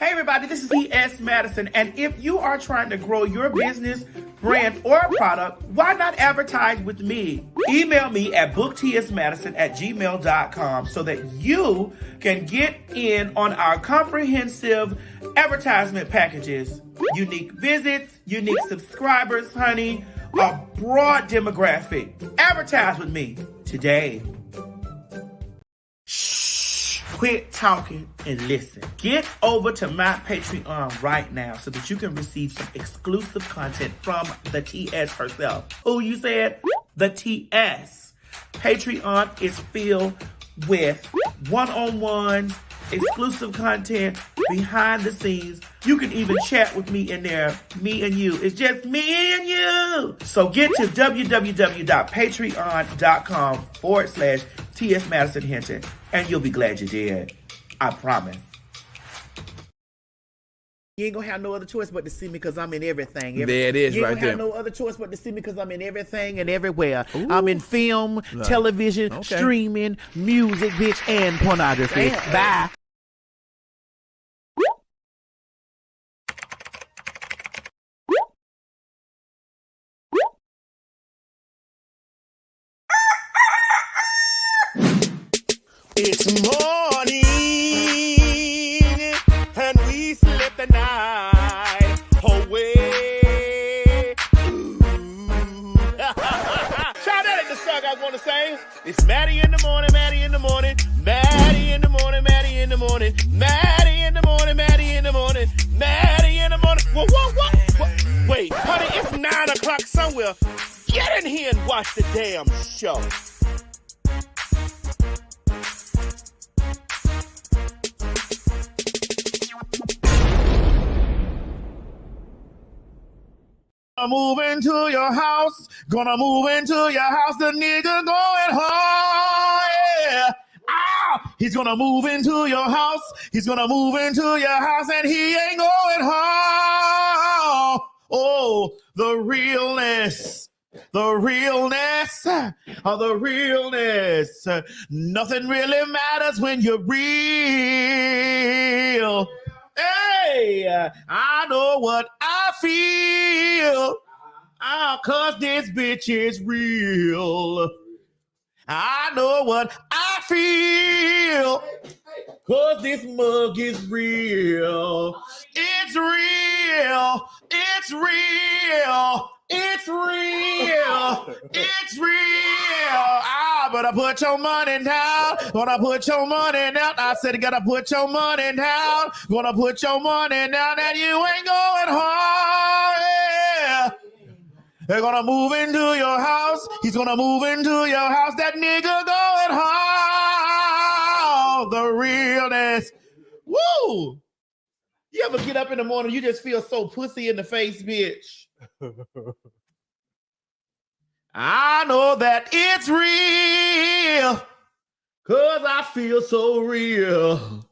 Hey everybody, this is T.S. Madison, and if you are trying to grow your business, brand, or product, why not advertise with me? Email me at booktsmadison@gmail.com so that you can get in on our comprehensive advertisement packages. Unique visits, unique subscribers, honey, a broad demographic. Advertise with me today. Quit talking and listen. Get over to my Patreon right now so that you can receive some exclusive content from the TS herself. Who you said? The TS. Patreon is filled with one-on-ones, exclusive content, behind the scenes. You can even chat with me in there. Me and you. It's just me and you. So get to www.patreon.com/TS Madison Hinton, and you'll be glad you did. I promise. You ain't gonna have no other choice but to see me because I'm in everything. There it is, you right ain't there. gonna have no other choice but to see me because I'm in everything and everywhere. Ooh. I'm in film, television, streaming, music, bitch, and pornography. Damn. Bye. It's morning, and we slept the night away. Shout out at the song I want to say. It's Maddie in the morning, Maddie in the morning, Maddie in the morning, Maddie in the morning, Maddie in the morning, Maddie in the morning, Maddie in the morning. What? Wait, honey, it's 9 o'clock somewhere. Get in here and watch the damn show. Move into your house, gonna move into your house, the nigga going home, yeah. Ah, he's gonna move into your house, he's gonna move into your house, and he ain't going home. Oh, the realness, of the realness. Nothing really matters when you're real. Hey, I know what I feel. Cause this bitch is real. I know what I feel. Cause this mug is real. It's real. It's real. It's real. It's real. Better put your money down. Gonna put your money down. I said you gotta put your money down. Gonna put your money down and you ain't going home. Yeah. They're gonna move into your house. He's gonna move into your house. That nigga going home. The realness. Woo! You ever get up in the morning, you just feel so pussy in the face, bitch. I know that it's real, cause I feel so real.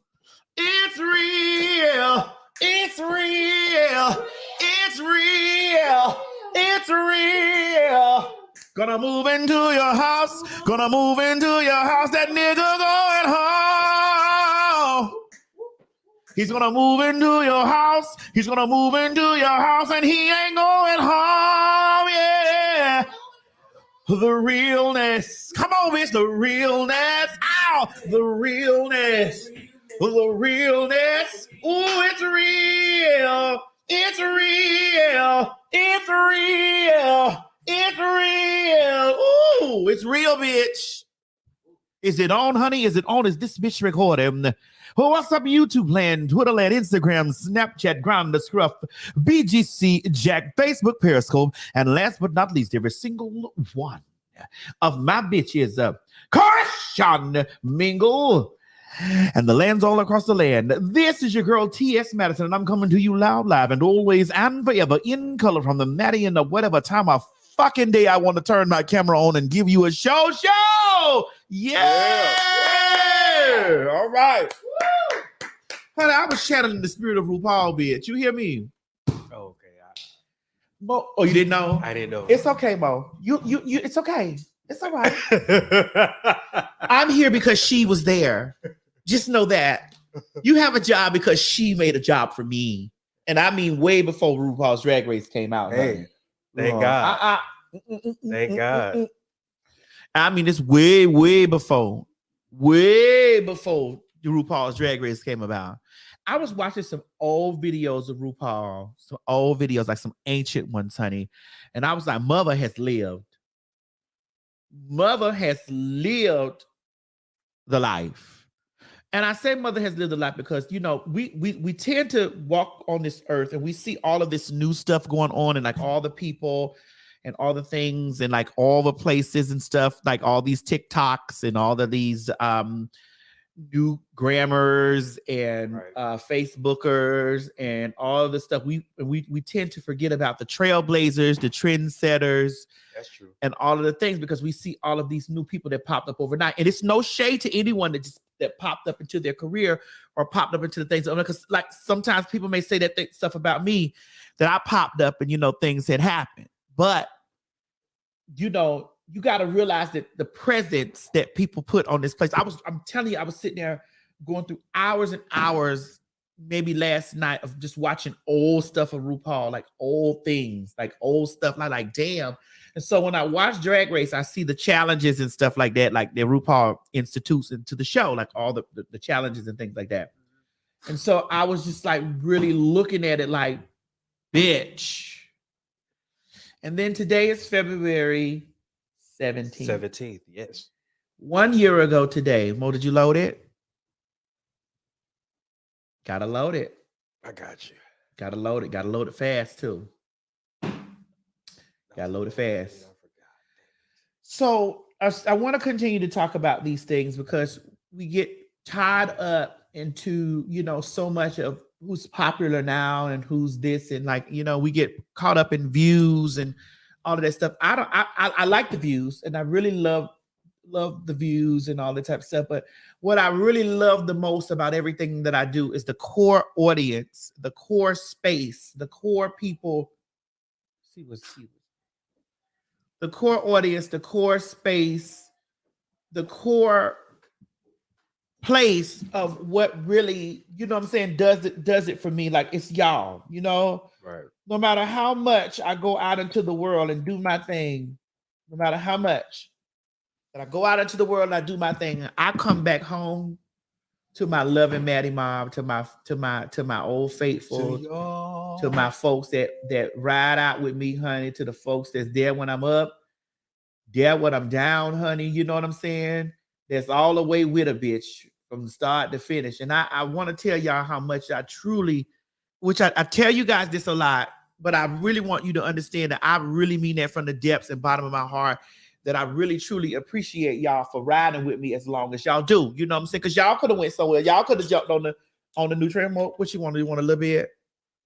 It's real, it's real, it's real, it's real. Gonna move into your house, gonna move into your house, that nigga going home. He's gonna move into your house, he's gonna move into your house, and he ain't going home, yeah. The realness. Come on, bitch. The realness. Ow. The realness. The realness. Ooh, it's real. It's real. It's real. It's real. Ooh, it's real, bitch. Is it on, honey? Is it on? Is this bitch recording? Well, what's up, YouTube land, Twitter land, Instagram, Snapchat, Ground the Scruff, BGC, Jack, Facebook, Periscope, and last but not least, every single one of my bitches, Carson Mingle, and the lands all across the land. This is your girl, T.S. Madison, and I'm coming to you loud, live, and always and forever in color from the Maddie and the whatever time of fucking day I want to turn my camera on and give you a show. Yeah. All right. Honey, I was channeling the spirit of RuPaul, bitch. You hear me? Okay. Mo, oh, you didn't know? I didn't know. It's okay, Mo. You. It's okay. It's all right. I'm here because she was there. Just know that. You have a job because she made a job for me. And I mean way before RuPaul's Drag Race came out. Hey, thank God. Thank God. I mean, it's way before the RuPaul's Drag Race came about. I was watching some old videos of RuPaul, some old videos, like some ancient ones, honey. And I was like, Mother has lived. Mother has lived the life. And I say Mother has lived the life because, you know, we tend to walk on this earth and we see all of this new stuff going on and like all the people and all the things and like all the places and stuff, like all these TikToks and all of these new grammars and Facebookers and all of the stuff. We tend to forget about the trailblazers, the trendsetters. That's true. And all of the things because we see all of these new people that popped up overnight. And it's no shade to anyone that popped up into their career or popped up into the things. Because like sometimes people may say that stuff about me that I popped up and, you know, things had happened. But, you know, you got to realize that the presence that people put on this place. I'm telling you, I was sitting there going through hours and hours, maybe last night, of just watching old stuff of RuPaul, like old things, like old stuff. Like damn. And so when I watch Drag Race, I see the challenges and stuff like that, like the RuPaul institutes into the show, like all the challenges and things like that. And so I was just like really looking at it like, bitch. And then today is February 17th. 17th, yes. 1 year ago today. Mo, did you load it? Gotta load it. I got you. Gotta load it. Gotta load it fast too. Gotta load it fast. So I want to continue to talk about these things because we get tied up into, you know, so much of who's popular now and who's this and like, you know, we get caught up in views and all of that stuff. I like the views and I really love the views and all that type of stuff. But what I really love the most about everything that I do is the core audience, the core space, the core people. The core audience, the core space, the core place of what really, you know what I'm saying, does it for me. Like it's y'all, you know? Right. No matter how much I go out into the world and do my thing, no matter how much that I go out into the world and I do my thing, I come back home to my loving Maddie mom, to my old faithful, to my folks that ride out with me, honey, to the folks that's there when I'm up, there when I'm down, honey. You know what I'm saying? That's all the way with a bitch from the start to finish. And I want to tell y'all how much I truly, which I tell you guys this a lot, but I really want you to understand that I really mean that from the depths and bottom of my heart, that I really truly appreciate y'all for riding with me as long as y'all do. You know what I'm saying? Because y'all could have went somewhere. Y'all could have jumped on the new train. What you want? You want a little bit?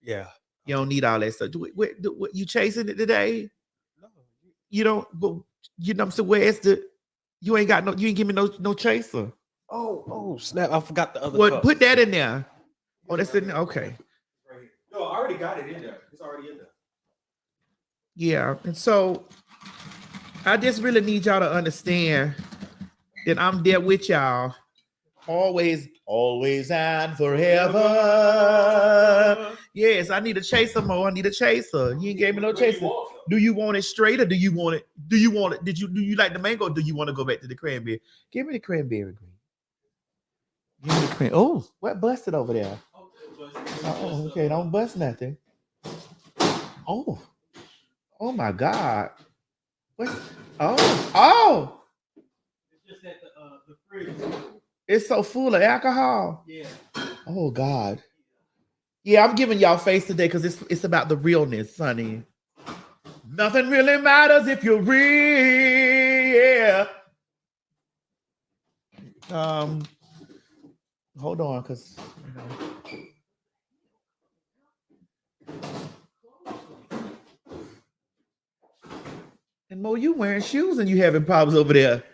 Yeah. You don't need all that stuff. What you chasing it today? No. You don't. But you know what I'm saying? Where's the? You ain't give me no chaser. Oh snap! I forgot the other. Well, cup. put that in there. Oh, that's in there. Okay. Right. No, I already got it in there. It's already in there. Yeah, and so I just really need y'all to understand that I'm there with y'all, always and forever. Yes, I need a chaser, Mo. I need a chaser. You ain't gave me no chaser. Do you want it straight or do you want it? Do you like the mango? Or do you want to go back to the cranberry? Give me the cranberry green. Give me the cranberry. Oh, what busted over there? Oh, okay, don't bust nothing. Oh my God. What? Oh. It's just that the fridge. It's so full of alcohol. Yeah. Oh God. Yeah, I'm giving y'all face today because it's about the realness, honey. Nothing really matters if you're real. Hold on, because and Mo, you wearing shoes and you having problems over there.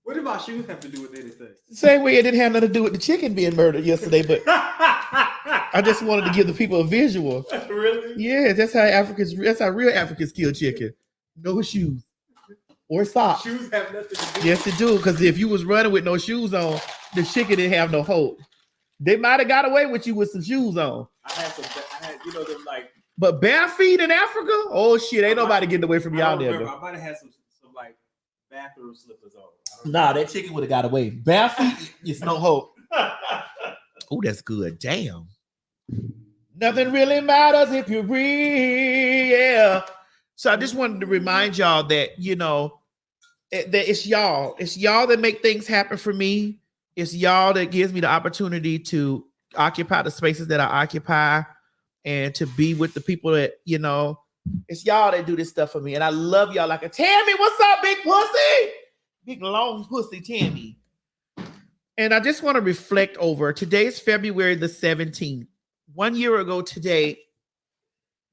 What did my shoes have to do with anything? Same way it didn't have nothing to do with the chicken being murdered yesterday, but I just wanted to give the people a visual. Really? Yeah, that's how real Africans kill chicken. No shoes or socks. Shoes have nothing to do. Yes, it do. Because if you was running with no shoes on, the chicken didn't have no hope. They might have got away with you with some shoes on. I had them like. But bare feet in Africa? Oh shit, ain't nobody getting away from y'all there. I might have had some like bathroom slippers on. Nah, that chicken would have got away. Bare feet, it's no hope. Oh, that's good. Damn. Nothing really matters if you're real. So I just wanted to remind y'all that, you know, that it's y'all. It's y'all that make things happen for me. It's y'all that gives me the opportunity to occupy the spaces that I occupy and to be with the people that, you know, it's y'all that do this stuff for me. And I love y'all like a Tammy. What's up, big pussy? Big long pussy Tammy. And I just want to reflect over today's February the 17th. 1 year ago today,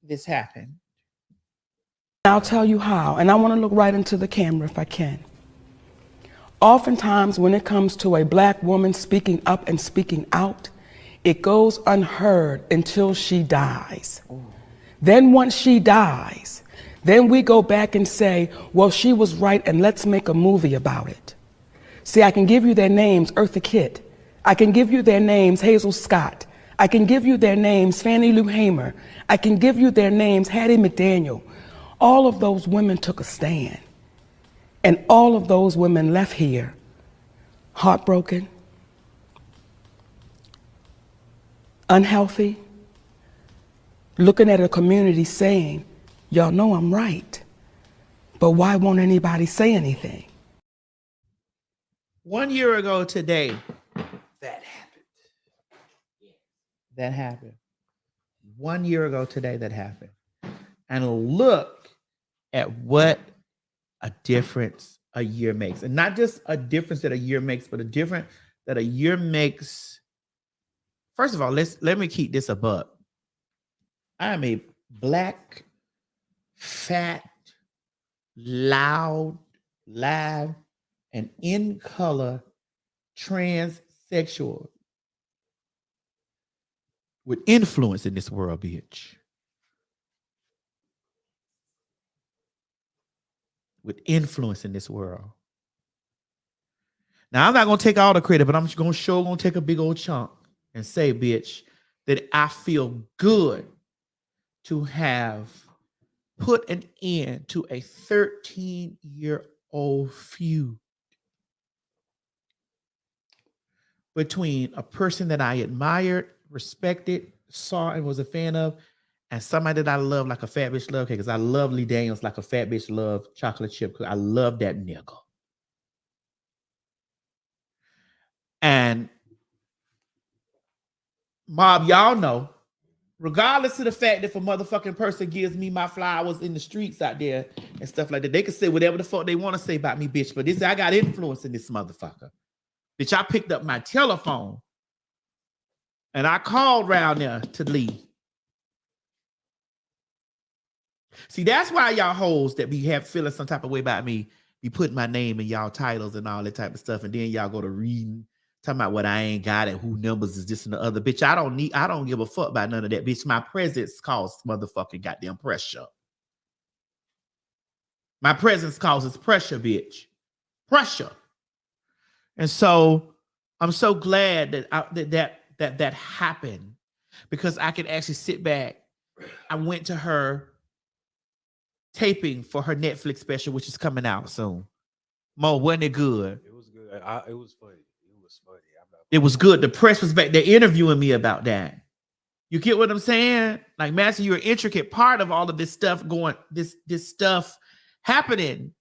this happened. I'll tell you how, and I want to look right into the camera if I can. Oftentimes, when it comes to a black woman speaking up and speaking out, it goes unheard until she dies. Then once she dies, then we go back and say, well, she was right and let's make a movie about it. See, I can give you their names, Eartha Kitt. I can give you their names, Hazel Scott. I can give you their names, Fannie Lou Hamer. I can give you their names, Hattie McDaniel. All of those women took a stand. And all of those women left here heartbroken, unhealthy, looking at a community saying, y'all know I'm right, but why won't anybody say anything? 1 year ago today, that happened. That happened. 1 year ago today, that happened. And look at what a difference a year makes. And not just a difference that a year makes, but a difference that a year makes. First of all, let me keep this a buck. I am a black, fat, loud, live, and in color transsexual with influence in this world, bitch. With influence in this world. Now, I'm not going to take all the credit, but I'm just going to take a big old chunk and say, bitch, that I feel good to have put an end to a 13-year-old feud between a person that I admired, respected, saw, and was a fan of, and somebody that I love like a fat bitch love cake, because I love Lee Daniels like a fat bitch love chocolate chip cookie. I love that nigga. And Mob, y'all know, regardless of the fact that if a motherfucking person gives me my flowers in the streets out there and stuff like that, they can say whatever the fuck they want to say about me, bitch. But this, I got influence in this motherfucker. Bitch, I picked up my telephone and I called round there to Lee. See, that's why y'all hoes that be feeling some type of way about me be putting my name in y'all titles and all that type of stuff, and then y'all go to reading, talking about what I ain't got and who numbers is this and the other. Bitch, I don't give a fuck about none of that. Bitch, my presence causes motherfucking goddamn pressure. My presence causes pressure, bitch. Pressure. And so I'm so glad that happened, because I could actually sit back. I went to her taping for her Netflix special, which is coming out soon. Mo, wasn't it good? It was good. It was funny. It was funny. It was good. The press was back there interviewing me about that. You get what I'm saying? Like, Madison, you're an intricate part of all of this stuff going, this stuff happening.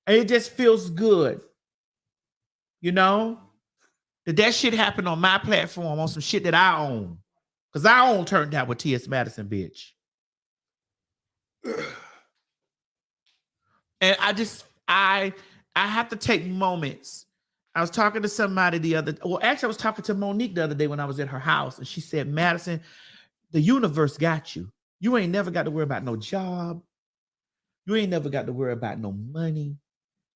And it just feels good. You know? That shit happened on my platform, on some shit that I own. Because I own Turned Out with T.S. Madison, bitch. And I have to take moments. I was talking to somebody I was talking to Monique the other day when I was at her house, and she said, Madison, the universe got you. You ain't never got to worry about no job. You ain't never got to worry about no money.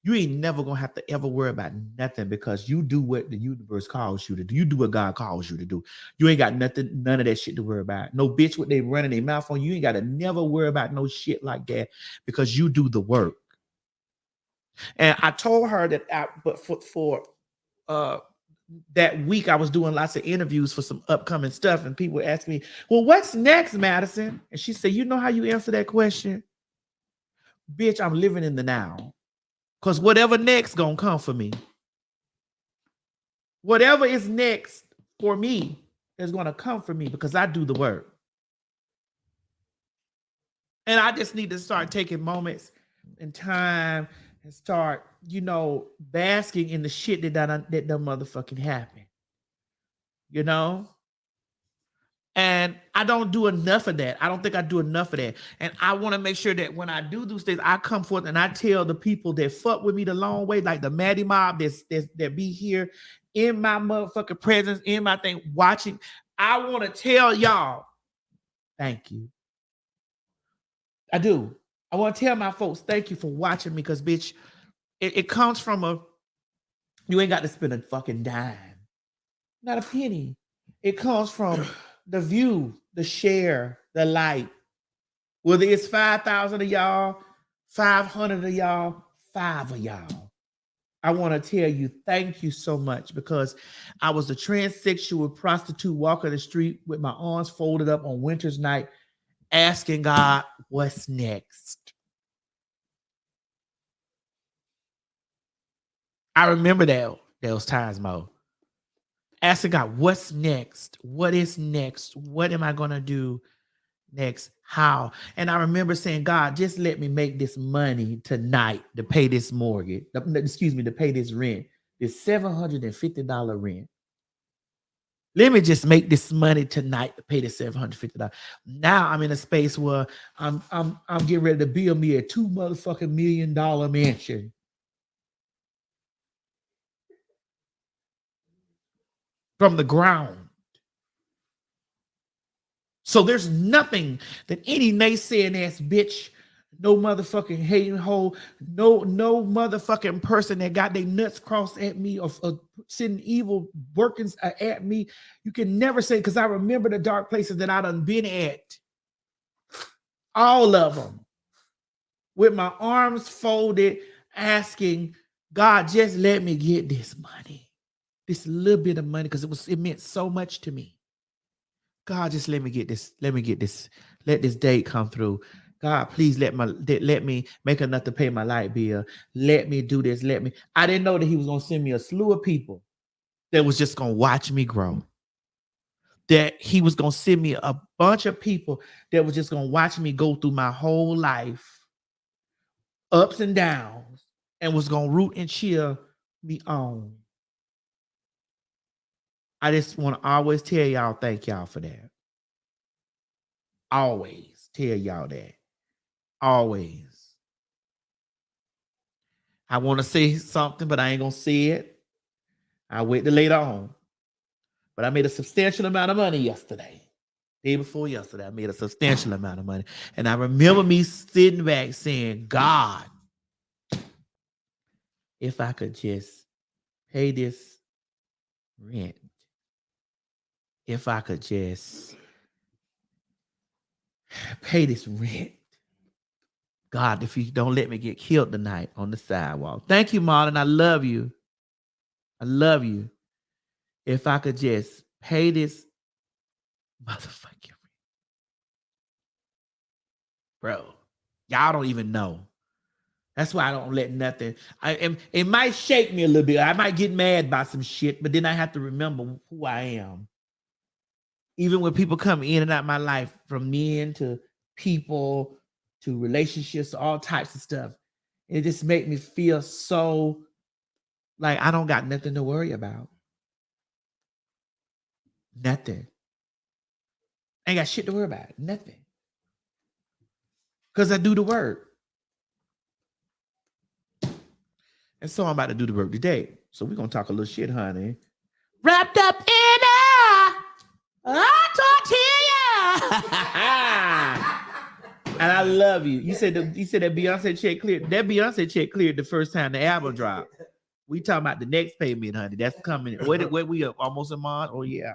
You ain't never going to have to ever worry about nothing, because you do what the universe calls you to do. You do what God calls you to do. You ain't got none of that shit to worry about. No bitch what they running their mouth on. You ain't got to never worry about no shit like that, because you do the work. And I told her that, but for that week I was doing lots of interviews for some upcoming stuff, and people asked me, well, what's next, Madison? And she said, you know how you answer that question? Bitch, I'm living in the now. Because whatever next gonna come for me. Whatever is next for me is gonna come for me because I do the work. And I just need to start taking moments and time and start, basking in the shit that done motherfucking happened. And I don't do enough of that. I don't think I do enough of that. And I want to make sure that when I do those things, I come forth and I tell the people that fuck with me the long way, like the Maddie mob that be here in my motherfucking presence, in my thing, watching. I want to tell y'all, thank you. I do. I want to tell my folks, thank you for watching me, because, bitch, it comes from you ain't got to spend a fucking dime. Not a penny. It comes from the view, the share, the like. Whether it's 5,000 of y'all, 500 of y'all, 5 of y'all. I want to tell you, thank you so much, because I was a transsexual prostitute walking the street with my arms folded up on winter's night, asking God, what's next? I remember those times, Mo. Asking God, what's next? What is next? What am I going to do next? How? And I remember saying, God, just let me make this money tonight to pay this mortgage. To pay this rent, this $750 rent. Let me just make this money tonight to pay the $750. Now I'm in a space where I'm getting ready to build me a $2 motherfucking million mansion. From the ground. So there's nothing that any naysaying ass bitch, no motherfucking hating hole, no motherfucking person that got their nuts crossed at me or sending evil workings at me, you can never say, because I remember the dark places that I done been at. All of them. With my arms folded, asking, God, just let me get this money. This little bit of money, because it meant so much to me. God, just let me get this. Let this date come through. God, please let me make enough to pay my light bill. Let me do this. I didn't know that he was going to send me a slew of people that was just going to watch me grow. That he was going to send me a bunch of people that was just going to watch me go through my whole life, ups and downs, and was going to root and cheer me on. I just want to always tell y'all, thank y'all for that. Always tell y'all that. Always. I want to say something, but I ain't going to say it. I'll wait till later on. But I made a substantial amount of money yesterday. Day before yesterday, I made a substantial amount of money. And I remember me sitting back saying, God, if I could just pay this rent. If I could just pay this rent. God, if you don't let me get killed tonight on the sidewalk. Thank you, Marlon. I love you. I love you. If I could just pay this motherfucking rent. Bro, y'all don't even know. That's why I don't let nothing. It might shake me a little bit. I might get mad by some shit, but then I have to remember who I am. Even when people come in and out my life, from men to people to relationships, all types of stuff, it just make me feel so like I don't got nothing to worry about. Nothing. Ain't got shit to worry about. Nothing. Because I do the work. And so I'm about to do the work today. So we're going to talk a little shit, honey. Wrapped up in I talk to you. And I love you. You said that Beyonce check cleared. That Beyonce check cleared the first time the album dropped. We talking about the next payment, honey. That's coming. Where we are almost a month. Oh yeah.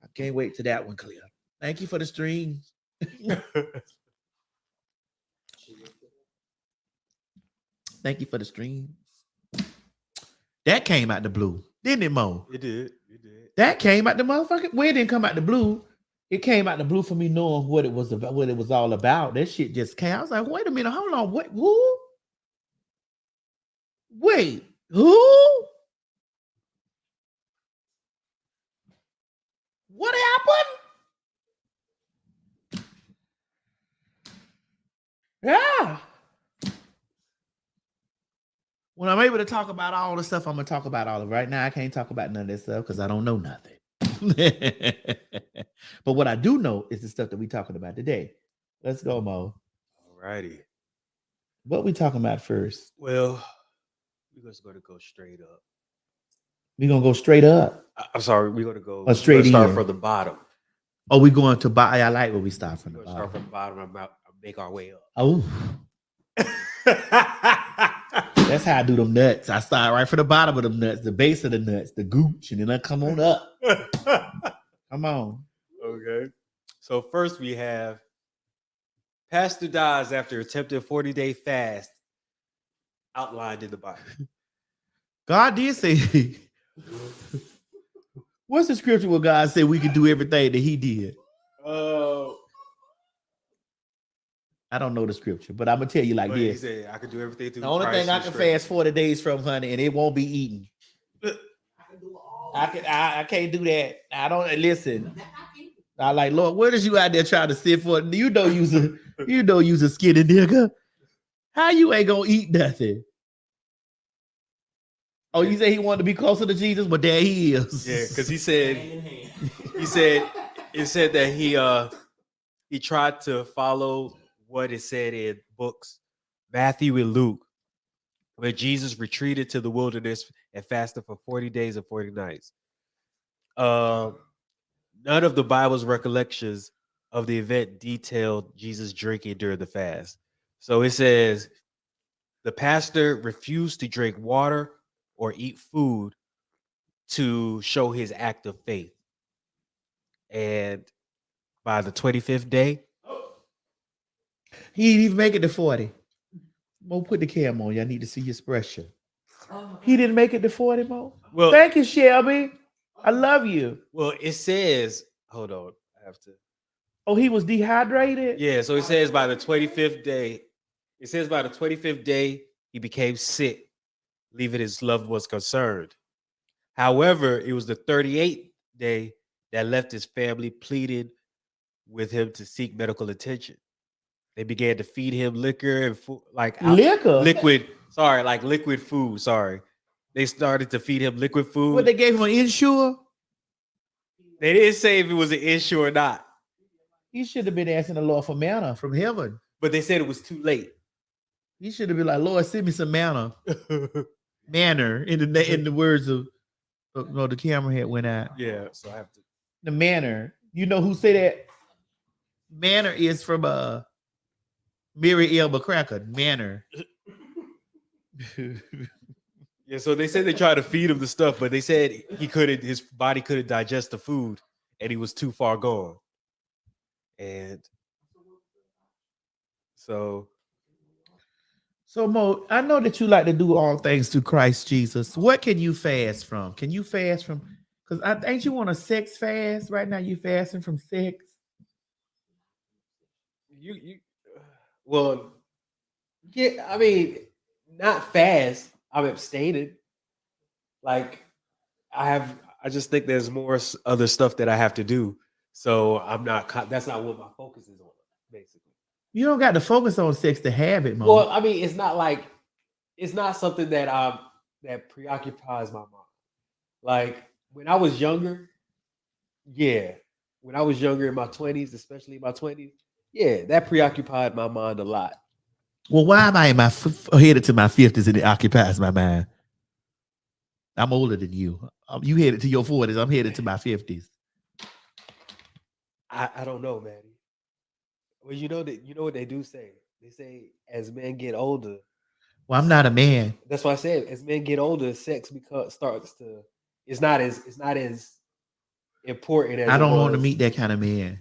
I can't wait till that one clear. Thank you for the streams. Thank you for the streams. That came out the blue. Didn't it, Mo? It did. It did. That came out the motherfucking. Well, it didn't come out the blue. It came out the blue for me knowing what it was about, what it was all about. That shit just came. I was like, wait a minute, hold on. What? Who? Wait, who? What happened? Yeah. When I'm able to talk about all the stuff, I'm gonna talk about all of it. Right now, I can't talk about none of this stuff because I don't know nothing. But what I do know is the stuff that we're talking about today. Let's go, Mo. Alrighty. What we talking about first? Well, we're just going to go straight up. We gonna go straight up. I'm sorry. We're going to go straight start in. from the bottom. Oh, we going to buy. I like where we start from the We're going to start bottom. from the bottom and make our way up. Oh, that's how I do them nuts. I start right from the bottom of them nuts, the base of the nuts, the gooch, and then I come on up. Come on. Okay. So first we have pastor dies after attempted 40-day fast outlined in the Bible. God did say, what's the scripture where God said we could do everything that he did? I don't know the scripture, but I'm going to tell you like But he this. said, I could do everything through The only Christ thing I who can strengthens fast 40 days from, honey, and it won't be eaten. I can't do that. I don't listen. I like, Lord, what is you out there trying to sit for? You know you's a skinny nigga. How you ain't gonna eat nothing? Oh, you say he wanted to be closer to Jesus, but there he is. Yeah, because he said that he tried to follow what it said in books, Matthew and Luke, where Jesus retreated to the wilderness and fasted for 40 days and 40 nights. None of the Bible's recollections of the event detailed Jesus drinking during the fast. So it says the pastor refused to drink water or eat food to show his act of faith. And by the 25th day, He didn't even make it to 40. Mo, put the camera on. Y'all need to see your expression. He didn't make it to 40, Mo. well, Thank you, Shelby. I love you. well, it says, hold on, I have to. Oh, he was dehydrated? Yeah, so it says by the 25th day, he became sick, leaving his loved ones concerned. However, it was the 38th day that left his family pleading with him to seek medical attention. They began to feed him liquor and food, liquid food. Sorry. They started to feed him liquid food. What, they gave him an insure? They didn't say if it was an issue or not, He should have been asking the Lord for manna from heaven. but they said it was too late. He should have been like, Lord, send me some manna. Manner in the words of no, the camera head went out. Yeah, so I have to. The manner. You know who say that? Manner is from Mary Elba Cracker. Manner. Yeah, so they said they tried to feed him the stuff, but they said his body couldn't digest the food, and he was too far gone. And so Mo, I know that you like to do all things through Christ Jesus. What can you fast from? Can you fast from? Because ain't you on a sex fast right now? You fasting from sex? well, yeah, I mean, not fast. I'm abstaining. Like I just think there's more other stuff that I have to do. So that's not what my focus is on, basically. You don't got to focus on sex to have it, Mo. Well, I mean, it's not something that preoccupies my mind. Like when I was younger, yeah. When I was younger in my 20s, especially in my 20s, yeah, that preoccupied my mind a lot. Well, why am I headed to my 50s and it occupies my mind? I'm older than you. You headed to your 40s. I'm headed to my 50s. I don't know, Maddie. Well, you know what they do say. They say as men get older. Well, I'm not a man. That's why I said as men get older, sex starts to. It's not as important as. I don't want to meet that kind of man.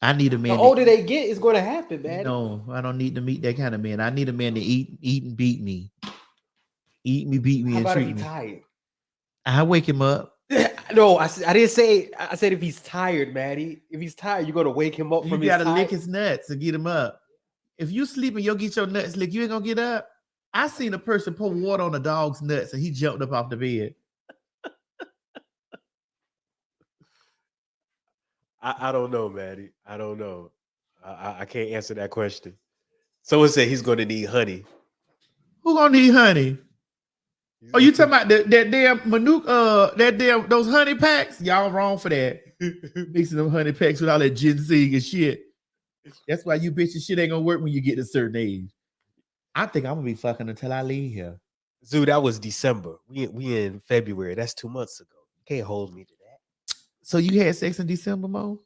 I need a man. The older they get, it's going to happen, man. No, I don't need to meet that kind of man. I need a man to eat and beat me. Eat me, beat me, How and about if treat he me. tired? I wake him up. No, I didn't say. I said if he's tired, Maddie. If he's tired, you're gonna wake him up You from his gotta tired. lick his nuts and get him up. If you sleeping, you'll get your nuts licked. You ain't gonna get up. I seen a person pour water on a dog's nuts and he jumped up off the bed. I don't know, Maddie. I don't know. I can't answer that question. Someone said he's going to need honey. Who gonna need honey? Oh, you talking about that damn manuka, those honey packs? Y'all wrong for that. Mixing them honey packs with all that ginseng and shit. That's why you bitches shit ain't gonna work when you get to a certain age. I think I'm gonna be fucking until I leave here. Zoo, that was December. We in February. That's 2 months ago. You can't hold me to that. So you had sex in December, Mo?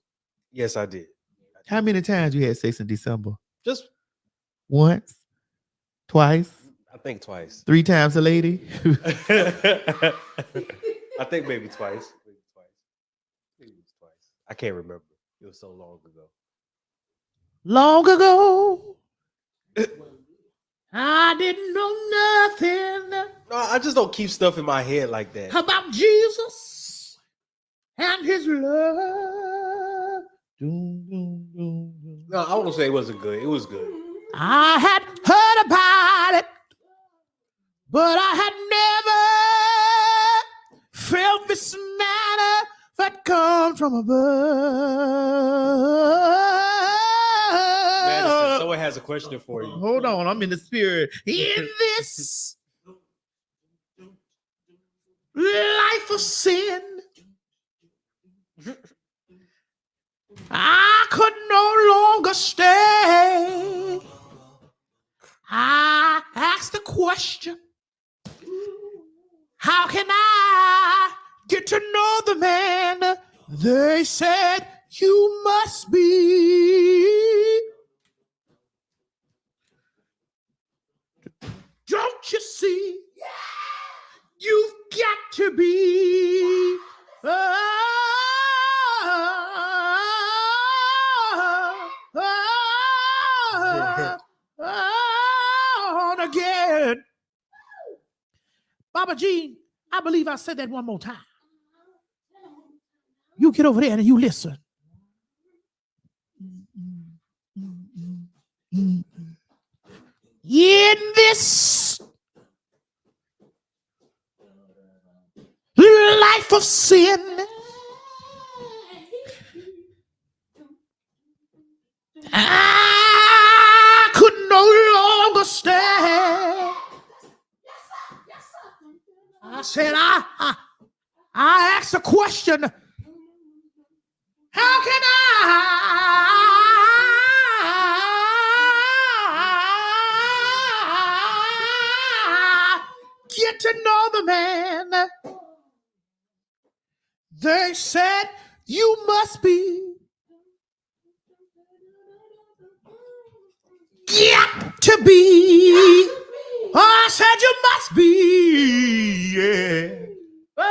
Yes, I did. How many times you had sex in December? Just Once? Twice? I think twice. 3 times a lady? I think maybe twice. Maybe twice. I can't remember. It was so long ago. Long ago, I didn't know nothing No, I just don't keep stuff in my head like that. about Jesus and his love. Doom, doom, doom, doom. No, I won't say it wasn't good. It was good. I had heard about it, but I had never felt this manner that comes from above. Madison, someone has a question for you. Hold on, I'm in the spirit. In this life of sin, I could no longer stay. I asked the question, how can I get to know the man? They said, you must be. Don't you see? You've got to be. On again. Baba Jean, I believe I said that one more time. You get over there and you listen. In this life of sin, I could no longer stand. I said, I asked a question. How can I get to know the man? They said, you must be. Got to be. I said, you must be. Yeah. Oh,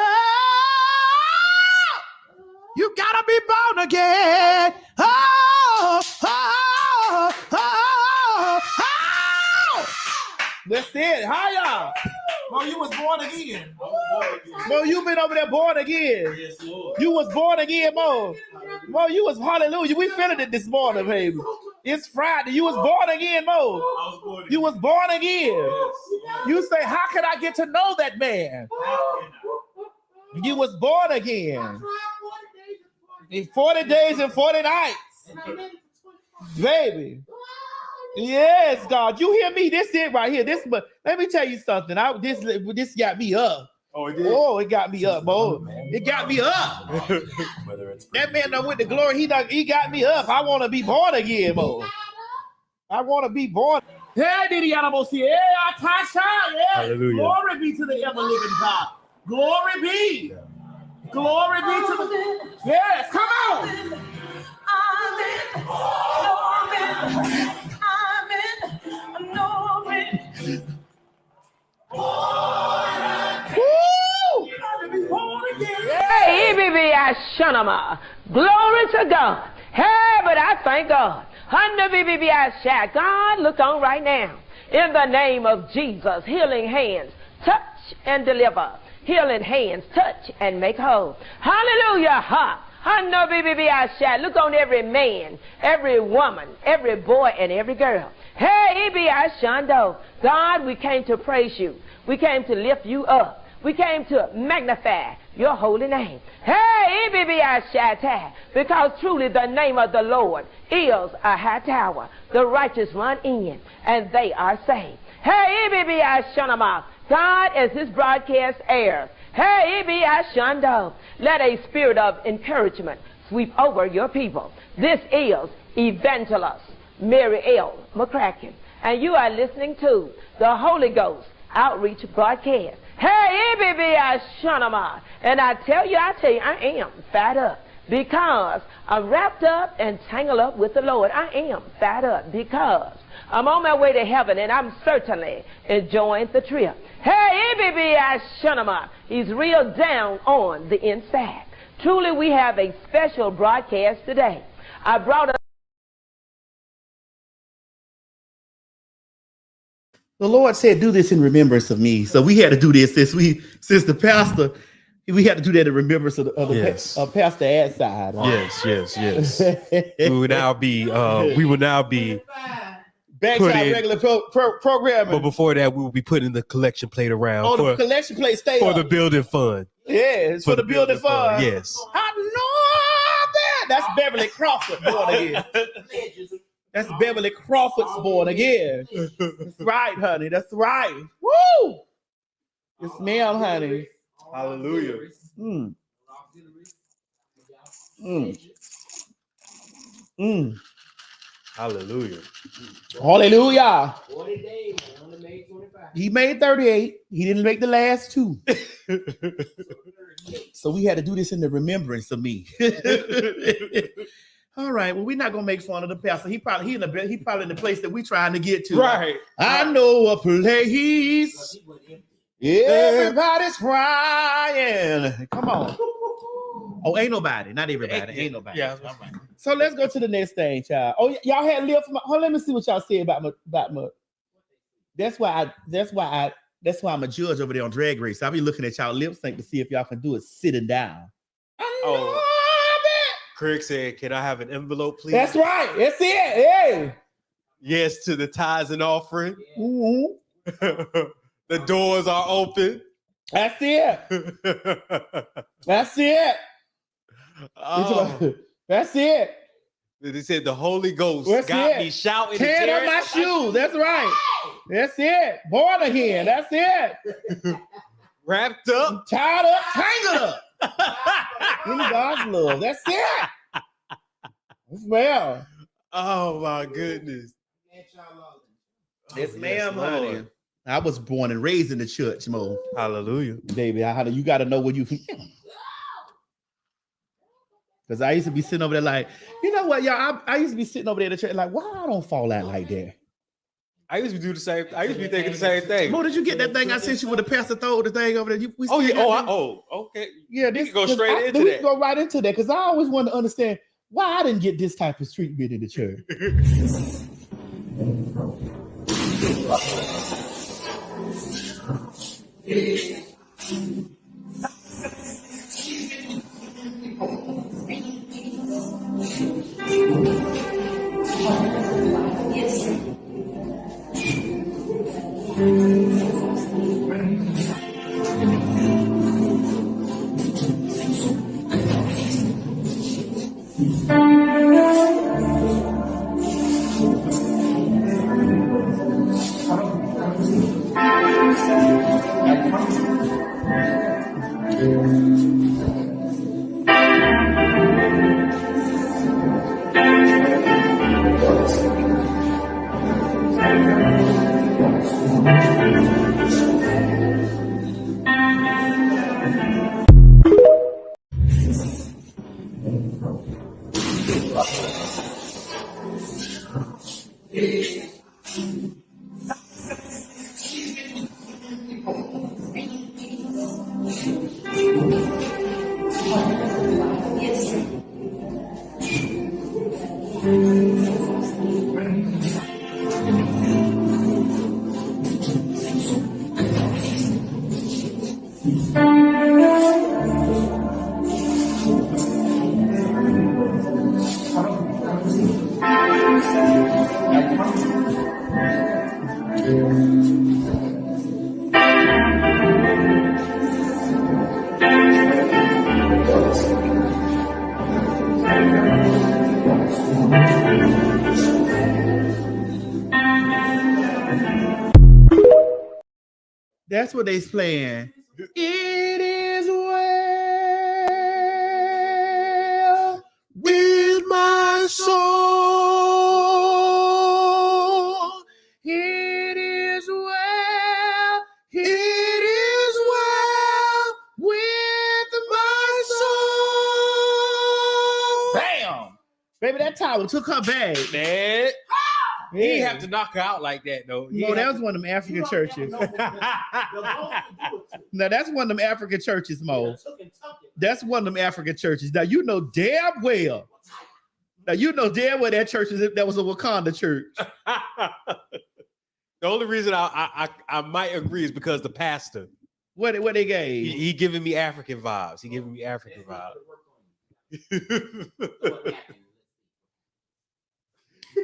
you gotta be born again. Oh, oh, oh, oh. That's it. Hiya. Mo, you was born again. Mo, you been over there born again. Yes, Lord. You was born again, Mo. Mo, you was hallelujah. We feeling it this morning, baby. It's Friday. You was born again, Mo. I was born again. You was born again. Yes. You say, how can I get to know that man? You was born again. 40 days and 40 nights. Baby. Yes, God. You hear me? This it right here. This, but let me tell you something. This got me up. Oh, it did? Oh, it got me up, Mo. It got me up. That man done with the glory. He got me up. I want to be born again, Mo. I want to be born. Hey, did he almost see? Yeah, Tasha. Yeah. Hallelujah. Glory be to the ever living God. Glory be. Glory be to the. Yes, come on. Hey, Shanama. Glory to God. Hey, but I thank God. God, look on right now. In the name of Jesus, healing hands, touch and deliver. Healing hands touch and make whole. Hallelujah. Ha. I know, baby, I shout. Look on every man, every woman, every boy, and every girl. Hey, be I shondo. God, we came to praise you. We came to lift you up. We came to magnify your holy name. Hey, baby, I shout. Because truly the name of the Lord is a high tower. The righteous run in, and they are saved. Hey, baby, I shunama. God, as this broadcast airs, hey, be I shundo. Let a spirit of encouragement sweep over your people. This is Evangelist Mary L. McCracken, and you are listening to the Holy Ghost Outreach Broadcast. Hey, baby, I shunama. And I tell you, I am fired up because I'm wrapped up and tangled up with the Lord. I am fired up because I'm on my way to heaven, and I'm certainly enjoying the trip. Hey, baby, I shunama. He's real down on the inside. Truly, we have a special broadcast today. I brought a The Lord said, do this in remembrance of me. So we had to do this since the pastor, we had to do that in remembrance of Yes. Pastor Ad side. Yes. we will now be Back to put our in- regular programming. but before that, we will be putting the collection plate around The collection plate stay for up. the building fund. Yes, for the building fund. Yes. I know that. That's Beverly Crawford born again. That's Beverly Crawford's born again. That's right, honey. That's right. Woo! Yes, ma'am, honey. Hallelujah. Mm. Mm. Mm. Hallelujah. Hallelujah. 40 days, I only made 25. He made 38. He didn't make the last two. So we had to do this in the remembrance of me. All right. Well, we're not gonna make fun of the pastor. He probably in the place that we're trying to get to. Right. I know a place. Everybody's crying. Come on. Oh, ain't nobody. Not everybody. Ain't nobody. Yeah. All right. So let's go to the next thing, child. Oh, y'all had lived from. Oh, let me see what y'all said about my. That's why I'm a judge over there on Drag Race. I'll be looking at y'all lip sync to see if y'all can do it sitting down. Oh. Craig said, "Can I have an envelope, please?" That's right. That's it. Hey. Yes to the tithes and offering. Mm-hmm. The doors are open. That's it. That's it. Oh. That's it. They said the Holy Ghost That's got it. me shouting. Tearing up my shoes. That's right. That's it. Born again. That's it. Wrapped up. Tied up, tangled up. In God's love. That's it. Well. Oh my goodness. Yes, ma'am, Lord. honey. I was born and raised in the church, Mo. Hallelujah. Baby, you got to know where you. Because I used to be sitting over there like, you know what, y'all? I used to be sitting over there in the church like, why I don't fall out like that? I used to do the same. I used to be thinking the same thing. Mo, did you get that thing I sent you with the pastor throw the thing over there? Oh yeah. Okay. Yeah, We can go straight into we that. can go right into that because I always want to understand why I didn't get this type of treatment in the church. That's what they's playing. It is well with my soul. It is well. It is well with my soul. Bam! Baby, that towel took her bag. Man, he didn't have to knock her out like that, though. No, that was one of them African churches. Now, that's one of them African churches, Mo. That's one of them African churches. Now, you know damn well. Now, you know damn well that church that was a Wakanda church. The only reason I might agree is because the pastor. What they gave? He giving me African vibes. He giving me African vibes.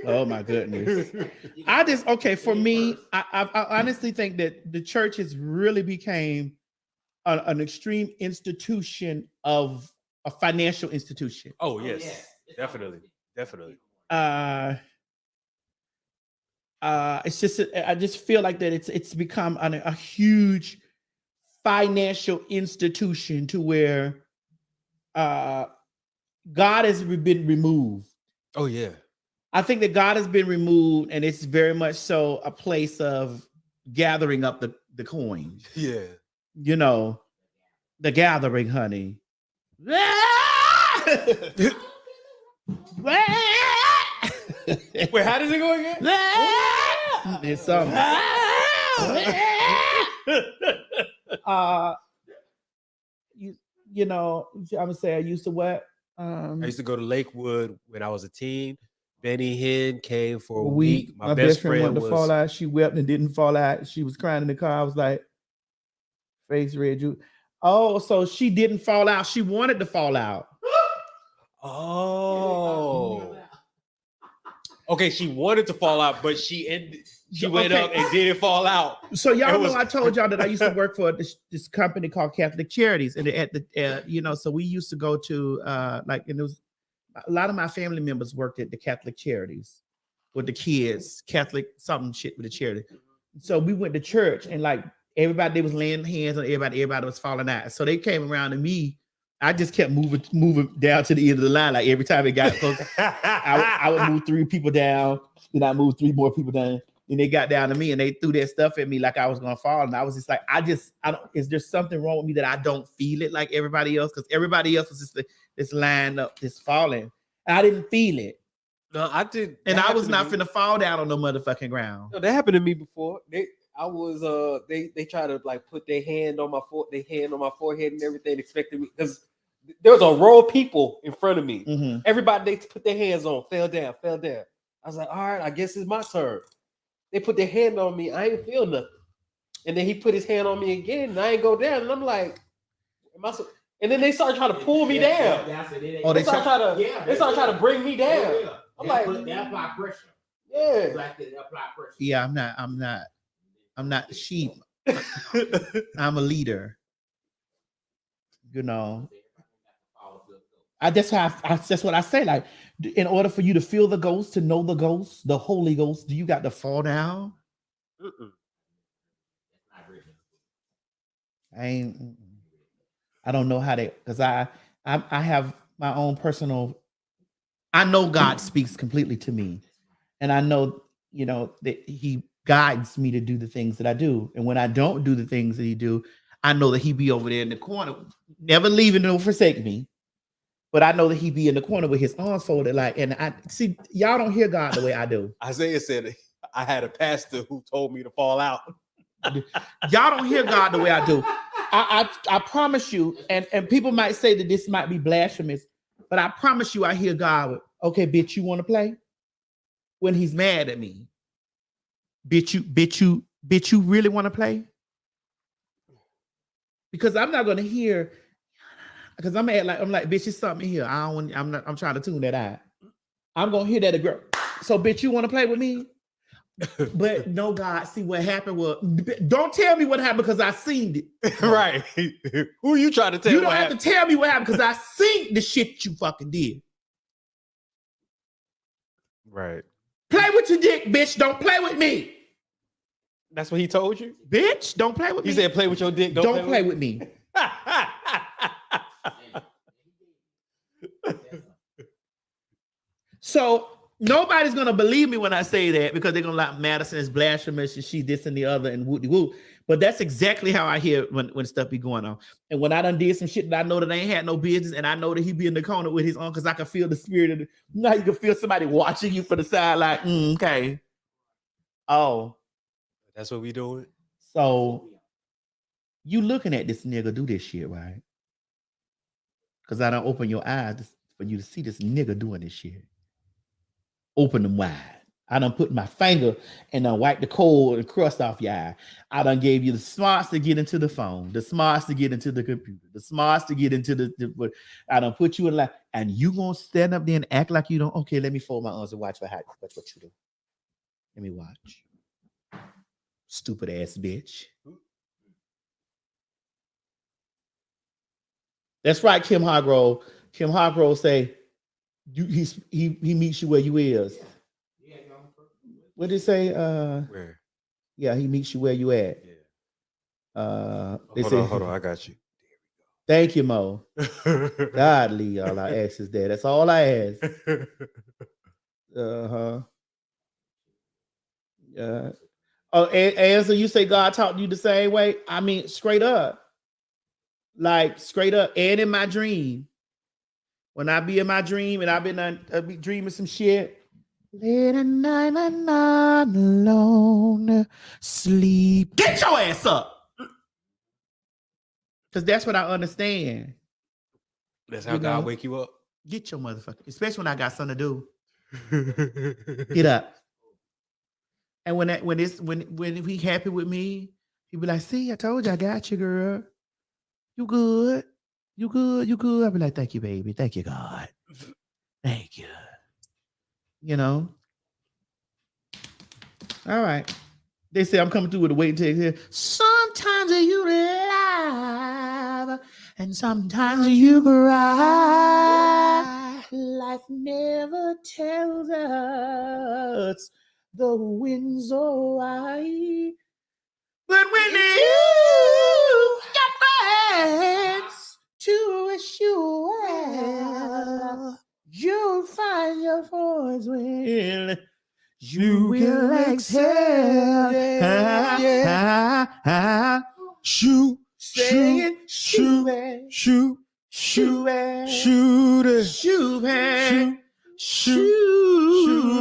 Oh my goodness. For me, I honestly think that the church has really became an extreme institution of a financial institution. Oh yes, definitely. It's just I just feel like that it's become a huge financial institution to where God has been removed. Oh yeah. I think that God has been removed, and it's very much so a place of gathering up the coins. Yeah. You know, the gathering, honey. Wait, how does it go again? It's something. You know, I'm gonna say I used to what? I used to go to Lakewood when I was a teen. Benny Hinn came for a We week. my best friend wanted to fall out. She wept and didn't fall out. She was crying in the car. I was like, face red. Oh, so she didn't fall out. She wanted to fall out. Oh. Okay, she wanted to fall out, but she went up and didn't fall out. So y'all know I told y'all that I used to work for this company called Catholic Charities, and at the so we used to go to and it was a lot of my family members worked at the Catholic Charities with the kids, Catholic something shit with the charity. So we went to church and like everybody, they was laying hands on everybody was falling out. So they came around to me. I just kept moving down to the end of the line. Like every time it got close, I would move 3 people down, then I moved 3 more people down. And they got down to me and they threw that stuff at me like I was gonna fall. And I was just like, I don't, is there something wrong with me that I don't feel it like everybody else? Because everybody else was just this line up, this falling. And I didn't feel it. No, I did. And I was not finna fall down on no motherfucking ground. No, that happened to me before. They tried to like put their hand on my forehead and everything, expecting me because there was a row of people in front of me. Mm-hmm. Everybody they put their hands on, fell down. I was like, all right, I guess it's my turn. They put their hand on me, I ain't feel nothing. And then he put his hand on me again, and I ain't go down. And I'm like, and then they started trying to pull me down. Oh, they started trying to bring me down. I'm like, they apply pressure. yeah. Like they apply pressure. Yeah, I'm not sheep. I'm a leader. You know. That's what I say. Like, in order for you to feel the ghost, to know the ghost, the Holy Ghost, do you got to fall down? I don't know how they, because I have my own personal. I know God speaks completely to me, and I know that He guides me to do the things that I do. And when I don't do the things that He do, I know that He be over there in the corner, never leaving nor forsake me. But I know that He be in the corner with His arms folded, like, and I see y'all don't hear God the way I do. Isaiah said, I had a pastor who told me to fall out. Y'all don't hear God the way I do. I promise you, and people might say that this might be blasphemous, but I promise you I hear God with, okay, bitch, you want to play? When He's mad at me. Bitch, you really want to play? Because I'm not gonna hear. Because I'm like, bitch, it's something here. I'm trying to tune that out. I'm gonna hear that a girl. So, bitch, you want to play with me? But no, God, see what happened was, don't tell me what happened because I seen it. Right. Who you trying to tell? You don't have to tell me what happened because I seen the shit you fucking did. Right. Play with your dick, bitch. Don't play with me. That's what he told you? Bitch, don't play with He me. said play with your dick. Don't play with me. So nobody's gonna believe me when I say that because they're gonna like Madison is blasphemous and she this and the other and woo woo. But that's exactly how I hear when stuff be going on. And when I done did some shit that I know that I ain't had no business, and I know that he be in the corner with his own because I can feel the spirit of the, you know how you can feel somebody watching you from the side, like, okay. Oh. That's what we doing. So you looking at this nigga do this shit, right? Because I don't open your eyes for you to see this nigga doing this shit. Open them wide. I done put my finger and done wipe the coal and crust off your eye. I done gave you the smarts to get into the phone, the smarts to get into the computer, the smarts to get into the I done put you in line, and you gonna stand up there and act like you don't. Okay, let me fold my arms and watch what you do. Let me watch. Stupid ass bitch. That's right, Kim Hargrove. Kim Hargrove say, he meets you where you is. What did he say? Where? Yeah, he meets you where you at. Yeah. They Hold on, I got you. Thank you, Mo. Godly, all I ask is that. That's all I ask. Oh, and so you say God taught you the same way? I mean, straight up. Like, straight up. And in my dream. When I be in my dream and I be dreaming some shit. Late at night, I'm not alone. Sleep. Get your ass up. Because that's what I understand. That's how God wake you up. Get your motherfucker. Especially when I got something to do. Get up. And when he happy with me, he be like, see, I told you I got you, girl. You good. You good. You good. I be like, thank you, baby. Thank you, God. Thank you. You know. All right. They say I'm coming through with a waiting text here. Sometimes you laugh and sometimes you cry. Life never tells us the winds are wide. But when you got friends to wish you well, you'll find your voice when you will exhale. Shoot, shoot, shoot, shoot, shoot, shoot it, shoot it, shoot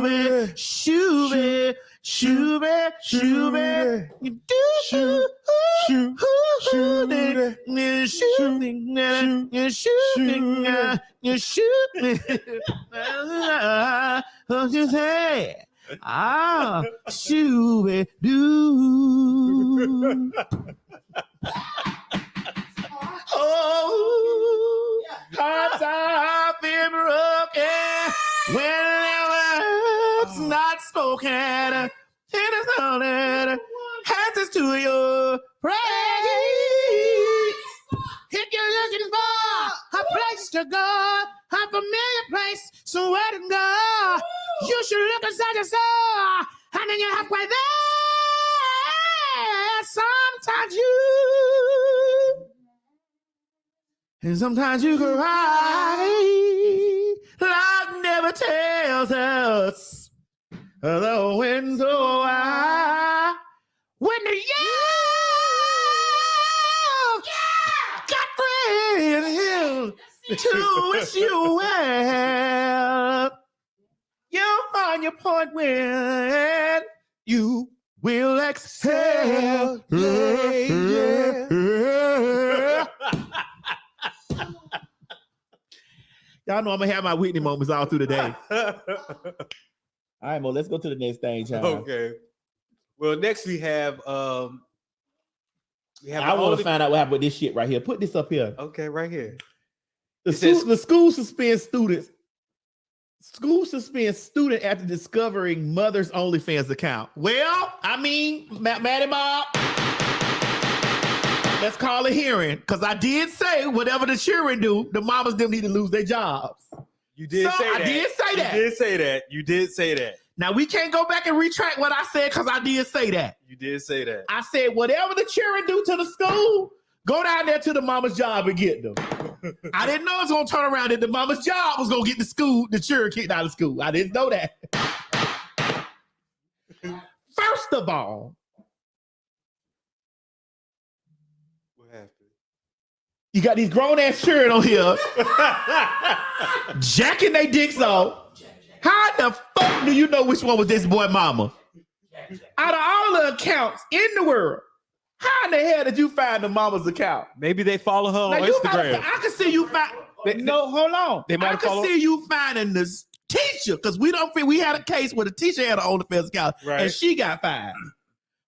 it, shoot it, shoot it, shoot it. You do shoot, shoot, shoot it, you shooting, you shooting, you shooting. What you say? Ah, shoot it, do. Oh, hearts are been broken whenever it's not spoken. And it's on it. Answers to your praise. If you're looking for a place to go, a familiar place, somewhere to go, you should look inside your soul, and then you're halfway there. Sometimes you, and sometimes you cry. Life never tells us the winds are high. When the got friends to wish you well, you'll find your point when you will exhale. Y'all know I'm gonna have my Whitney moments all through the day. All right, Mo, let's go to the next thing, child. Okay. Well, next we have I want to find out what happened with this shit right here. Put this up here. Okay, right here. The school suspends students School suspends student after discovering mother's OnlyFans account. Well, I mean, Maddie Bob, let's call a hearing. Because I did say whatever the children do, the mamas them need to lose their jobs. You did say that. I did say that. You did say that. You did say that. Now, we can't go back and retract what I said because I did say that. You did say that. I said whatever the children do to the school, go down there to the mama's job and get them. I didn't know it was going to turn around that the mama's job was going to get the children kicked out of school. I didn't know that. First of all, What happened? you got these grown-ass children on here jacking their dicks off. How the fuck do you know which one was this boy mama? Out of all the accounts in the world, how in the hell did you find the mama's account? Maybe they follow her on Now, Instagram. I can see you find. No, hold on. They might I can follow- see you finding this teacher because we had a case where the teacher had an OnlyFans account and she got fired.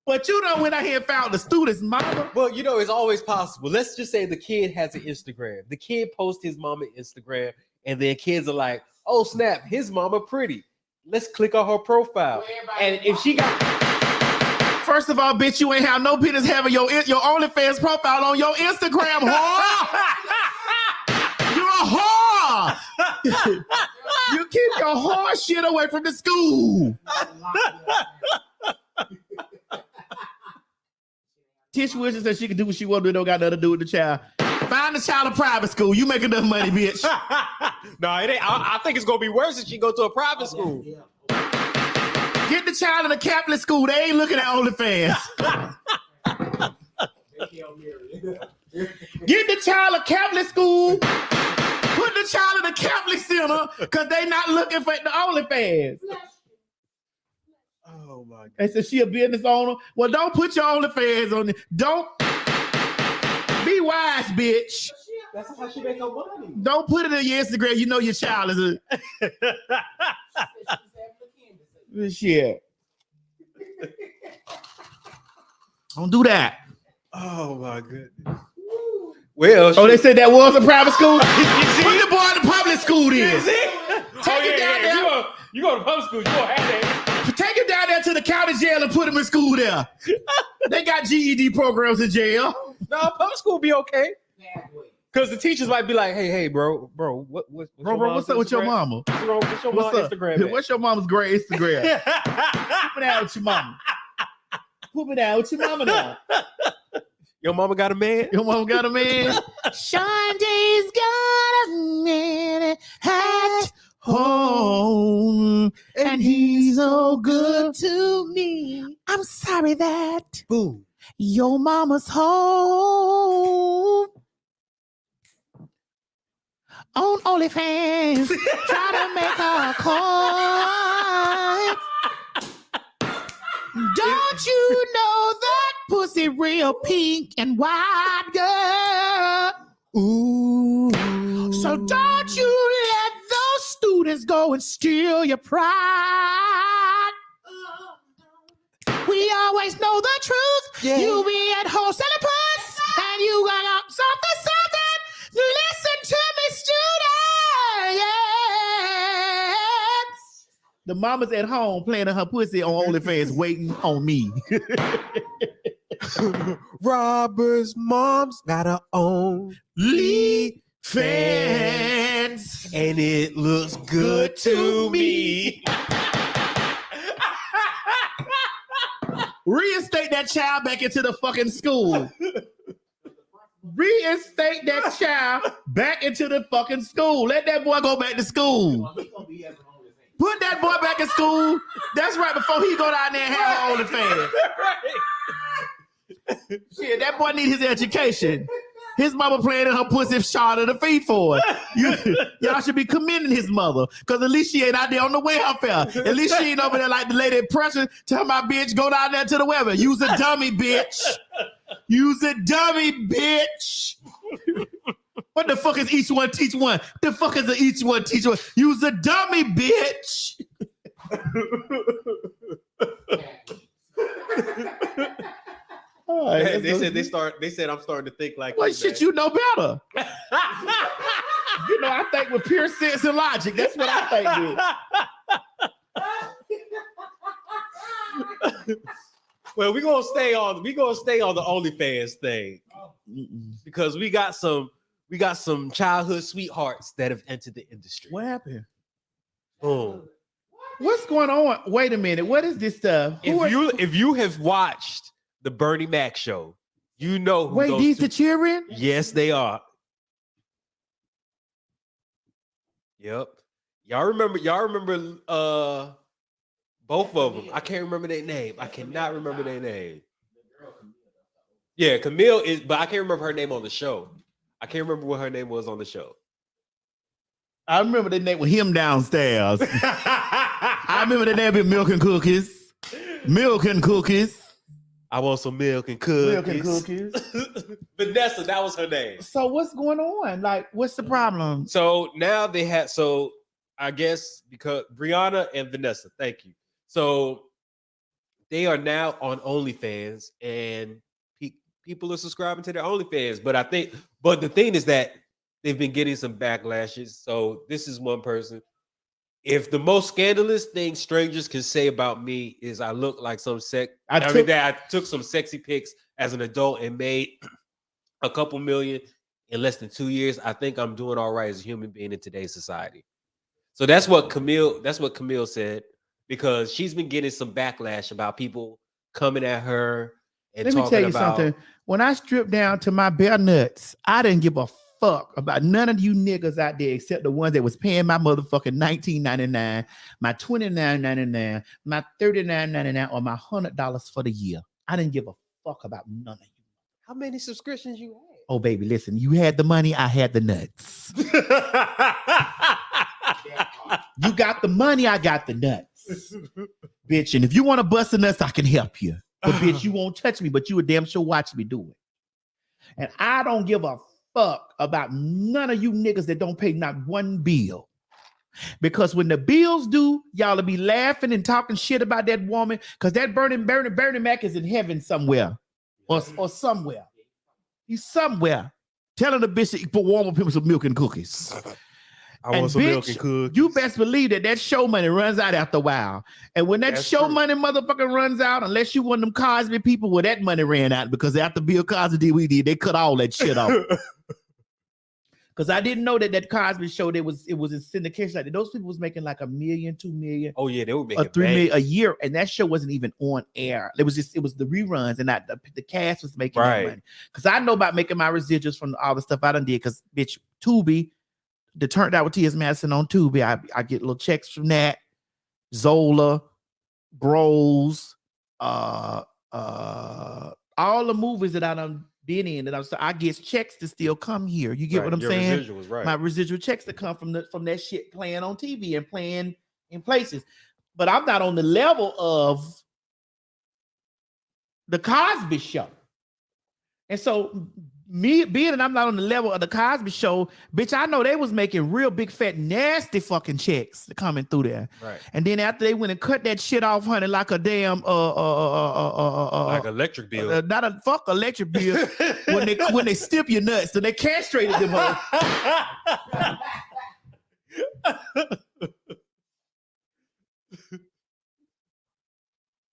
But you know, when I here found the student's mama. Well, you know, it's always possible. Let's just say the kid has an Instagram. The kid posts his mama Instagram, and then kids are like, "Oh snap, his mama pretty. Let's click on her profile." And if she got, First of all, bitch, you ain't have no business having your OnlyFans profile on your Instagram, whore. You're a whore. You keep your whore shit away from the school. Tish wishes that she could do what she want to do. Don't got nothing to do with the child. Find the child a private school. You make enough money, bitch. no, it ain't. I think it's gonna be worse if she go to a private school. Get the child in a Catholic school. They ain't looking at OnlyFans. Get the child a Catholic school. Put the child in a Catholic center because they not looking for the OnlyFans. Oh my God. They said she a business owner. Well, don't put your OnlyFans on it. Don't be wise, bitch. That's how she make her money. Don't put it in your Instagram. You know your child is a shit. Don't do that. Oh my goodness. Well, Oh, they said that was a private school. Put the boy in the public school then. Take it down there. You go to public school, you gonna have that. Take him down there to the county jail and put him in school there. They got GED programs in jail. No, public school be okay. Because the teachers might be like, hey, bro, what's What's up with your mama? What's your What's mom's up? Instagram at? What's your mama's great Instagram? Put me down with your mama. Put me down with your mama now. Your mama got a man? Your mama got a man? Shantae's got a man at home, and he's so good to me. I'm sorry that Boom. your mama's home on OnlyFans, try to make her coin. Don't you know that pussy real pink and white, girl? Ooh. So don't you let those students go and steal your pride. We always know the truth. Yeah. You be at home selling puss, and you got something. Listen to me, students. The mama's at home playing her pussy on OnlyFans, waiting on me. Robert's mom's got her own fans, and it looks good to me. Reinstate that child back into the fucking school. Reinstate that child back into the fucking school. Let that boy go back to school. Put that boy back in school. That's right, before he go down there and have OnlyFans. Shit, that boy need his education. His mama playing in her pussy shot of the feet for it. Y'all should be commending his mother, because at least she ain't out there on the welfare. At least she ain't over there like the lady at pressure. Tell my bitch, go down there to the welfare. Use a dummy, bitch. Use a dummy, bitch. What the fuck is each one teach one? The fuck is each one teach one? Use a dummy, bitch. Right, they said I'm starting to think like what shit, you know better. You I think with pure sense and logic. That's what I think. Well, we're gonna stay on the OnlyFans thing because we got some childhood sweethearts that have entered the industry. What happened? Boom. What's going on? Wait a minute. What is this stuff? If you have watched the Bernie Mac show, you know who Wait, those these two- the children? Yes, they are. Yep. Y'all remember both of them. I can't remember their name. I cannot remember their name. Yeah, Camille is, but I can't remember her name on the show. I can't remember what her name was on the show. I remember the name with him downstairs. I remember the name of Milk and Cookies. Milk and Cookies. I want some milk and cookies. Milk and Cookies. Vanessa, that was her name. So what's going on? Like, what's the problem? So now they had, so I guess because Brianna and Vanessa, thank you. So they are now on OnlyFans and people are subscribing to their OnlyFans. But the thing is that they've been getting some backlashes. So this is one person. If the most scandalous thing strangers can say about me is I look like some I took some sexy pics as an adult and made a couple million in less than 2 years, I think I'm doing all right as a human being in today's society. So that's what Camille said, because she's been getting some backlash about people coming at her and Let me tell you something. When I stripped down to my bare nuts, I didn't give a fuck about none of you niggas out there except the ones that was paying my motherfucking $19.99, my $29.99, my $39.99, or my $100 for the year. I didn't give a fuck about none of you. How many subscriptions you had? Oh, baby, listen, you had the money, I had the nuts. You got the money, I got the nuts. Bitch, and if you want to bust the nuts, I can help you. But bitch, you won't touch me, but you would damn sure watch me do it. And I don't give a fuck about none of you niggas that don't pay not one bill. Because when the bills do, y'all will be laughing and talking shit about that woman, because that Bernie Mac is in heaven somewhere. Or somewhere. He's somewhere telling the bitch to put warm up him some milk and cookies. I want some milk and cookies. You best believe that show money runs out after a while. And when that show money motherfucker runs out, unless you one of them Cosby people, well, that money ran out, because after Bill Cosby DVD, they cut all that shit off. Because I didn't know that Cosby show, it was in syndication. Like those people was making like $1 million, $2 million. Oh yeah, they were making $3 million a year, and that show wasn't even on air. It was the reruns, and not the cast was making that money. Because I know about making my residuals from all the stuff I done did. Because bitch, Tubi, the Turned Out with T.S. Madison on Tubi, I get little checks from that. Zola, Bros, all the movies that I done been in, that I get checks to still come here. You get what I'm saying? Residuals, right. My residual checks that come from that shit playing on TV and playing in places. But I'm not on the level of the Cosby Show. And so me being that I'm not on the level of the Cosby Show, bitch, I know they was making real big fat nasty fucking checks coming through there. Right. And then after they went and cut that shit off, honey, like a damn like electric bill. Not a fuck electric bill. when they stip your nuts, so they castrated them all.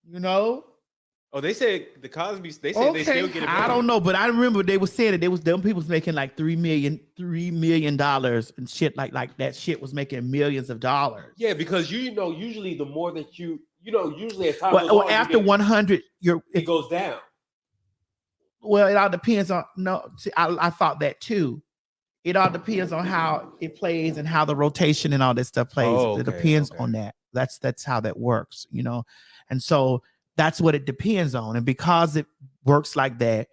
You know? Oh, they said the Cosby's. They said they still get it. I don't know, but I remember they were saying that they was them people was making like $3 million and shit like that. Shit was making millions of dollars. Yeah, because usually the more that usually as time goes on, after 100, it goes down. Well, it all depends on. No, see, I thought that too. It all depends on how it plays and how the rotation and all that stuff plays. Oh, it depends on that. That's how that works, and so. That's what it depends on. And because it works like that,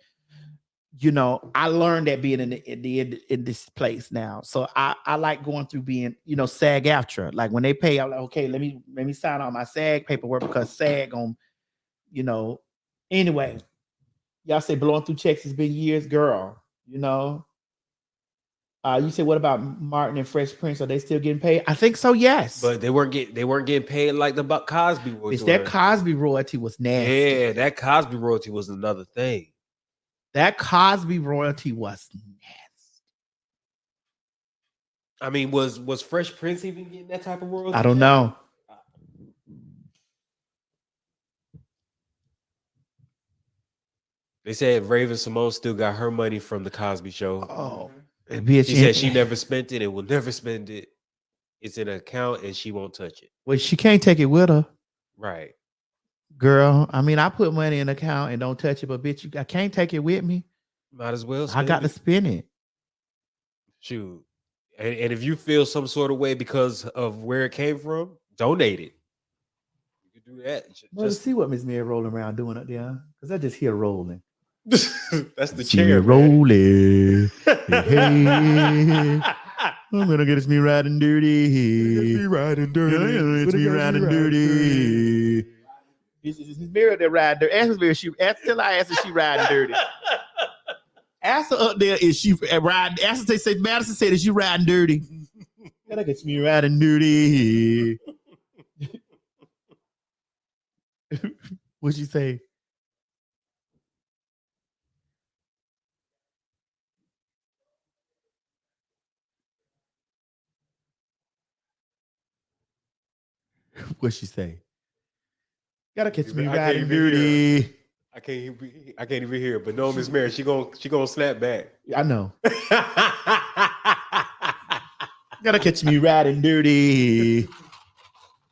I learned that being in this place now. So I like going through being, SAG-AFTRA. Like when they pay, I'm like, okay, let me sign on my SAG paperwork, because SAG on, anyway, y'all say blowing through checks has been years, girl, you said, what about Martin and Fresh Prince? Are they still getting paid? I think so, yes. But they weren't getting paid like the Cosby royalty. That Cosby royalty was nasty. Yeah, that Cosby royalty was another thing. That Cosby royalty was nasty. I mean, was Fresh Prince even getting that type of royalty? I don't know. They said Raven Simone still got her money from the Cosby Show. Oh, bitch. She said she never spent it and will never spend it. It's in an account and she won't touch it. Well, she can't take it with her. Right. Girl, I mean, I put money in the account and don't touch it, but bitch, I can't take it with me. Might as well. I got to spend it. Shoot. And if you feel some sort of way because of where it came from, donate it. You can do that. Well, to see what Miss Mary rolling around doing up there, because I just hear rolling. That's the See chair. me rolling. Hey, I'm gonna get me riding dirty. It's me riding dirty. It's me riding dirty. It's Miss Mary that riding dirty. Ask Miss Mary, tell her I asked her she riding dirty. Ask her up there is she riding. Ask her say Madison said is you riding dirty. Gotta get me riding dirty. What'd you say? What'd she say? Gotta catch me riding dirty. I can't even hear it, but no, Miss Mary, she gonna snap back. I know. Gotta catch me riding dirty.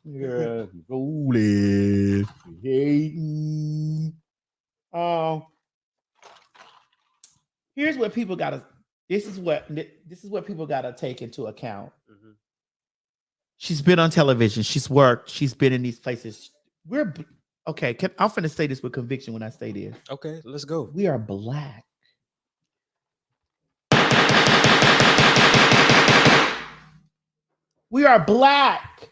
Yeah, rolling. Hating. Here's what people gotta. This is what people gotta take into account. Mm-hmm. She's been on television. She's worked. She's been in these places. We're okay. I'm finna say this with conviction when I say this. Okay, let's go. We are black. We are black.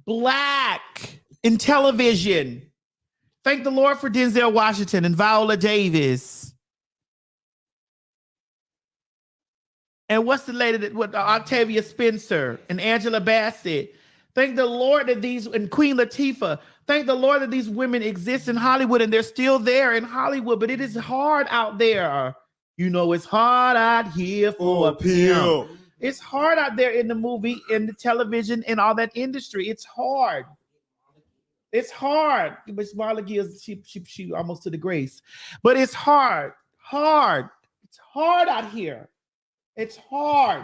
Black in television. Thank the Lord for Denzel Washington and Viola Davis. And what's the lady that with Octavia Spencer and Angela Bassett? Thank the Lord that these and Queen Latifah. Thank the Lord that these women exist in Hollywood and they're still there in Hollywood. But it is hard out there. You know, it's hard out here for a pimp. It's hard out there in the movie, in the television, and all that industry. It's hard. It's hard. But Marla Gibbs, she almost to the grace. But it's hard. Hard. It's hard out here. It's hard.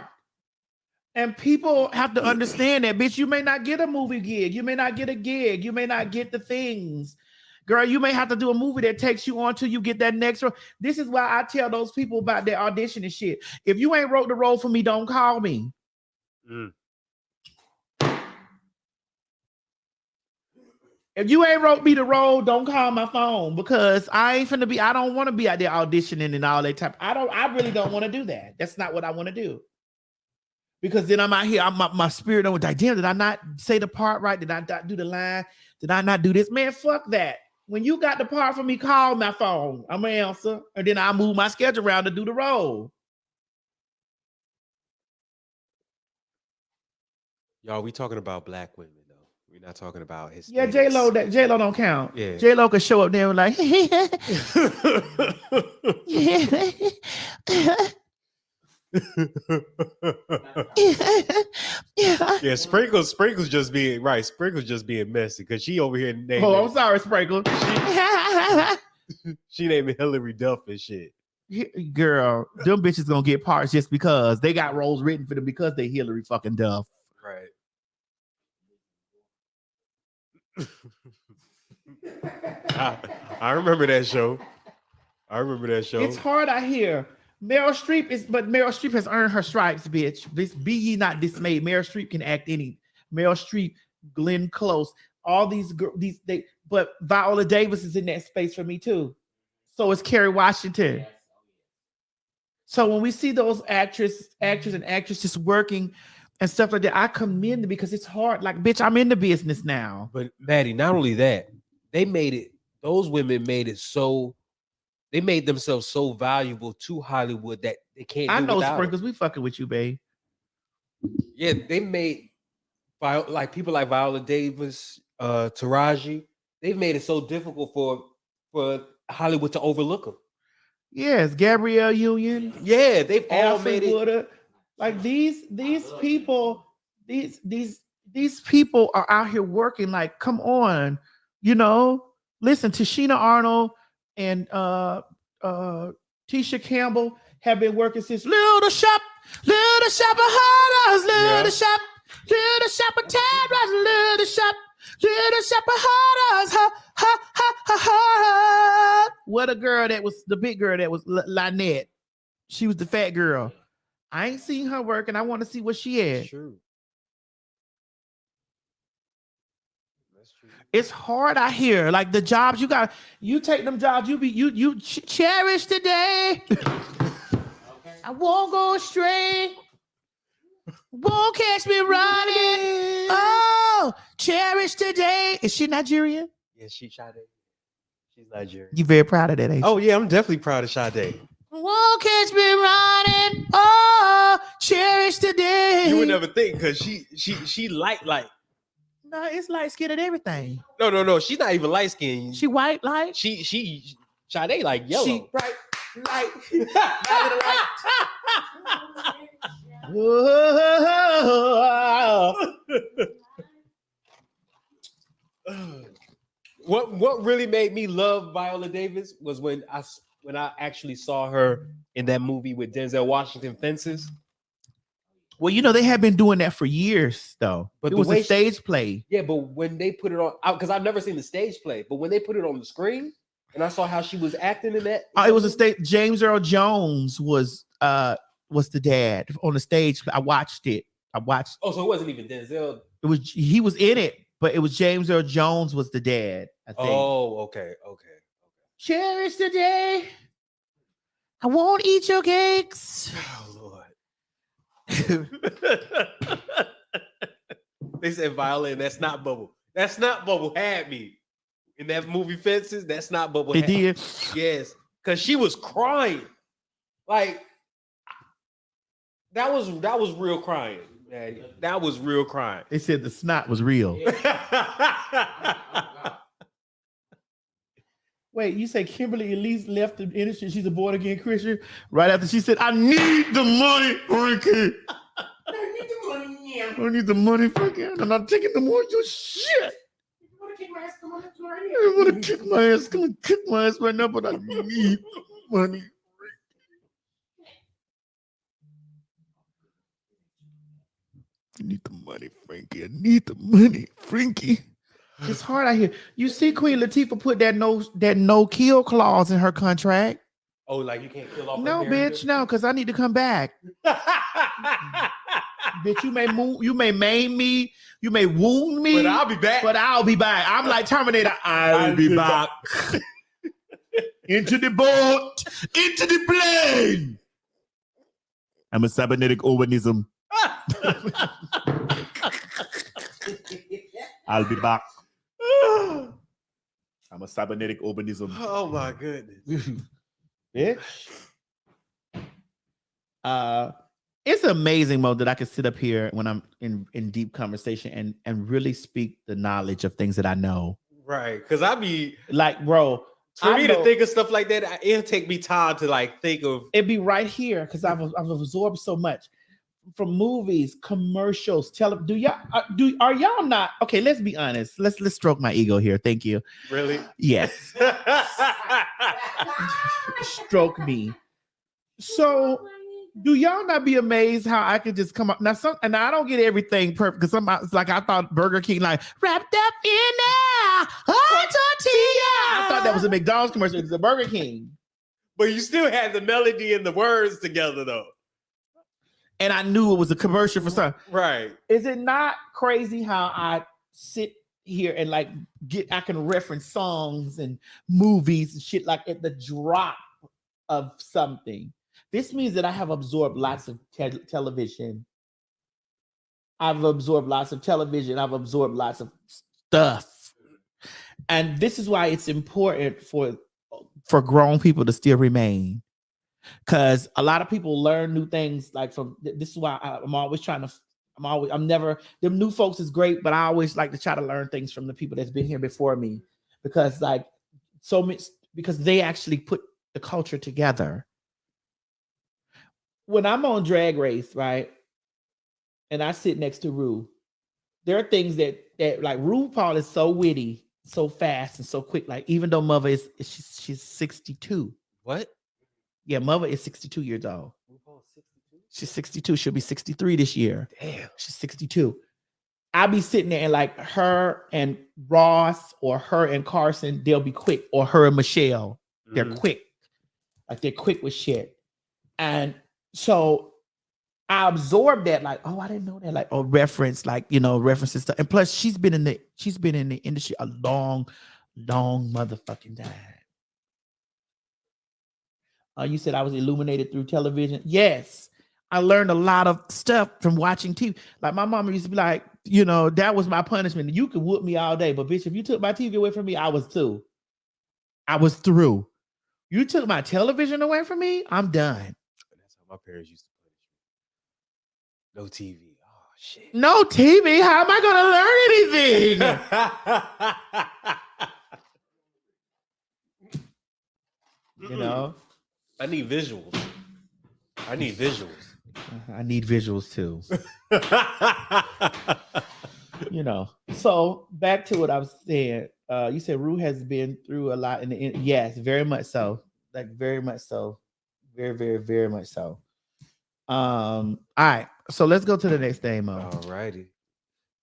And people have to understand that, bitch, you may not get a movie gig. You may not get a gig. You may not get the things. Girl, you may have to do a movie that takes you on till you get that next role. This is why I tell those people about their audition and shit. If you ain't wrote the role for me, don't call me. Mm. If you ain't wrote me the role, don't call my phone because I don't want to be out there auditioning and all that type. I really don't want to do that. That's not what I want to do. Because then I'm out here, my spirit over like, damn, did I not say the part right? Did I not do the line? Did I not do this? Man, fuck that. When you got the part for me, call my phone. I'm gonna answer. And then I'll move my schedule around to do the role. Y'all, we talking about black women though. We're not talking about his. Yeah, J-Lo don't count. Yeah. J-Lo could show up there and like, Yeah, Sprinkles just being right. Sprinkles just being messy because she over here naming. Oh, I'm sorry, Sprinkle. She named Hillary Duff and shit. Girl, them bitches gonna get parts just because they got roles written for them because they Hillary fucking Duff. Right. I remember that show. It's hard out here. Meryl Streep has earned her stripes, bitch. Be ye not dismayed. Meryl Streep can act any. Meryl Streep, Glenn Close, all but Viola Davis is in that space for me too. So is Kerry Washington. So when we see those actors and actresses working and stuff like that, I commend them because it's hard. Like, bitch, I'm in the business now. But Maddie, not only that, those women made it so. They made themselves so valuable to Hollywood that they can't. I know, without Sprinkles. We fucking with you, babe. Yeah, they made like people like Viola Davis, Taraji. They've made it so difficult for Hollywood to overlook them. Yes, Gabrielle Union. Yeah, they've all Alfred made it. Woodard. Like these people, these people are out here working. Like, come on, you know. Listen, Tashina Arnold and Tisha Campbell have been working since little shop of horrors, little shop of terrors, little shop of horrors, ha ha ha ha ha. What a girl that was the big girl that was Lynette. She was the fat girl. I ain't seen her work, and I want to see what she is. True. That's true. It's hard out here. Like the jobs you take them jobs. You cherish today. I won't go astray. Won't catch me running. Oh, cherish today. Is she Nigerian? Yeah, Sade. She's Nigerian. You very proud of that, ain't you? Oh yeah, I'm definitely proud of Sade. Won't catch me running. Oh, cherish today. You would never think because she light. No, it's light skin and everything. No. She's not even light skinned. She white light. She Sade like yellow. She bright light. What really made me love Viola Davis was when I actually saw her in that movie with Denzel Washington, Fences. Well, you know, they have been doing that for years, though. But it the was way a stage play. Yeah, but when they put it on, because I've never seen the stage play, but when they put it on the screen, and I saw how she was acting in that, It was a stage. James Earl Jones was the dad on the stage. I watched it. Oh, so it wasn't even Denzel. He was in it, but it was James Earl Jones was the dad, I think. Oh, okay. Cherish the day. I won't eat your cakes. Oh Lord. They said Viola, and that's not Bubble. That's not Bubble had me in that movie Fences. That's not Bubble. They did. Yes, because she was crying. Like that was real crying, Maddie. That was real crying. They said the snot was real. Wait, you say Kimberly Elise left the industry? She's a born again Christian. Right after she said, "I need the money, Frankie. I need the money, yeah. I need the money, Frankie. I'm not taking no more of your shit. You want to kick my ass? Come on, that's right here. I want to kick my ass. Come on, kick my ass right now, but I need money." I need the money, Frankie. I need the money, Frankie. It's hard out here. You see, Queen Latifah put that no kill clause in her contract. Oh, like you can't kill off. No, bitch, no, because I need to come back. Bitch, you may maim me, you may wound me, But I'll be back. I'm like Terminator. I'll be back. Into the boat, into the plane. I'm a cybernetic organism. I'll be back. I'm a cybernetic organism. Oh my goodness. Bitch. It's amazing, Mo, that I can sit up here when I'm in deep conversation and really speak the knowledge of things that I know. Right. Because I be like, bro, for me to think of stuff like that, it'll take me time to like think of it. Be right here because I've absorbed so much from movies, commercials, are y'all not okay? Let's be honest. Let's stroke my ego here. Thank you. Really? Yes. Stroke me. So, do y'all not be amazed how I could just come up now? And I don't get everything perfect because it's like I thought Burger King like wrapped up in there, tortilla. I thought that was a McDonald's commercial. It's a Burger King, but you still had the melody and the words together though. And I knew it was a commercial for something. Right. Is it not crazy how I sit here and like I can reference songs and movies and shit like at the drop of something? This means that I have absorbed lots of television. I've absorbed lots of television. I've absorbed lots of stuff. And this is why it's important for grown people to still remain. Because a lot of people learn new things like from this is why I'm never, the new folks is great, but I always like to try to learn things from the people that's been here before me because like so much, because they actually put the culture together. when I'm on Drag Race, right, and I sit next to Rue, there are things that like RuPaul is so witty, so fast, and so quick. Like even though Mother she's 62. What? Yeah, Mother is 62 years old. RuPaul 62? She's 62. She'll be 63 this year. Damn. She's 62. I'll be sitting there and like her and Ross or her and Carson, they'll be quick, or her and Michelle. They're quick. Like they're quick with shit. And so I absorbed that, like, oh, I didn't know that, like, oh, reference, like, you know, references stuff. And plus, she's been in the industry a long motherfucking time. You said I was illuminated through television. Yes, I learned a lot of stuff from watching TV. Like my mama used to be like, you know, that was my punishment. You could whoop me all day, but bitch, if you took my TV away from me, I was through. You took my television away from me, I'm done. That's how my parents used to punish me. No TV. Oh shit. No TV? How am I gonna learn anything? You know? I need visuals. I need visuals too. You know. So back to what I was saying. You said Rue has been through a lot yes, very much so. Like very much so. Very, very, very much so. All right. So let's go to the next thing, Mo. All righty.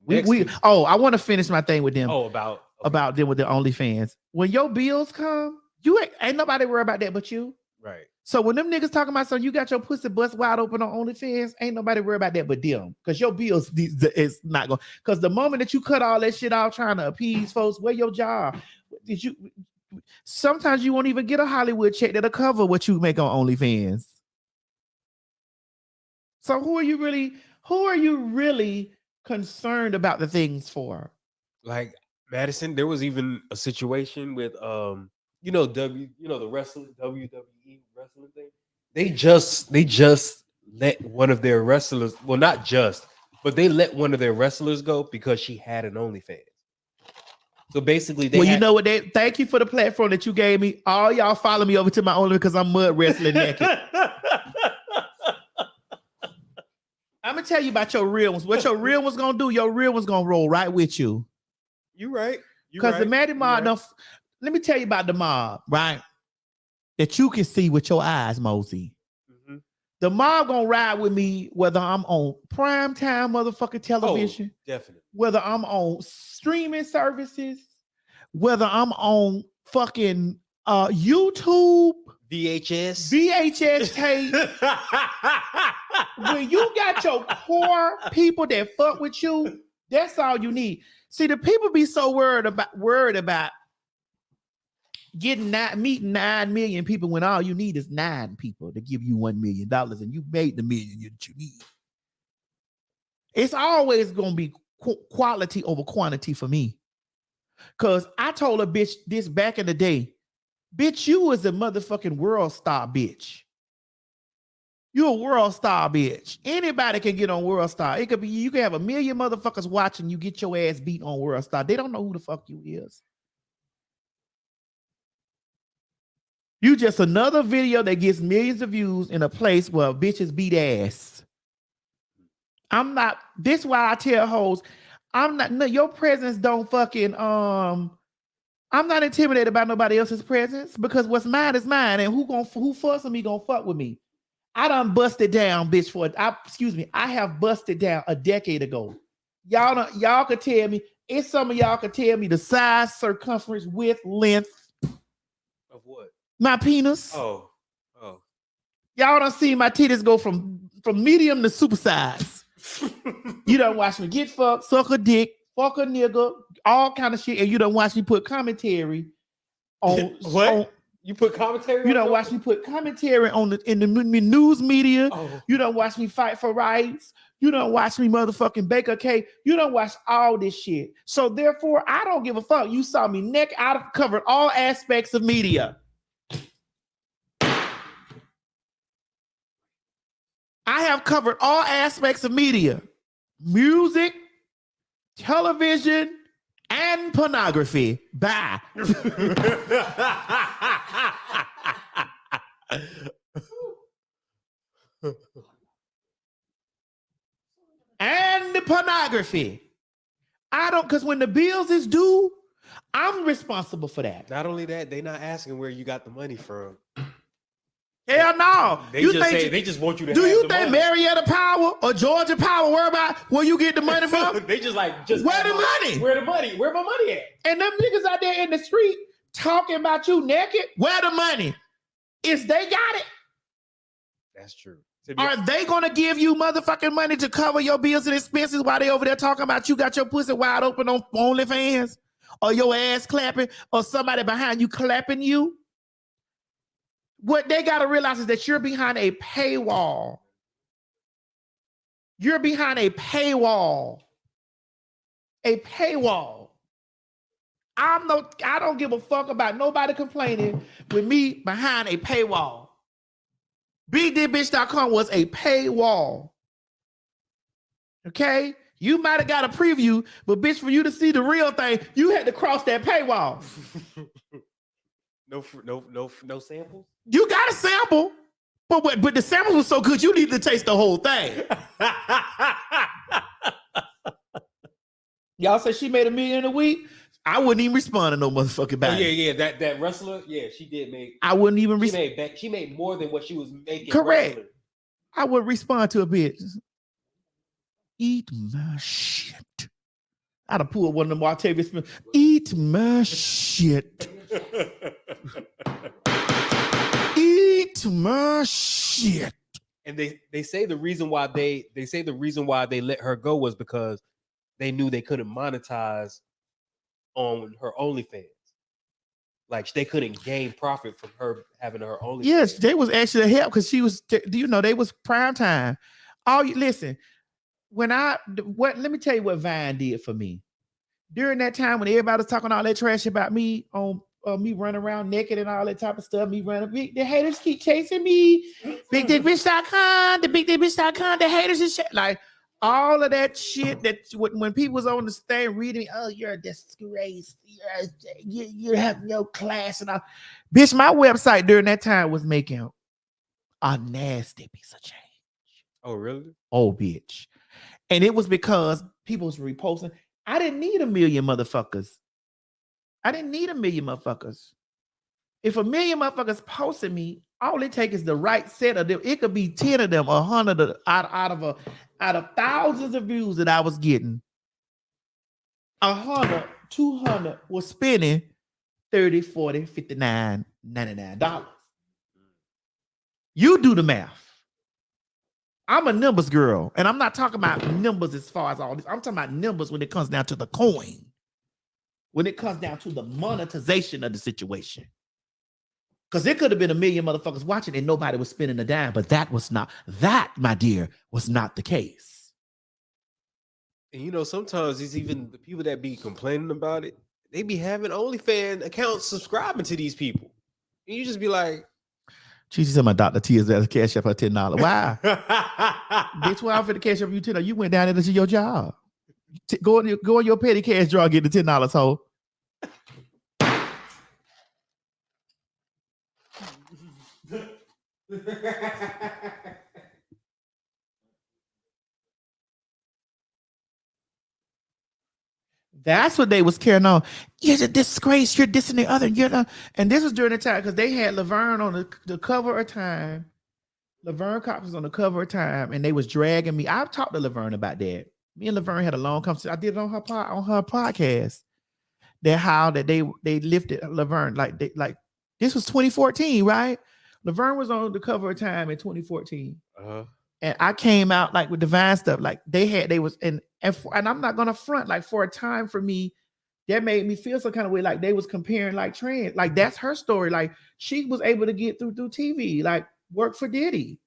I want to finish my thing with them. Oh, about them with the OnlyFans. When your bills come, you ain't nobody worry about that but you. Right. So when them niggas talking about, so you got your pussy bust wide open on OnlyFans, ain't nobody worry about that but them. Because your bills is not going. Because the moment that you cut all that shit off trying to appease folks, where your job? Sometimes you won't even get a Hollywood check that'll cover what you make on OnlyFans. So who are you really concerned about the things for? Like Madison, there was even a situation with the wrestling WWE wrestling thing. They just let one of their wrestlers, well, not just, but they let one of their wrestlers go because she had an OnlyFans. So basically, you know what? Thank you for the platform that you gave me. All y'all follow me over to my OnlyFans because I'm mud wrestling naked. I'm gonna tell you about your real ones. What your real one's gonna do? Your real one's gonna roll right with you. You right. Because the Maddie mob, let me tell you about the mob, right? That you can see with your eyes, Mosey. Mm-hmm. The mob gonna ride with me whether I'm on primetime motherfucking television, definitely. Whether I'm on streaming services, whether I'm on fucking YouTube, VHS tape. When you got your core people that fuck with you, that's all you need. See, the people be so worried about meeting 9 million people when all you need is 9 people to give you $1 million and you made the million that you need. It's always gonna be quality over quantity for me. Cause I told a bitch this back in the day, bitch, you was a motherfucking world star, bitch. You a world star, bitch. Anybody can get on World Star. It could be you can have 1 million motherfuckers watching you get your ass beat on World Star. They don't know who the fuck you is. You just another video that gets millions of views in a place where bitches beat ass. This is why I tell hoes, your presence don't fucking, I'm not intimidated by nobody else's presence because what's mine is mine and who fucks with me gonna fuck with me. I done busted down, bitch, I have busted down a decade ago. Y'all could tell me, it's some of y'all could tell me the size, circumference, width, length. Of what? My penis. Oh. Y'all done see my titties go from medium to super size. You done watch me get fucked, suck a dick, fuck a nigga, all kind of shit, and you done watch me put commentary on what? You put commentary? You done watch me put commentary in the news media. Oh. You done watch me fight for rights. You done watch me motherfucking bake a cake. You done watch all this shit. So therefore, I don't give a fuck. You saw me neck out of covered all aspects of media. I have covered all aspects of media. Music, television, and pornography. Bye. pornography. I don't, because when the bills is due, I'm responsible for that. Not only that, they not asking where you got the money from. Hell no. They You just think say they just want you to. do have you the think money. Marietta Power or Georgia Power worry about where you get the money from? They just like Where the money? Where the money? Where my money at? And them niggas out there in the street talking about you naked, where the money? Is they got it? That's true. Are they gonna give you motherfucking money to cover your bills and expenses while they over there talking about you got your pussy wide open on OnlyFans? Or your ass clapping? Or somebody behind you clapping you? What they gotta realize is that you're behind a paywall. You're behind a paywall. A paywall. I don't give a fuck about nobody complaining with me behind a paywall. BigDickBitch.com was a paywall. Okay? You might have got a preview, but bitch, for you to see the real thing, you had to cross that paywall. No samples. You got a sample, but the sample was so good, you need to taste the whole thing. Y'all say she made $1 million a week. I wouldn't even respond to no motherfucking Oh, body. yeah. That wrestler, yeah, she did make. I wouldn't even respond. She made more than what she was making. Correct. Wrestling. I would respond to a bitch. Eat my shit. I'd have pulled one of them Octavia Smith. Eat my shit. Eat my shit. And they say the reason why they let her go was because they knew they couldn't monetize on her OnlyFans. Like they couldn't gain profit from her having her OnlyFans. Yes, they was actually a help because she was. Do you know they was prime time? Listen. Let me tell you what Vine did for me. During that time when everybody was talking all that trash about me on me running around naked and all that type of stuff, the haters keep chasing me. BigDickBitch.com, the BigDickBitch.com, the haters and shit. Like all of that shit that when people was on the stand reading, oh, you're a disgrace. You have no class and all. Bitch, my website during that time was making a nasty piece of change. Oh, really? Oh, bitch. And it was because people was reposting. I didn't need 1 million motherfuckers. If 1 million motherfuckers posted me, all it takes is the right set of them. It could be 10 of them, 100 out of thousands of views that I was getting. 100, 200 was spending $30, $40, $59, $99. You do the math. I'm a numbers girl, and I'm not talking about numbers as far as all this. I'm talking about numbers when it comes down to the coin, when it comes down to the monetization of the situation. Because there could have been 1 million motherfuckers watching and nobody was spending a dime, but that, my dear, was not the case. And sometimes it's even the people that be complaining about it, they be having OnlyFans accounts subscribing to these people. And you just be like, She said my Dr. T is there to cash up her $10. Why? Bitch, why I'm finna cash up you $10? You went down there to do your job. Go in your petty cash drawer, get the $10, hoe. That's what they was carrying on. You're a disgrace. You're this and the other. And this was during the time because they had Laverne on the cover of Time. Laverne Cox was on the cover of Time, and they was dragging me. I've talked to Laverne about that. Me and Laverne had a long conversation. I did it on her podcast. That how that they lifted Laverne like this was 2014, right? Laverne was on the cover of Time in 2014. uh-huh. And I came out like with Divine stuff. Like and I'm not gonna front, like for a time for me, that made me feel some kind of way, like they was comparing like trends. Like that's her story. Like she was able to get through TV, like work for Diddy.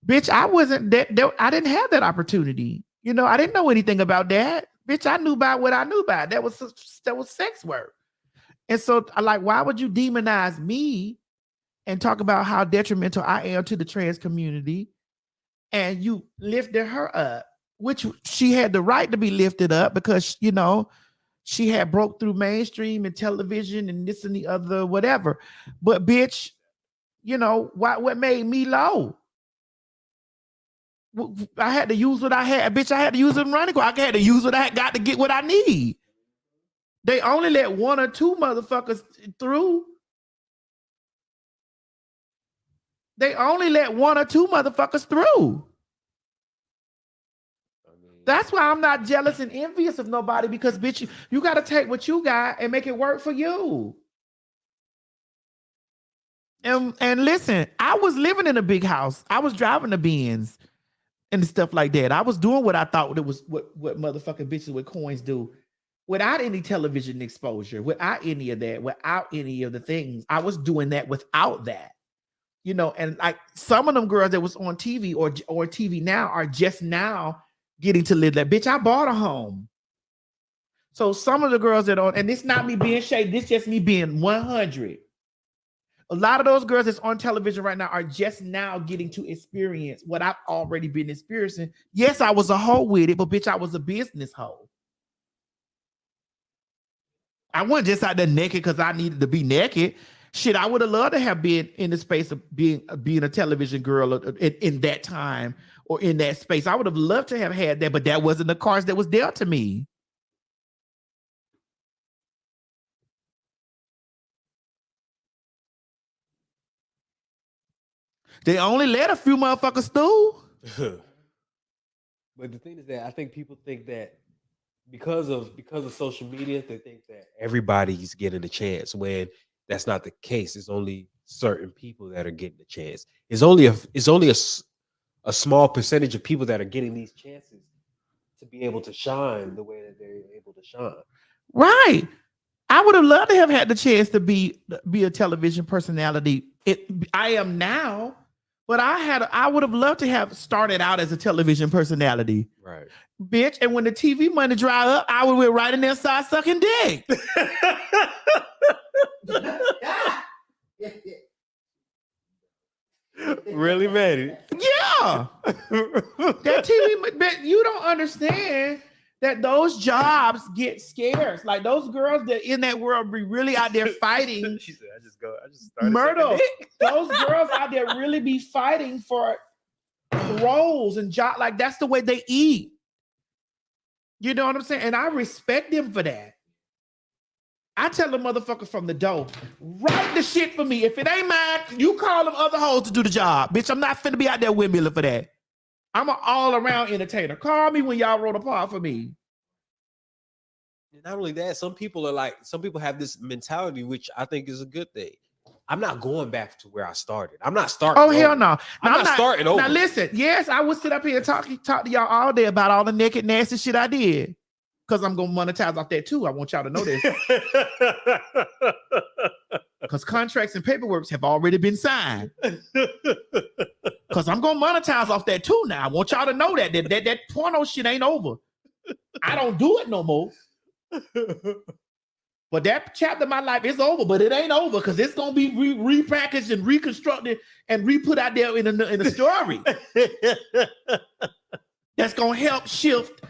Bitch, I wasn't that I didn't have that opportunity. I didn't know anything about that. Bitch, I knew about what I knew about. That was sex work. And so why would you demonize me and talk about how detrimental I am to the trans community? And you lifted her up, which she had the right to be lifted up because, she had broke through mainstream and television and this and the other, whatever. But bitch, what made me low? I had to use what I had. Bitch, I had to use it in running. I had to use what I got to get what I need. They only let 1 or 2 motherfuckers through. They only let 1 or 2 motherfuckers through. That's why I'm not jealous and envious of nobody, because bitch, you got to take what you got and make it work for you. And listen, I was living in a big house. I was driving the Benz and stuff like that. I was doing what I thought it was what motherfucking bitches with coins do, without any television exposure, without any of that, without any of the things. I was doing that without that. You know, and like some of them girls that was on TV or TV now are just now getting to live that. Bitch, I bought a home. So some of the girls that on, and this not me being shady, this just me being 100. A lot of those girls that's on television right now are just now getting to experience what I've already been experiencing. Yes, I was a hoe with it, but bitch, I was a business hoe. I wasn't just out there naked because I needed to be naked. Shit, I would have loved to have been in the space of being a television girl in that time or in that space. I would have loved to have had that, but that wasn't the cards that was dealt to me. They only let a few motherfuckers through. But the thing is that I think people think that because of social media, they think that everybody's getting a chance, when that's not the case. It's only certain people that are getting the chance. It's only a small percentage of people that are getting these chances to be able to shine the way that they're able to shine. Right. I would have loved to have had the chance to be a television personality. I am now, but I would have loved to have started out as a television personality. Right. Bitch, and when the TV money dried up, I would went right in there and start sucking dick. Really, Maddie? Yeah. That TV, but you don't understand that those jobs get scarce. Like those girls that in that world be really out there fighting. She said, I just started murder. Those girls out there really be fighting for roles and jobs. Like that's the way they eat. You know what I'm saying? And I respect them for that. I tell the motherfucker from the door, write the shit for me. If it ain't mine, you call them other hoes to do the job. Bitch, I'm not finna be out there windmilling for that. I'm an all-around entertainer. Call me when y'all wrote a part for me. Not only that, some people have this mentality, which I think is a good thing. I'm not going back to where I started. I'm not starting. Oh, hell no. I'm not starting over. Now listen, yes, I would sit up here and talk to y'all all day about all the naked, nasty shit I did. Because I'm going to monetize off that too. I want y'all to know this. Because contracts and paperwork have already been signed. Because I'm going to monetize off that too now. I want y'all to know that porno shit ain't over. I don't do it no more. But that chapter of my life is over, but it ain't over because it's going to be repackaged and reconstructed and re-put out there in a story. That's going to help shift.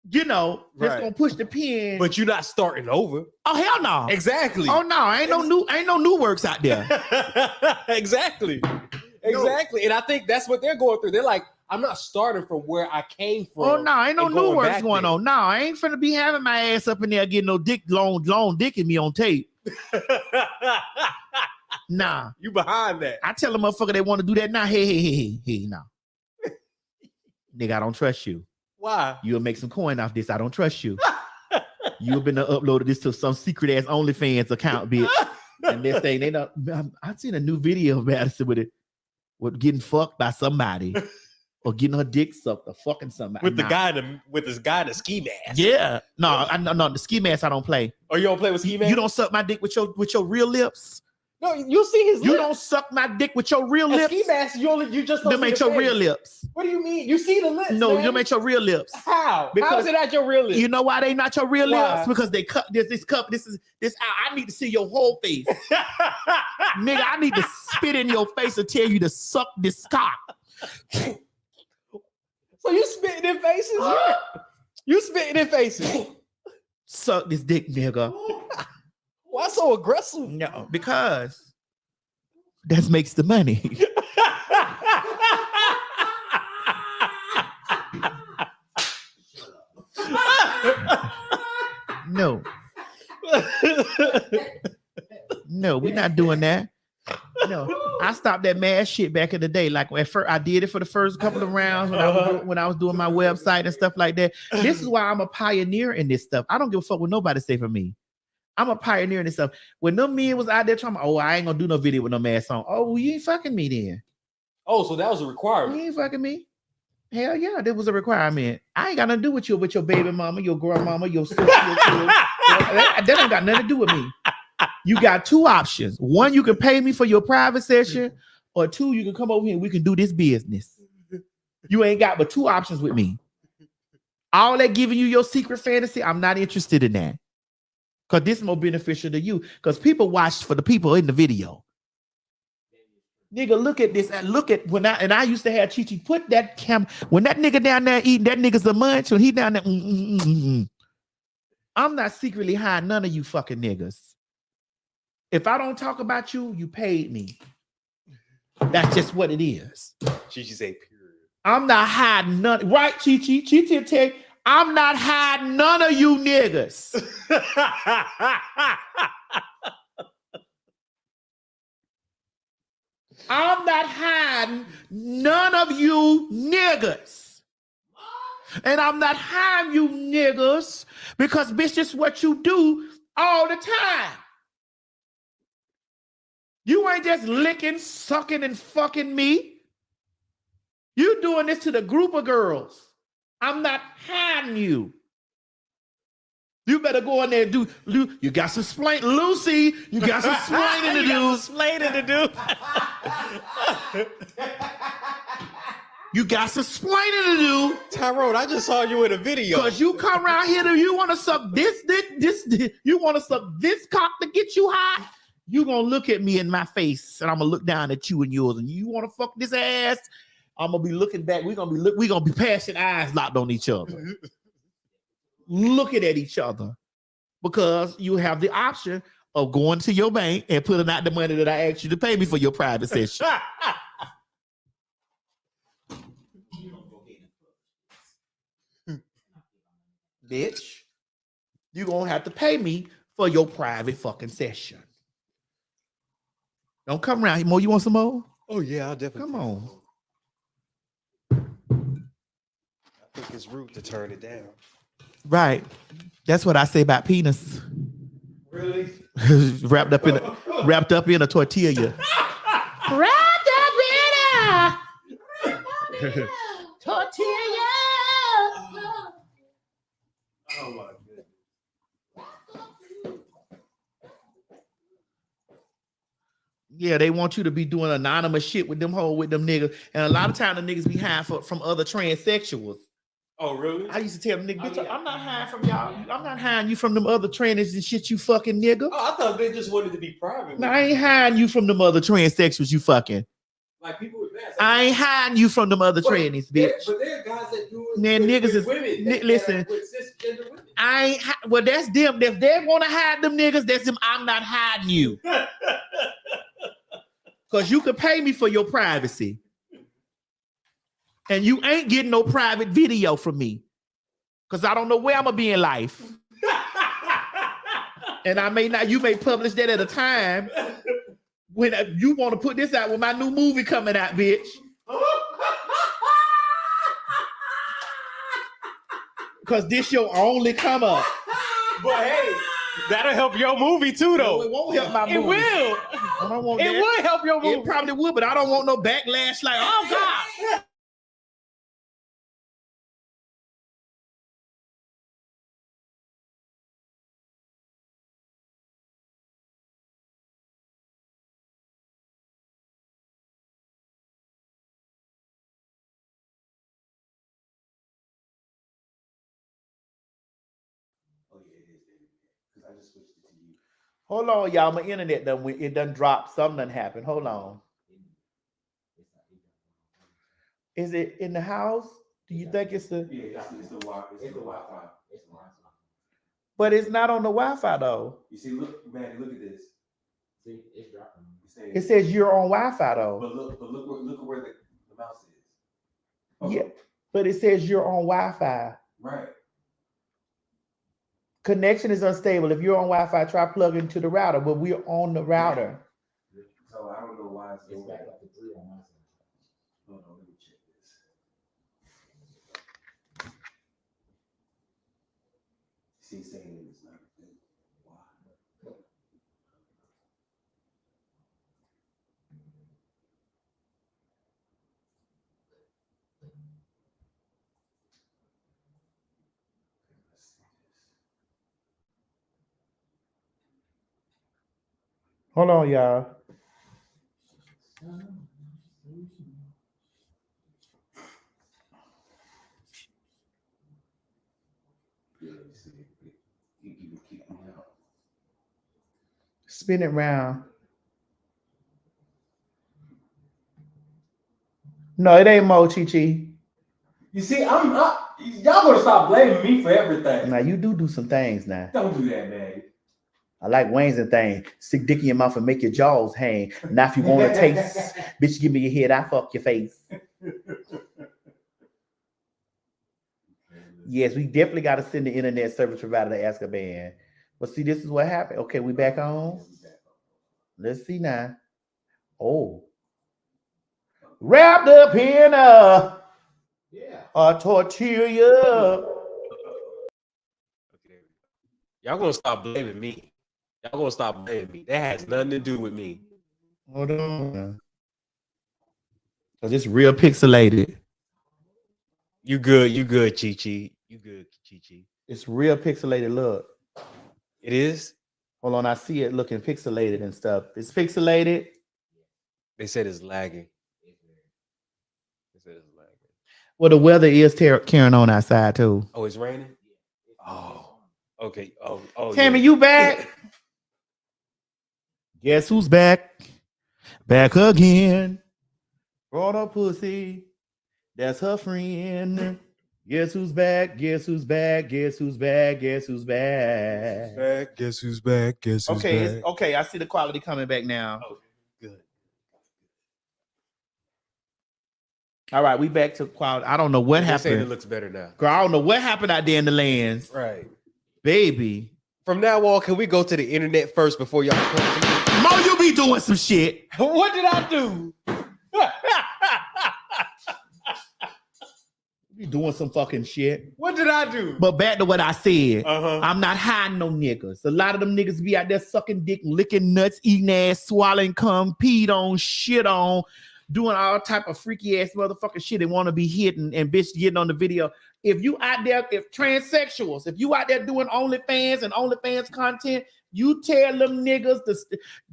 You know, that's gonna push the pin. But you're not starting over. Oh hell no! Exactly. Oh no, ain't no new works out there. Exactly. And I think that's what they're going through. They're like, I'm not starting from where I came from. Oh no, ain't no new works going on. No, I ain't finna be having my ass up in there getting no dick, long dick in me on tape. Nah, you behind that. I tell a motherfucker they want to do that now. Hey, no. Nigga, I don't trust you. Why? You'll make some coin off this. I don't trust you. You've been uploaded this to some secret ass OnlyFans account, bitch. And this thing, they know. I've seen a new video of Madison with getting fucked by somebody, or getting her dick sucked, or fucking somebody. With this guy in the ski mask. Yeah, no, the ski mask I don't play. Oh, you don't play with ski mask? You don't suck my dick with your real lips. No, you'll see his lips. You don't suck my dick with your real lips. Ski mask, you just don't. Them ain't your real lips. What do you mean? You see the lips? No, man. you ain't your real lips. How? Because how is it not your real lips? You know why they not your real Why? lips? Because they cut this cup. This. I need to see your whole face, nigga. I need to spit in your face and tell you to suck this cock. So you spitting in faces? You spitting in faces? Suck this dick, nigga. Why so aggressive? No, because that makes the money. No. No, we're not doing that. No, I stopped that mad shit back in the day. Like at first, I did it for the first couple of rounds when I was doing my website and stuff like that. This is why I'm a pioneer in this stuff. I don't give a fuck what nobody say for me. I'm a pioneer in this stuff. When them men was out there trying, oh, I ain't gonna do no video with no ass on. Oh, well, you ain't fucking me then. Oh, so that was a requirement. You ain't fucking me. Hell yeah, that was a requirement. I ain't got nothing to do with you, with your baby mama, your grandmama, your sister, your kids. That don't got nothing to do with me. You got two options. One, you can pay me for your private session, or two, you can come over here and we can do this business. You ain't got but two options with me. All that giving you your secret fantasy, I'm not interested in that. Because this is more beneficial to you. Because people watch for the people in the video. Nigga, look at this. And look at when I used to have Chi-Chi put that camera. When that nigga down there eating, that nigga's a munch. When he down there, I'm not secretly hiding none of you fucking niggas. If I don't talk about you, you paid me. That's just what it is. She should say period. I'm not hiding none. Right, Chi-Chi? Chi-Chi tell you, I'm not hiding none of you niggas. I'm not hiding none of you niggas. And I'm not hiding you niggas because bitch, this is what you do all the time. You ain't just licking, sucking, and fucking me. You doing this to the group of girls. I'm not hiding you. You better go in there and do. You got some splain, Lucy. You got some splaining to do. You got some splaining to do. Tyrone, I just saw you in a video. Because you come around here and you want to suck this dick, you want to suck this cock to get you high. You gonna look at me in my face, and I'm gonna look down at you and yours. And you want to fuck this ass? I'm gonna be looking back. We're gonna be passing eyes locked on each other, looking at each other, because you have the option of going to your bank and putting out the money that I asked you to pay me for your private session. Bitch, you're gonna have to pay me for your private fucking session. Don't come around here. Mo, you want some more? Oh yeah, I'll definitely. Come on. I think it's rude to turn it down. Right. That's what I say about penis. Really? wrapped up in a tortilla. Wrapped up in a tortilla. Oh my goodness. Yeah, they want you to be doing anonymous shit with them niggas. And a lot of times the niggas be hiding from other transsexuals. Oh, really? I used to tell them niggas, bitch, I'm not hiding from y'all. I'm not hiding you from them other trannies and shit, you fucking nigga. Oh, I thought they just wanted to be private. No, I ain't hiding you from them other transsexuals, you fucking. Like people with masks. I ain't hiding you from them other trannies, bitch. But there are guys that do it. Man, niggas is women. listen. With cisgender women. Well, that's them. If they want to hide them niggas, that's them. I'm not hiding you. Because you could pay me for your privacy. And you ain't getting no private video from me. Because I don't know where I'm going to be in life. And I may not, you may publish that at a time when you want to put this out with my new movie coming out, bitch. Because this your only come up. But hey, that'll help your movie too, though. No, it won't help my movie. It will. I don't want It that. would help your movie. It probably would, but I don't want no backlash like, oh God. Hold on, y'all. My internet done dropped. Something done happened. Hold on. Is it in the house? Do you think it's the? Yeah, it's the Wi-Fi. But it's not on the Wi-Fi though. You see, look, Maddie, look at this. See, it's dropping. It says you're on Wi-Fi though. But look where the mouse is. Oh. Yeah, but it says you're on Wi-Fi. Right. Connection is unstable. If you're on Wi-Fi, try plugging into the router, but we're on the router. So I don't know why it's doing that. Hold on, let me check this. See, saying it's not a thing. Why? Let's see this. Hold on, y'all. Yeah, you see, you even kick me out. Spin it round. No, it ain't Mo Chi. You see, I'm not. Y'all gonna stop blaming me for everything. Now you do some things now. Don't do that, man. I like Wayne's and thing. Stick dick in your mouth and make your jaws hang. Now if you want to taste, bitch, give me your head. I fuck your face. Yes, we definitely got to send the internet service provider to ask a band. But see, this is what happened. Okay, we back on. Let's see now. Oh. Wrapped up in a tortilla. Okay. Y'all gonna stop blaming me. Y'all gonna stop blaming me. That has nothing to do with me. Hold on. Cause it's real pixelated. You good, Chi Chi. You good, Chi Chi. It's real pixelated. Look. It is? Hold on, I see it looking pixelated and stuff. It's pixelated. They said it's lagging. They said it's lagging. Well, the weather is carrying on outside too. Oh, it's raining? Oh, okay. Oh, Tammy, yeah. you back? Guess who's back? Back again. Brought up pussy. That's her friend. Guess who's back? Guess who's back? Guess who's back? Guess who's back? Guess who's back? Guess who's Okay, back? okay. I see the quality coming back now. Okay, good. All right, we back to quality. I don't know what They're saying it happened. looks better now. Girl, I don't know what happened out there in the lands. Right. Baby. From now on, can we go to the internet first before y'all come to me? Mo, you be doing some shit. What did I do? You be doing some fucking shit. What did I do? But back to what I said. Uh-huh. I'm not hiding no niggas. A lot of them niggas be out there sucking dick, licking nuts, eating ass, swallowing cum, peed on, shit on, doing all type of freaky ass motherfucking shit and want to be hidden and bitch getting on the video. If you out there, if transsexuals, if you out there doing OnlyFans and OnlyFans content, you tell them niggas,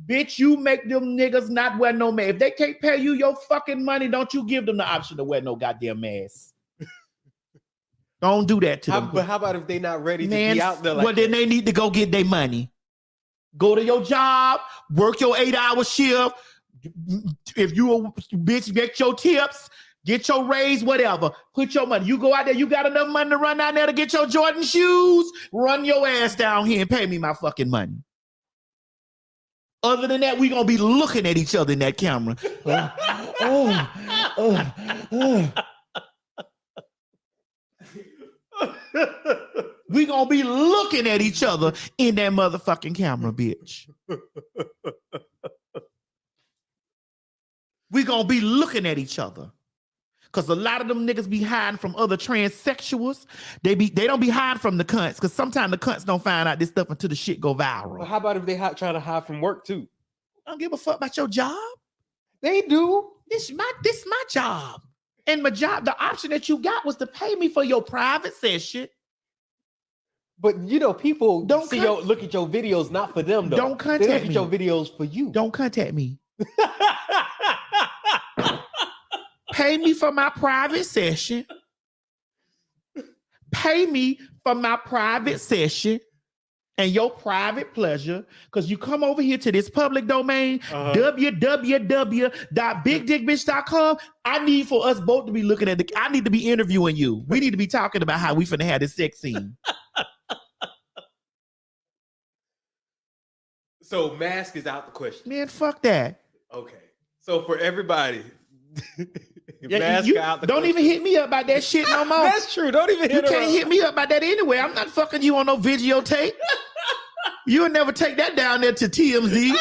bitch, you make them niggas not wear no mask. If they can't pay you your fucking money, don't you give them the option to wear no goddamn mask. Don't do that to them. But how about if they not ready to Man, be out there like well, then they need to go get their money. Go to your job, work your 8-hour shift. If you a bitch, get your tips, get your raise, whatever. Put your money. You go out there, you got enough money to run down there to get your Jordan shoes, run your ass down here and pay me my fucking money. Other than that, we gonna be looking at each other in that camera. We gonna be looking at each other in that motherfucking camera, bitch. We gonna be looking at each other. Cause a lot of them niggas be hiding from other transsexuals. They don't be hiding from the cunts. Cause sometimes the cunts don't find out this stuff until the shit go viral. Well, how about if they try to hide from work too? I don't give a fuck about your job. They do. This my job. And my job, the option that you got was to pay me for your private session. But you know, people Don't look at your videos not for them though. Don't contact They look at me. your videos for you. Don't contact me. Pay me for my private session. Pay me for my private session and your private pleasure. Because you come over here to this public domain, www.bigdickbitch.com. I need for us both to be looking at I need to be interviewing you. We need to be talking about how we finna have this sex scene. So mask is out the question. Man, fuck that. Okay. So for everybody, Yeah, you don't even hit me up about that shit no more. That's true. Don't even You hit her can't up. hit me up about that anyway. I'm not fucking you on no videotape. You'll never take that down there to TMZ.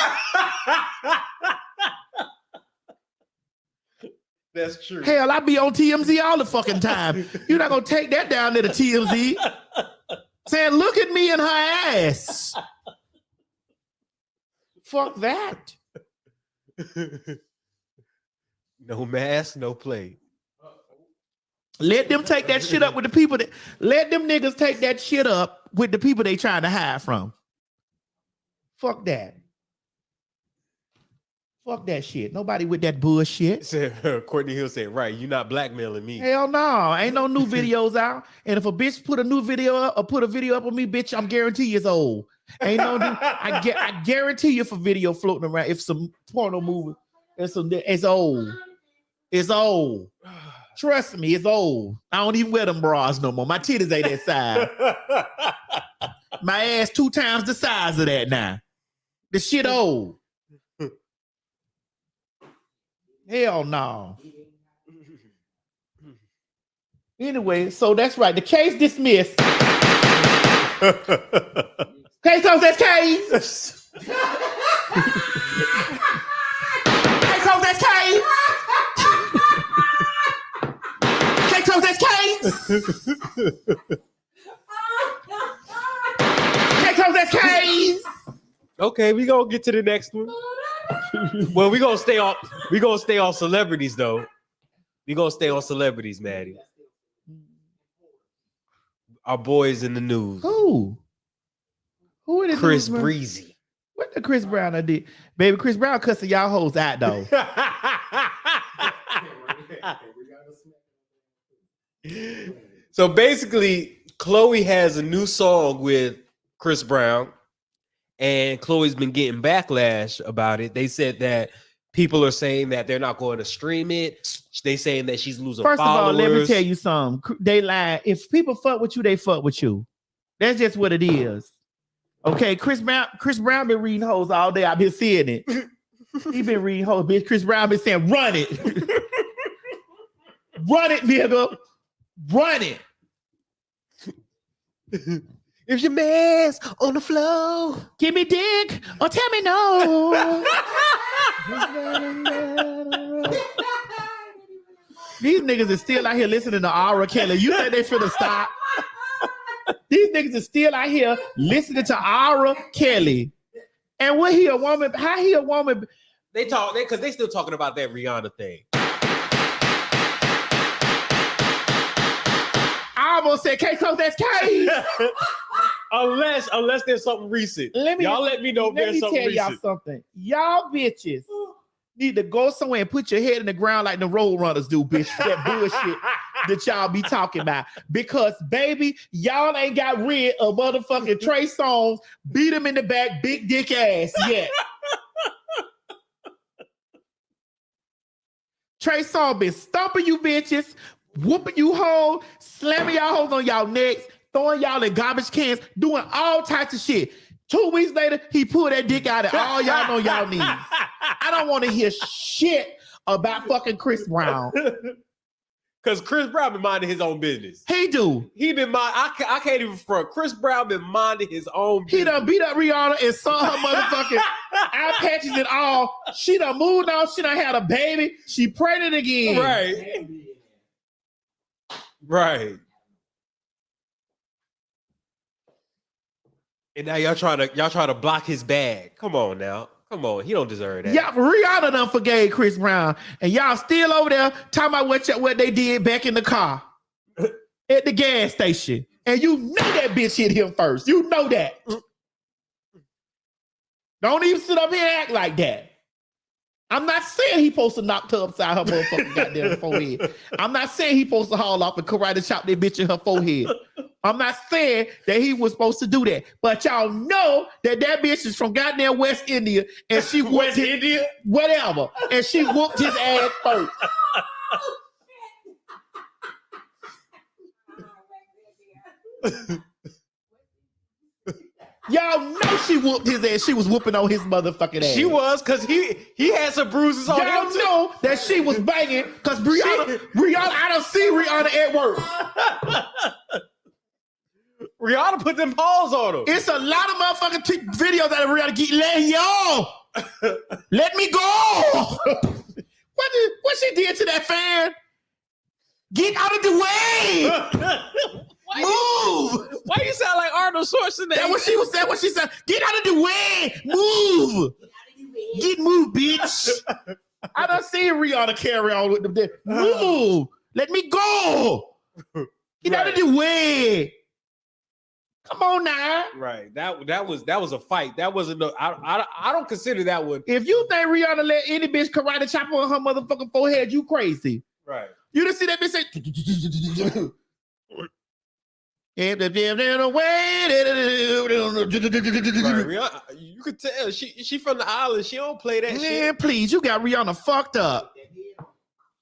That's true. Hell, I be on TMZ all the fucking time. You're not gonna take that down there to TMZ. Saying, look at me and her ass. Fuck that. No mask, no play. Let them take that shit up with the people that let them niggas take that shit up with the people they trying to hide from. Fuck that. Fuck that shit. Nobody with that bullshit. Courtney Hill said, right, you're not blackmailing me. Hell no. Ain't no new videos out. And if a bitch put a new video up or put a video up on me, bitch, I'm guarantee it's old. Ain't no new. I guarantee you if a video floating around, if some porno movie, it's old. It's old. Trust me, it's old. I don't even wear them bras no more. My titties ain't that size. My ass 2 times the size of that now. The shit old. Hell no. Anyway, so that's right. The case dismissed. Case closed, that's case. Case closed, that's case. Case closed, that's case. Case closed, that's case. Okay, we gonna get to the next one. Well, we gonna stay on celebrities though. We gonna stay on celebrities, Maddie. Our boys in the news. Who? Who in the Chris news, man? Breezy. What the Chris Brown I did? Baby, Chris Brown cussing y'all hoes out though. So basically, Chloe has a new song with Chris Brown, and Chloe's been getting backlash about it. They said that people are saying that they're not going to stream it. They saying that she's losing First followers. of all, let me tell you something. They lie. If people fuck with you, they fuck with you. That's just what it is. Okay, Chris Brown been reading hoes all day. I've been seeing it. He been reading hoes. Bitch, Chris Brown been saying, run it. Run it, nigga. Run it. If your man's on the floor, Give me dick or tell me no. These niggas is still out here listening to Ara Kelly. You think they finna stop? These niggas is still out here listening to Ara Kelly. And what he a woman? How he a woman? they talk because they still talking about that Rihanna thing. I almost said K Close, that's K. Unless there's something recent. Y'all let me know if Let there's me something tell y'all recent. something. Y'all bitches need to go somewhere and put your head in the ground like the road runners do, bitch. That bullshit that y'all be talking about. Because, baby, y'all ain't got rid of motherfucking Trey Songz, beat him in the back, big dick ass yet. Trey Songz been stomping you bitches, whooping you hoes, slamming y'all hoes on y'all necks, throwing y'all in garbage cans, doing all types of shit. 2 weeks later, he pulled that dick out and all y'all know y'all need. I don't want to hear shit about fucking Chris Brown. Because Chris Brown been minding his own business. He do. He been mind. I can't even front. Chris Brown been minding his own business. He done beat up Rihanna and saw her motherfucking eye patches and all. She done moved on. She done had a baby. She pregnant again. Right. Right. And now y'all trying to block his bag. Come on now. Come on. He don't deserve that. Yeah, Rihanna done forgave Chris Brown. And y'all still over there talking about what they did back in the car at the gas station. And you know that bitch hit him first. You know that. Don't even sit up here and act like that. I'm not saying he supposed to knock her upside her motherfucking goddamn forehead. I'm not saying he supposed to haul off and karate chop that bitch in her forehead. I'm not saying that he was supposed to do that. But y'all know that bitch is from goddamn West India and she whooped India, whatever. And she whooped his ass first. Y'all know she whooped his ass. She was whooping on his motherfucking ass. She was, because he had some bruises on Y'all him too. know that she was banging because Rihanna, I don't see Rihanna at work. Rihanna put them paws on him. It's a lot of motherfucking videos that Rihanna get letting y'all. Let me go. What she did to that fan? Get out of the way. Move. Why you sound like Arnold Schwarzenegger? That's what she was saying. What she said. Get out of the way. Move. Get moved, bitch. I done seen Rihanna carry on with them. Move. Let me go. Get out of the way. Come on now. Right. That was a fight. That wasn't no. I don't consider that one. If you think Rihanna let any bitch karate chop on her motherfucking forehead, you crazy. Right. You didn't see that bitch say. Right. Rihanna, you could tell she from the island. She don't play that Man, shit. please, you got Rihanna fucked up.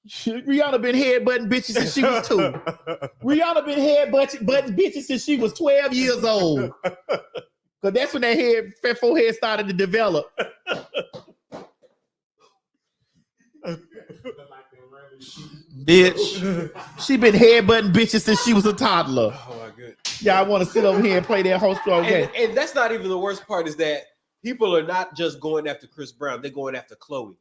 Rihanna been headbutting bitches since she was 2. Rihanna been headbutting bitches since she was 12 years old. Because that's when that forehead started to develop. Bitch. She been headbutting bitches since she was a toddler. Oh my goodness. Yeah, I want to sit over here and play that whole strong game. And that's not even the worst part, is that people are not just going after Chris Brown, they're going after Chloe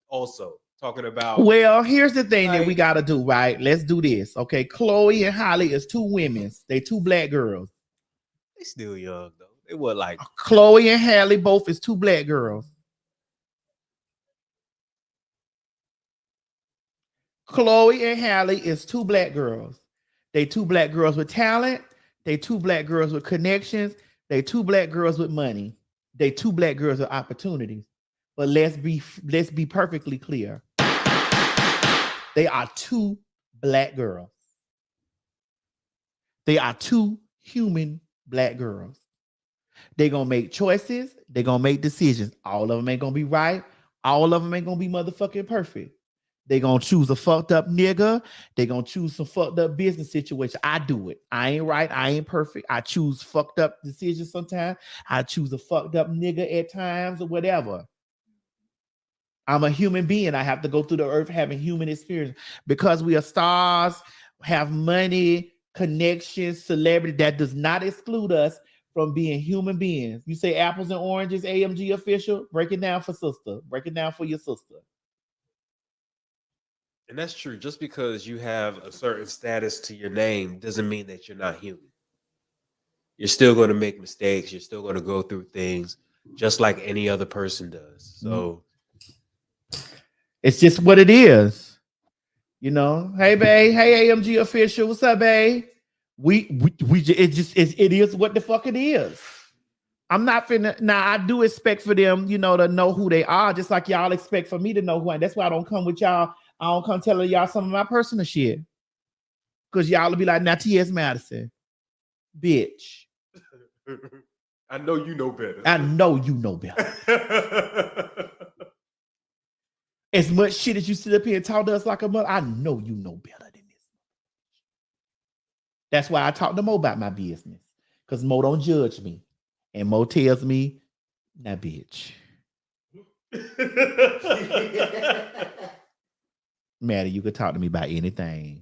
also. Talking about, Well, here's the thing that we gotta do, right? Let's do this. Okay. Chloe and Holly is 2 women. They 2 black girls. they still young though. They were like, Chloe and Halle both is 2 black girls. Chloe and Halle is 2 black girls. They 2 black girls with talent. They 2 black girls with connections. They 2 black girls with money. They 2 black girls with opportunities. But let's be perfectly clear. They are 2 black girls. They are 2 human black girls. They're going to make choices. They're going to make decisions. All of them ain't going to be right. All of them ain't going to be motherfucking perfect. They're going to choose a fucked up nigga. They're going to choose some fucked up business situation. I do it. I ain't right. I ain't perfect. I choose fucked up decisions sometimes. I choose a fucked up nigga at times or whatever. I'm a human being. I have to go through the earth having human experience. Because we are stars, have money, connections, celebrity, that does not exclude us from being human beings. You say apples and oranges, AMG official, break it down for sister. Break it down for your sister. and that's true. Just because you have a certain status to your name doesn't mean that you're not human. You're still going to make mistakes. You're still going to go through things just like any other person does. So it's just what it is. You know, hey babe, hey AMG official, what's up, babe? It is what the fuck it is. I'm not finna. Now I do expect for them, to know who they are, just like y'all expect for me to know who I am. That's why I don't come with y'all. I don't come telling y'all some of my personal shit, because y'all will be like, now T.S. Madison, bitch. I know you know better. I know you know better. As much shit as you sit up here and talk to us like a mother, I know you know better than this. That's why I talk to Mo about my business, because Mo don't judge me. And Mo tells me, nah, bitch. Maddie, you could talk to me about anything.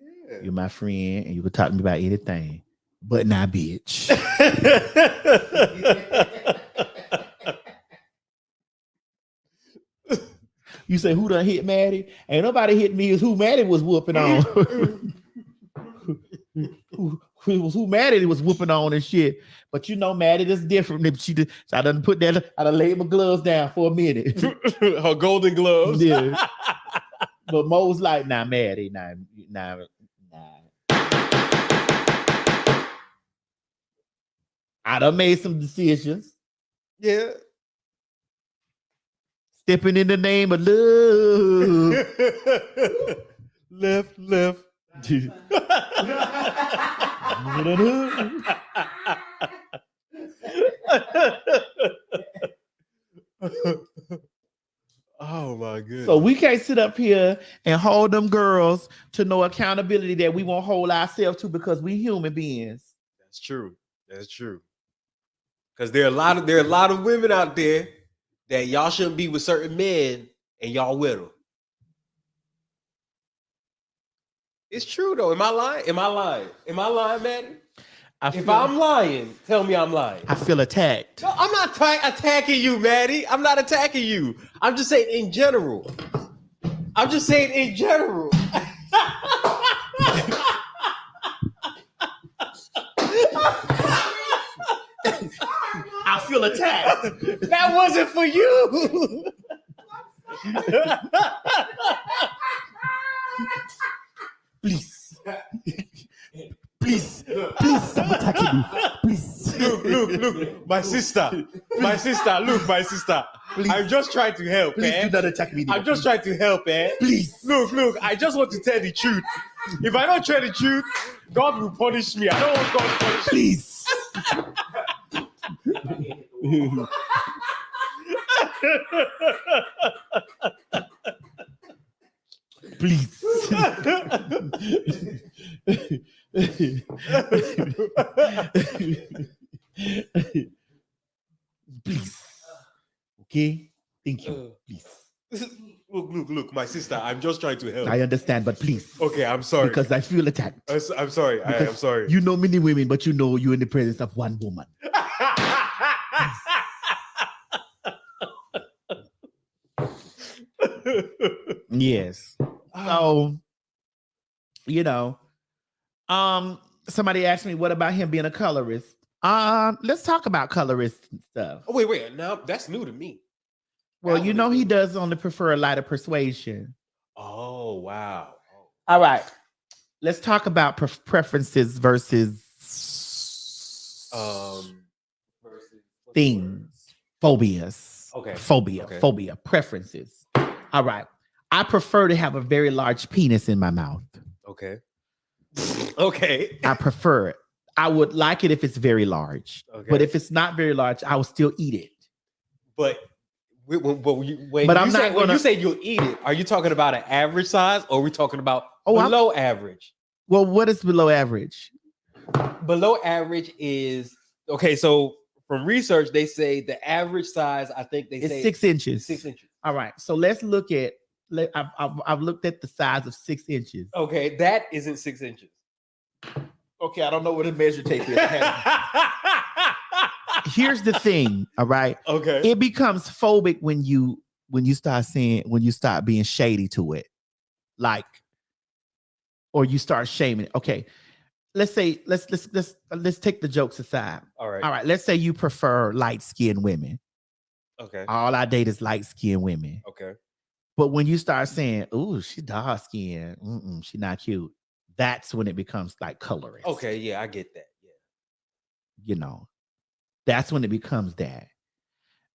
Yeah. You're my friend, and you could talk to me about anything. But nah, bitch. You say, who done hit Maddie? Ain't nobody hit me. It's who Maddie was whooping on. who Maddie was whooping on and shit. But Maddie is different. So I done put that, I done laid my gloves down for a minute. Her golden gloves. Yeah. But Mo's like, nah, Maddie, nah. I done made some decisions. Yeah. Stepping in the name of love. Left. Oh my goodness. So we can't sit up here and hold them girls to no accountability that we won't hold ourselves to, because we human beings. That's true. Because there are a lot of women out there that y'all shouldn't be with certain men, and y'all with them. It's true though. Am I lying? Am I lying, Maddie? If I'm lying, tell me I'm lying. I feel attacked. No, I'm not attacking you, Maddie. I'm not attacking you. I'm just saying in general. I feel attacked. That wasn't for you. Please. Please, I'm attacking you. Please. Look, my sister. Look, my sister. Please. I'm just trying to help, Please man. do not attack me. I'm just trying to help, man. Please. Look, I just want to tell the truth. If I don't tell the truth, God will punish me. I don't want God to punish me. Please. Please. Please. Okay? Thank you. Please. Look, my sister. I'm just trying to help. I understand, but please. Okay, I'm sorry. Because I feel attacked. I'm sorry. I'm sorry. You know many women, but you know you're in the presence of one woman. Yes. So, somebody asked me, what about him being a colorist? Let's talk about colorist stuff. Oh, wait. Now that's new to me. Well, he does only prefer a lighter persuasion. Oh, wow. All right. Let's talk about preferences versus things, phobias. Okay. Phobia, preferences. All right. I prefer to have a very large penis in my mouth. Okay. Okay. I prefer it. I would like it if it's very large. Okay. But if it's not very large, I will still eat it. But when you say you'll eat it, are you talking about an average size or are we talking about below average? Well, what is below average? Below average is, okay, so from research, they say the average size, I think they say 6 inches. 6 inches. All right. So let's look at, I've looked at the size of 6 inches. Okay, that isn't 6 inches. Okay, I don't know what a measure tape is. Here's the thing, all right? Okay. It becomes phobic when you start being shady to it. Like, or you start shaming it. Okay. Let's say, let's take the jokes aside. All right. All right. Let's say you prefer light-skinned women. Okay. All I date is light-skinned women. Okay. But when you start saying, "Ooh, she's dark-skinned, she's not cute," that's when it becomes like colorist. Okay, yeah, I get that. Yeah. That's when it becomes that.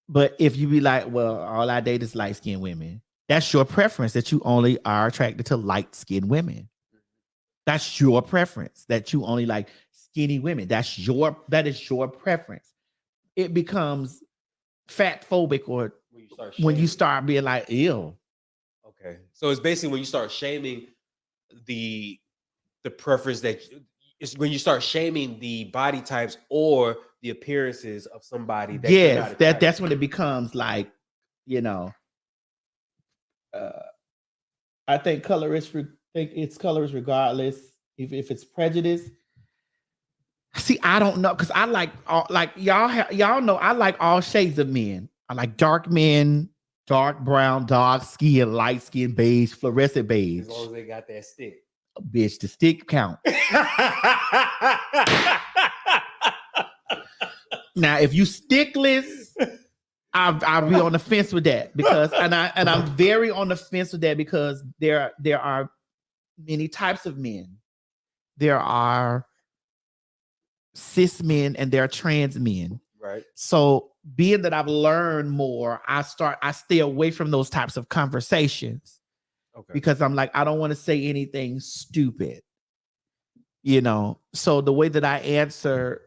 But if you be like, well, all I date is light-skinned women, that's your preference that you only are attracted to light-skinned women. That's your preference that you only like skinny women. That is your preference. It becomes fat phobic or when you start being like, ew. Okay. So it's basically when you start shaming the preference it's when you start shaming the body types or the appearances of somebody. Yes, that's when it becomes like, I think colorists think it's colorists regardless if it's prejudice. See, I don't know because I like y'all know I like all shades of men. I like dark men, dark brown, dark skin, light skin, beige, fluorescent beige. As long as they got that stick. Bitch, the stick count. Now, if you stickless, I'll be on the fence with that because, and I'm very on the fence with that because there are many types of men. There are cis men and there are trans men. Right. So, being that I've learned more, I stay away from those types of conversations. Okay. Because I'm like, I don't want to say anything stupid, So the way that I answer,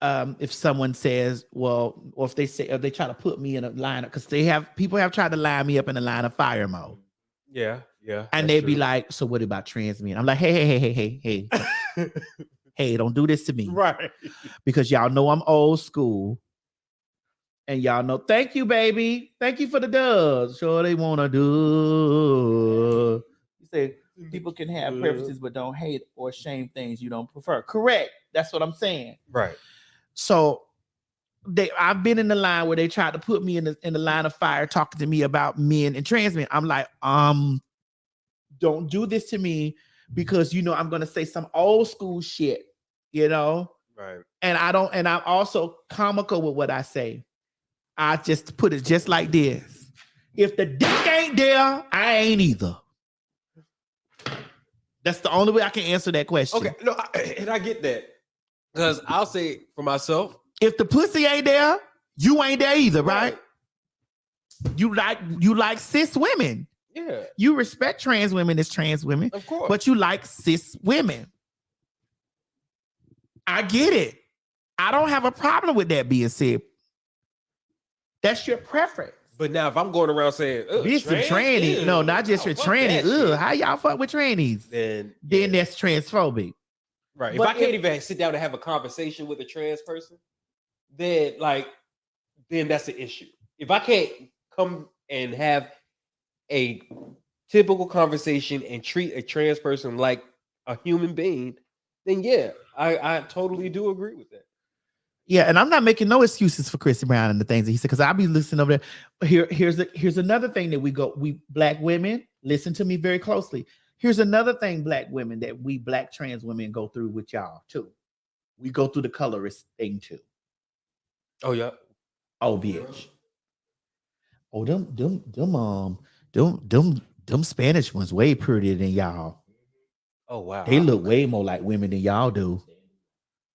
if someone says, well, or if they try to put me in a line, because people have tried to line me up in a line of fire mode. Yeah. And they'd be like, so what about trans men? I'm like, hey. hey, don't do this to me. Right. Because y'all know I'm old school. And y'all know, thank you, baby. Thank you for the dubs. Sure they want to do. You say people can have preferences, but don't hate or shame things you don't prefer. Correct. That's what I'm saying. Right. So I've been in the line where they tried to put me in the line of fire talking to me about men and trans men. I'm like, don't do this to me because you know I'm gonna say some old school shit, you know? Right. And I'm also comical with what I say. I just put it just like this. If the dick ain't there, I ain't either. That's the only way I can answer that question. Okay, no, and I get that. Because I'll say for myself, if the pussy ain't there, you ain't there either, right? You like cis women. Yeah. You respect trans women as trans women. Of course. But you like cis women. I get it. I don't have a problem with that being said. That's your preference. But now if I'm going around saying, this for tranny, no, not just for tranny. How y'all fuck with trannies? Then that's transphobic. Right. But if I can't even sit down and have a conversation with a trans person, then that's the issue. If I can't come and have a typical conversation and treat a trans person like a human being, then yeah, I totally do agree with that. Yeah, and I'm not making no excuses for Chrissy Brown and the things that he said, because I'll be listening over there. Here's another thing that we black women, listen to me very closely. Here's another thing, black women, that we black trans women go through with y'all too. We go through the colorist thing too. Oh yeah. Oh bitch. Oh them Spanish ones way prettier than y'all. Oh wow. They look way more like women than y'all do.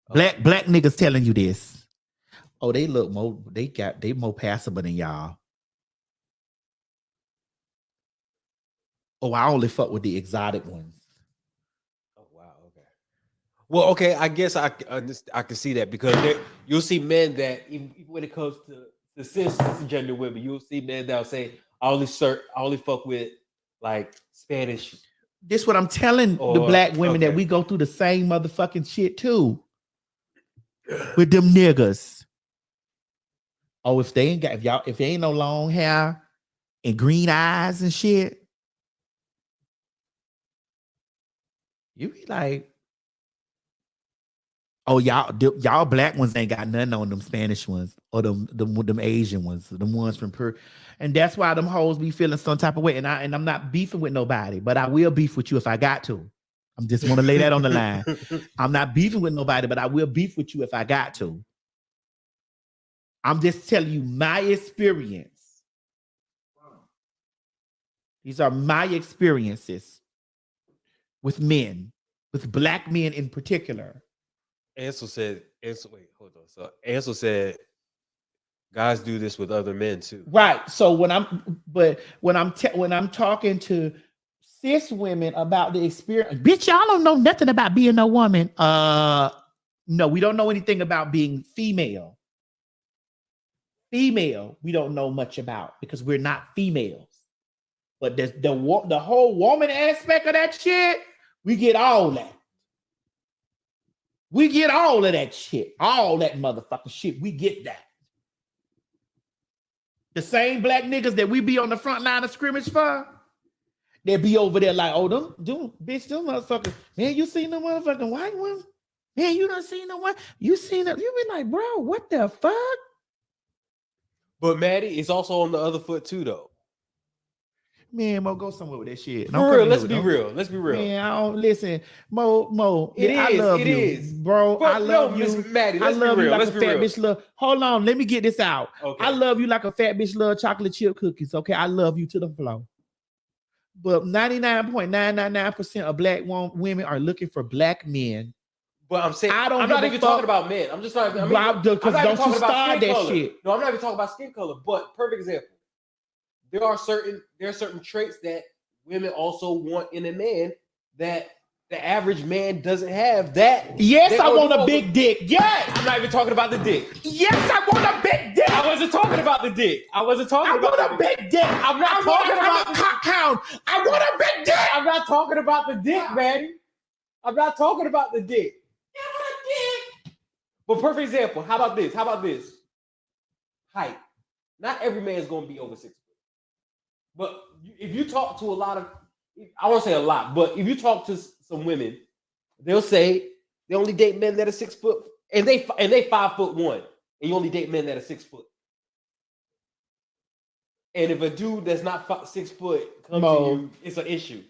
Black niggas telling you this. Oh, they look more, they more passable than y'all. Oh, I only fuck with the exotic ones. Oh wow, okay. Well, okay, I guess I can see that because you'll see men that even when it comes to the cisgender women, you'll see men that'll say, I only fuck with like Spanish. This what I'm telling the black women that we go through the same motherfucking shit too. With them niggas. Oh, if they ain't no long hair and green eyes and shit, you be like, oh, y'all black ones ain't got nothing on them Spanish ones or them Asian ones, them ones from Peru. And that's why them hoes be feeling some type of way. And I'm not beefing with nobody, but I will beef with you if I got to. I just want to lay that on the line. I'm not beefing with nobody, but I will beef with you if I got to. I'm just telling you my experience. These are my experiences with men, with black men in particular. Ansel said, wait, hold on. So Ansel said, guys do this with other men too. Right. So when I'm talking to cis women about the experience, bitch, y'all don't know nothing about being a woman. No, we don't know anything about being female. Female, we don't know much about because we're not females. But the whole woman aspect of that shit, we get all that. We get all of that shit. All that motherfucking shit. We get that. The same black niggas that we be on the front line of scrimmage for, they be over there like, oh, them motherfuckers. Man, you seen the motherfucking white ones? Man, you done seen the one? You seen it? You be like, bro, what the fuck? But Maddie, it's also on the other foot too, though. Man, Mo, go somewhere with that shit. For real, let's be real. Let's be real. Man, I don't listen. Mo, I love you, is. bro. I love you. Maddie, I love you like let's a fat bitch love. Hold on, let me get this out. Okay. I love you like a fat bitch love chocolate chip cookies. Okay, I love you to the floor. But 99.999% of black women are looking for black men. But I'm saying I'm not even talking about men. I'm just not. Because don't you start that shit. No, I'm not even talking about skin color. But perfect example. There are certain traits that women also want in a man that the average man doesn't have. Yes, I want a big dick. Yes. I'm not even talking about the dick. Yes, I want a big dick. I wasn't talking about the dick. I want a big dick. I'm not talking about a cock hound. I want a big dick. I'm not talking about the dick, Maddie. I'm not talking about the dick. But perfect example. How about this? Height. Not every man is going to be over 6 foot. But if you talk to a lot of, I won't say a lot, but if you talk to some women, they'll say they only date men that are 6 foot, and they 5'1", and you only date men that are 6 foot. And if a dude that's not 6 foot comes to you, it's an issue.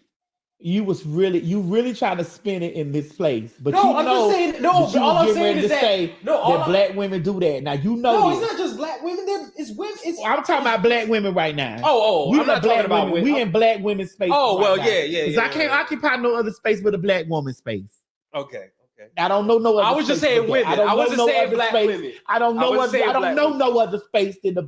You really trying to spin it in this place, but No, I'm just saying. No, but all I'm saying is that black women do that. Now you know. No, it's not just black women. It's women. I'm talking about black women right now. I'm not talking about women. We in black women's space. Oh, well, now. yeah. Because I can't occupy no other space but a black woman space. Okay. I don't know no other. I was just saying women. I wasn't saying black women. I don't know no other space than the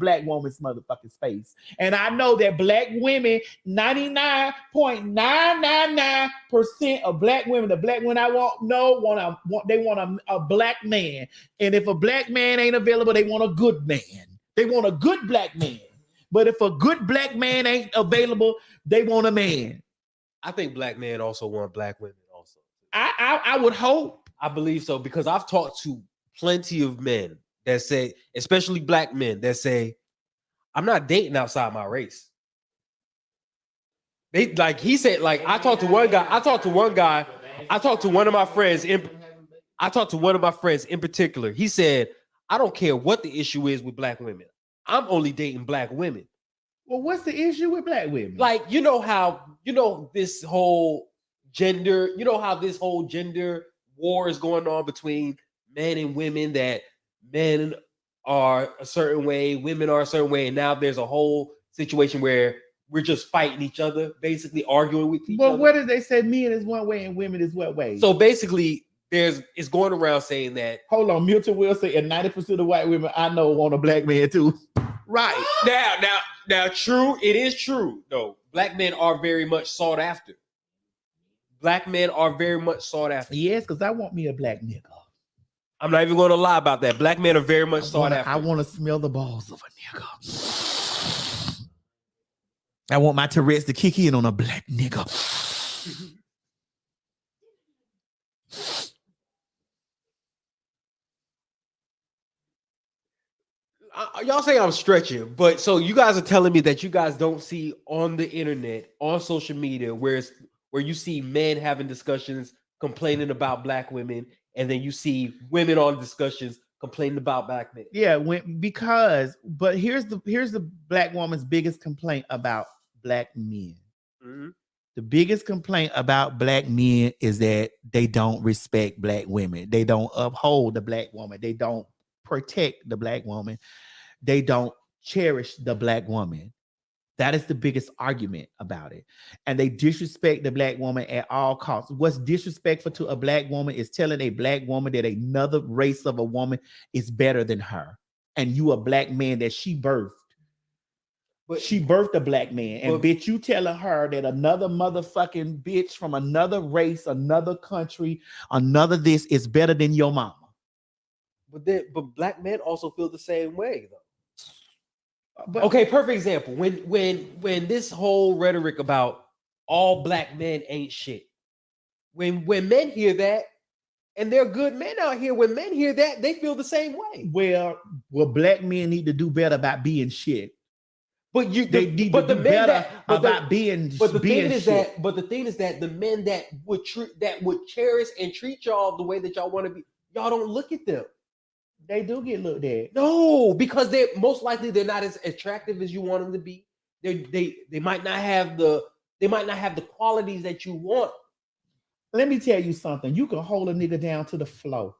black woman's motherfucking space. And I know that black women, 99.999% of black women, the black women I want a black man. And if a black man ain't available, they want a good man. They want a good black man. But if a good black man ain't available, they want a man. I think black men also want black women. I would hope. I believe so, because I've talked to plenty of men that say, especially black men, that say, I'm not dating outside my race. They like he said, like I talked to one of my friends in particular. He said, I don't care what the issue is with black women. I'm only dating black women. Well, what's the issue with black women? Like, this whole gender, how this whole gender war is going on between men and women, that men are a certain way, women are a certain way, and now there's a whole situation where we're just fighting each other, basically arguing with each other. Well, what did they say? Men is one way and women is what way? So basically, it's going around saying that. Hold on, Milton will say, and 90% of white women I know want a black man too. Right. Now, true, it is true, though. Black men are very much sought after. Black men are very much sought after. Yes, because I want me a black nigga. I'm not even going to lie about that. Black men are very much sought after. I want to smell the balls of a nigga. I want my Tourette's to kick in on a black nigga. Y'all say I'm stretching, but so you guys are telling me that you guys don't see on the internet, on social media, where you see men having discussions complaining about black women, and then you see women on discussions complaining about black men. Yeah, but here's the black woman's biggest complaint about black men. Mm-hmm. The biggest complaint about black men is that they don't respect black women. They don't uphold the black woman. They don't protect the black woman. They don't cherish the black woman. That is the biggest argument about it. And they disrespect the black woman at all costs. What's disrespectful to a black woman is telling a black woman that another race of a woman is better than her. And you a black man that she birthed. But she birthed a black man. And bitch, you telling her that another motherfucking bitch from another race, another country, another this is better than your mama. But black men also feel the same way, though. But, okay, perfect example. When this whole rhetoric about all black men ain't shit, when men hear that, and they're good men out here, when men hear that, they feel the same way. Well, black men need to do better about being shit. But the thing is that the men that would cherish and treat y'all the way that y'all want to be, y'all don't look at them. They do get looked at. No, because they're most likely they're not as attractive as you want them to be. They might not have the qualities that you want. Let me tell you something. You can hold a nigga down to the floor.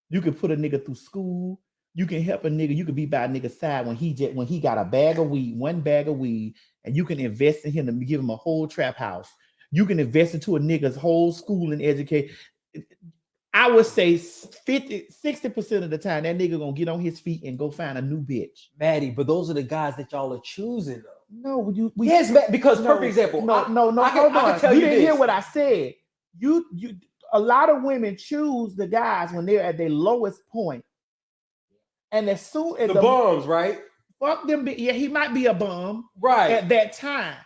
You can put a nigga through school. You can help a nigga. You can be by a nigga's side when he got one bag of weed, and you can invest in him and give him a whole trap house. You can invest into a nigga's whole school and educate. I would say 60% of the time that nigga gonna get on his feet and go find a new bitch. Maddie, but those are the guys that y'all are choosing, though. No, perfect example. No, hold on. You didn't hear what I said. You a lot of women choose the guys when they're at their lowest point. And as soon as the bums, right? Fuck them. Yeah, he might be a bum right at that time.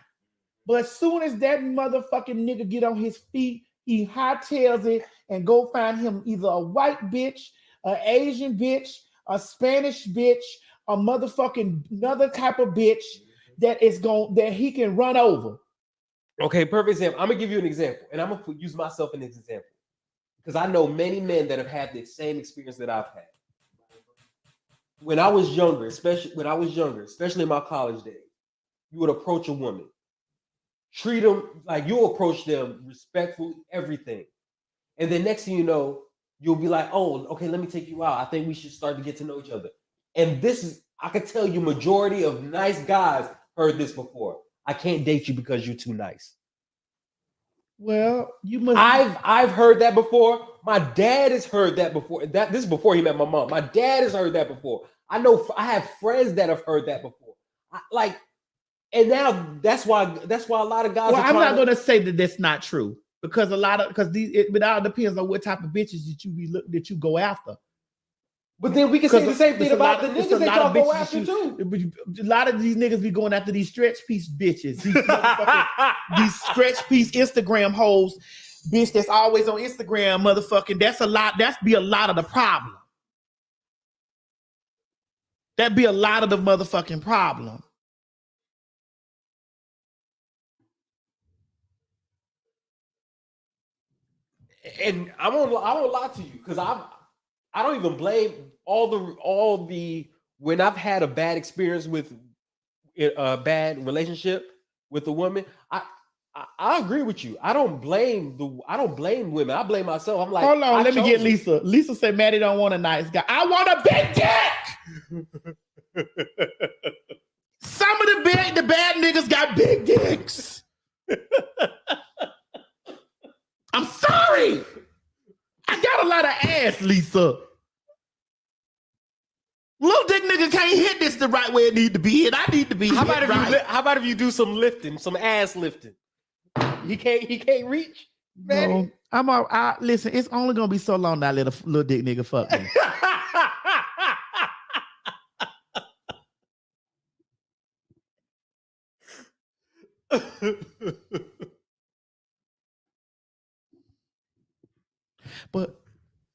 But as soon as that motherfucking nigga get on his feet, he hightails it and go find him either a white bitch an Asian bitch, a Spanish bitch, a motherfucking another type of bitch that he can run over. Okay, perfect example. I'm gonna give you an example, and I'm gonna use myself in this example because I know many men that have had the same experience that I've had. When I was younger, especially in my college days, you would approach a woman, treat them like you approach them respectfully, everything, and then next thing you know, you'll be like, "Oh, okay, let me take you out. I think we should start to get to know each other." And I could tell you, majority of nice guys heard this before. I can't date you because you're too nice. Well, you must. I've heard that before. My dad has heard that before. This is before he met my mom. My dad has heard that before. I know I have friends that have heard that before. And now that's why a lot of guys. Well, I'm not going to say that that's not true because it all depends on what type of bitches that you go after. But then we can say the same thing about the niggas that y'all go after too. A lot of these niggas be going after these stretch piece bitches. These stretch piece Instagram hoes, bitch that's always on Instagram, motherfucking. That's a lot. That's be a lot of the problem. That'd be a lot of the motherfucking problem. And I won't lie to you because I don't even blame all the when I've had a bad experience with a bad relationship with a woman. I agree with you. I don't blame women. I blame myself. I'm like, hold on, let me get Lisa. Lisa said Maddie don't want a nice guy. I want a big dick. Some of the bad niggas got big dicks. I'm sorry. I got a lot of ass, Lisa. Little dick nigga can't hit this the right way it need to be hit. I need to be how hit right. How about if you do some lifting, some ass lifting? He can't reach. No, listen, it's only gonna be so long that I let a little dick nigga fuck me. But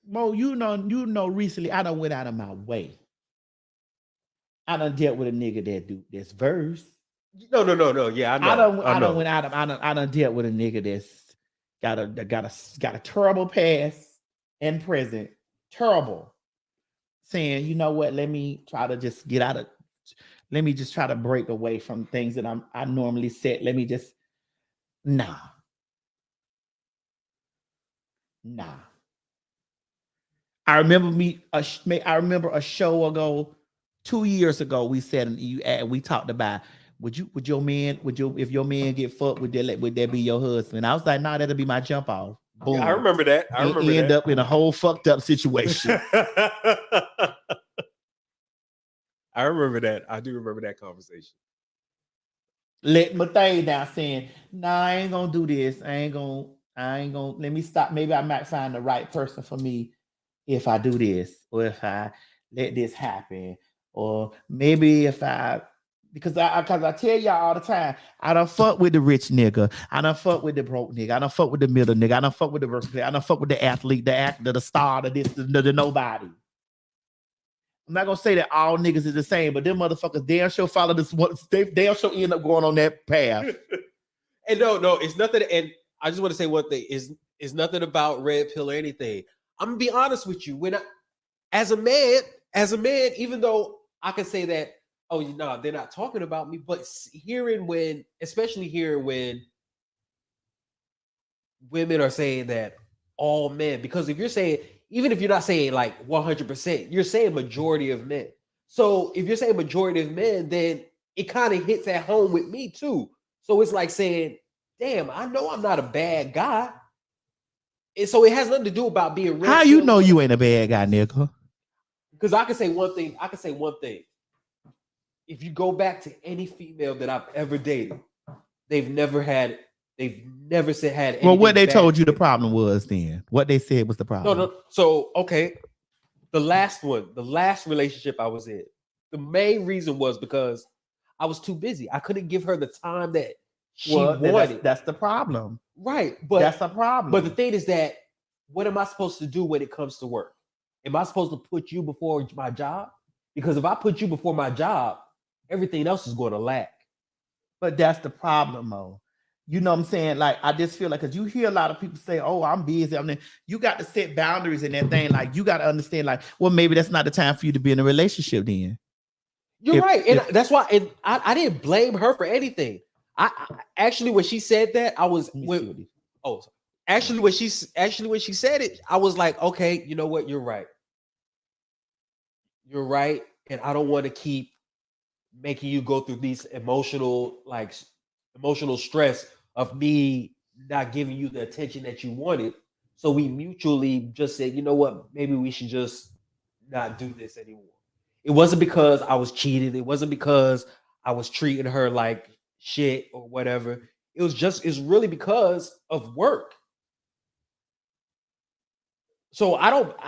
Mo, you know, recently I done went out of my way. I done dealt with a nigga that do this verse. No. Yeah, I know. I done dealt with a nigga that's got a terrible past and present. Terrible. Saying, you know what, let me try to just try to break away from things that I normally set. Let me just nah. I remember a show ago, 2 years ago, we said we talked about if your man get fucked, would that be your husband? I was like, nah, that'll be my jump off. Boom. Yeah, I remember that. End up in a whole fucked up situation. I remember that. I do remember that conversation. Let my thing down saying, nah, I ain't gonna do this. I ain't gonna let me stop. Maybe I might find the right person for me if I do this, or if I let this happen, or maybe because I tell y'all all the time, I don't fuck with the rich nigga. I don't fuck with the broke nigga. I don't fuck with the middle nigga. I don't fuck with the working player. I don't fuck with the athlete, the actor, the star, the nobody. I'm not gonna say that all niggas is the same, but them motherfuckers damn sure follow this one. They damn sure end up going on that path. And no, it's nothing. And I just want to say one thing: is nothing about red pill or anything. I'm gonna be honest with you. As a man, even though I can say that, oh, they're not talking about me, but especially hearing when women are saying that all men, because if you're saying, even if you're not saying like 100%, you're saying majority of men. So if you're saying majority of men, then it kind of hits at home with me too. So it's like saying, damn, I know I'm not a bad guy. And so it has nothing to do about being real. How you know you ain't a bad guy, nigga? Because I can say one thing. If you go back to any female that I've ever dated, they've never had anything. Well, what they told you the problem was then? What they said was the problem? No. So, okay. The last relationship I was in, the main reason was because I was too busy. I couldn't give her the time that she wanted. That's the problem. Right. But that's a problem. But the thing is that, what am I supposed to do when it comes to work? Am I supposed to put you before my job? Because if I put you before my job, everything else is going to lack. But that's the problem, Mo. You know what I'm saying? Like, I just feel like, because you hear a lot of people say, oh, I'm busy. I mean, you got to set boundaries in that thing. Like, you got to understand, like, well, maybe that's not the time for you to be in a relationship then. You're right. And that's why I didn't blame her for anything. I actually, when she said that, I was, when she said it, I was like, okay, you know what? You're right. You're right. And I don't want to keep making you go through these emotional stress of me not giving you the attention that you wanted. So we mutually just said, you know what, maybe we should just not do this anymore. It wasn't because I was cheating. It wasn't because I was treating her like shit or whatever. It's really because of work. So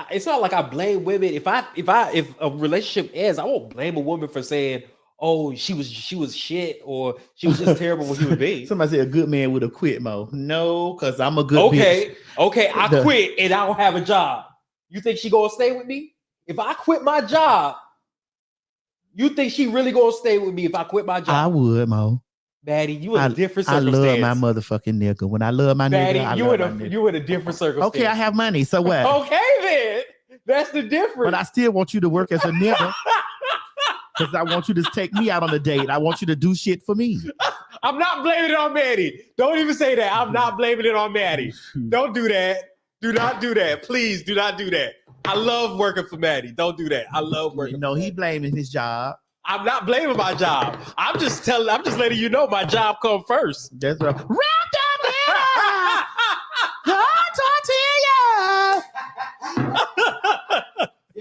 it's not like I blame women. If a relationship ends, I won't blame a woman for saying, oh, she was shit, or she was just terrible when human being. Somebody said a good man would have quit, Mo. No, because I'm a good bitch. Okay, I The- quit and I don't have a job. You think she gonna stay with me? If I quit my job, you think she really gonna stay with me if I quit my job? I would, Mo. Maddie, you in a different I circumstance. love my motherfucking nigga. When I love my Maddie, nigga, I you love in my nigga. you in a different circumstance. Okay, I have money, so what? Okay, then. That's the difference. But I still want you to work as a nigga. Because I want you to take me out on a date. I want you to do shit for me. I'm not blaming it on Maddie. Don't even say that. I'm not blaming it on Maddie. Don't do that. Do not do that. Please do not do that. I love working for Maddie. Don't do that. I love working. No, he blaming his job. I'm not blaming my job. I'm just letting you know my job come first. That's right. Wrapped up in a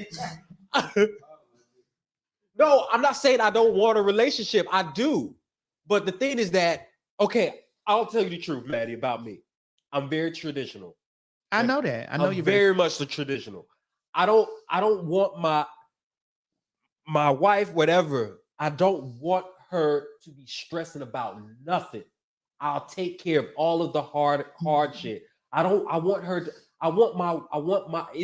tortilla. No, I'm not saying I don't want a relationship. I do. But the thing is that, okay, I'll tell you the truth, Maddie, about me. I'm very traditional. I know that. I know you're very much the traditional. I don't want my wife, whatever. I don't want her to be stressing about nothing. I'll take care of all of the hard shit. It's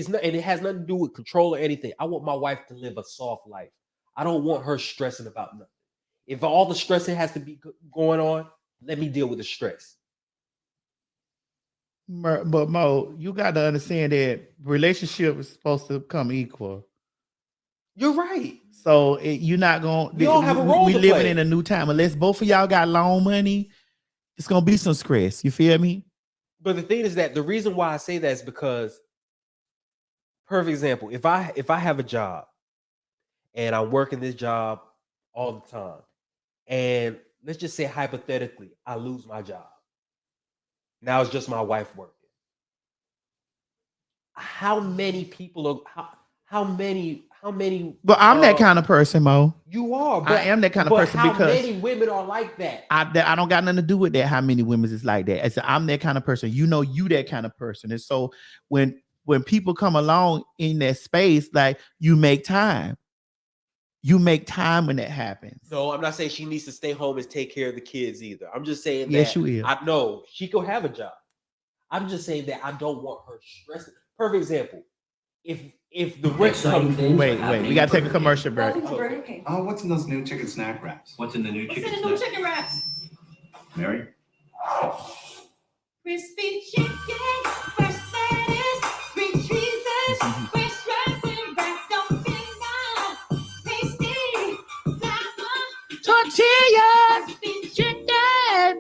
not, and it has nothing to do with control or anything. I want my wife to live a soft life. I don't want her stressing about nothing. If all the stressing has to be going on, let me deal with the stress. But Mo, you got to understand that relationship is supposed to come equal. You're right. So you're not going. We all have a role We to living play. in a new time. Unless both of y'all got loan money, it's gonna be some stress. You feel me? But the thing is that the reason why I say that is because, perfect example, if I have a job and I'm working this job all the time, and let's just say hypothetically, I lose my job. Now it's just my wife working. How many people are how many But I'm that kind of person, Mo. You are. But, I am that kind of person how because many women are like that? I don't got nothing to do with that. How many women is like that? I'm that kind of person. You know, you that kind of person. And so when people come along in that space, like you make time. You make time when that happens. No, I'm not saying she needs to stay home and take care of the kids either. I'm just saying that. Yes, you will. I know she could have a job. I'm just saying that I don't want her stressing. Perfect example. If the rent comes, wait, we gotta take a commercial break. Oh, what's in those new chicken snack wraps? What's in the new chicken snack? Chicken wraps. Mary? Crispy chicken, fresh lettuce, green cheeses, fresh dressing, wrapped up in love. Tasty, flavor, Tortillas, crispy chicken,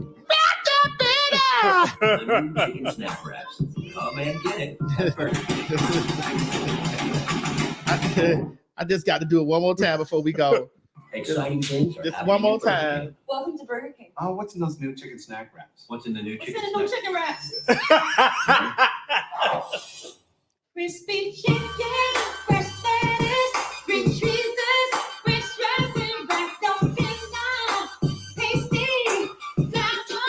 wrapped up in love. The new chicken snack wraps. Come and get it. I just got to do it one more time before we go. Exciting things are Just happening one more in Burger time. King. Welcome to Burger King. Oh, what's in those new chicken snack wraps? What's in the new chicken What's in the new snack? chicken wraps? Crispy chicken, fresh lettuce, green cheeses, fresh dressing, wrapped up in love. Tasty, flavor,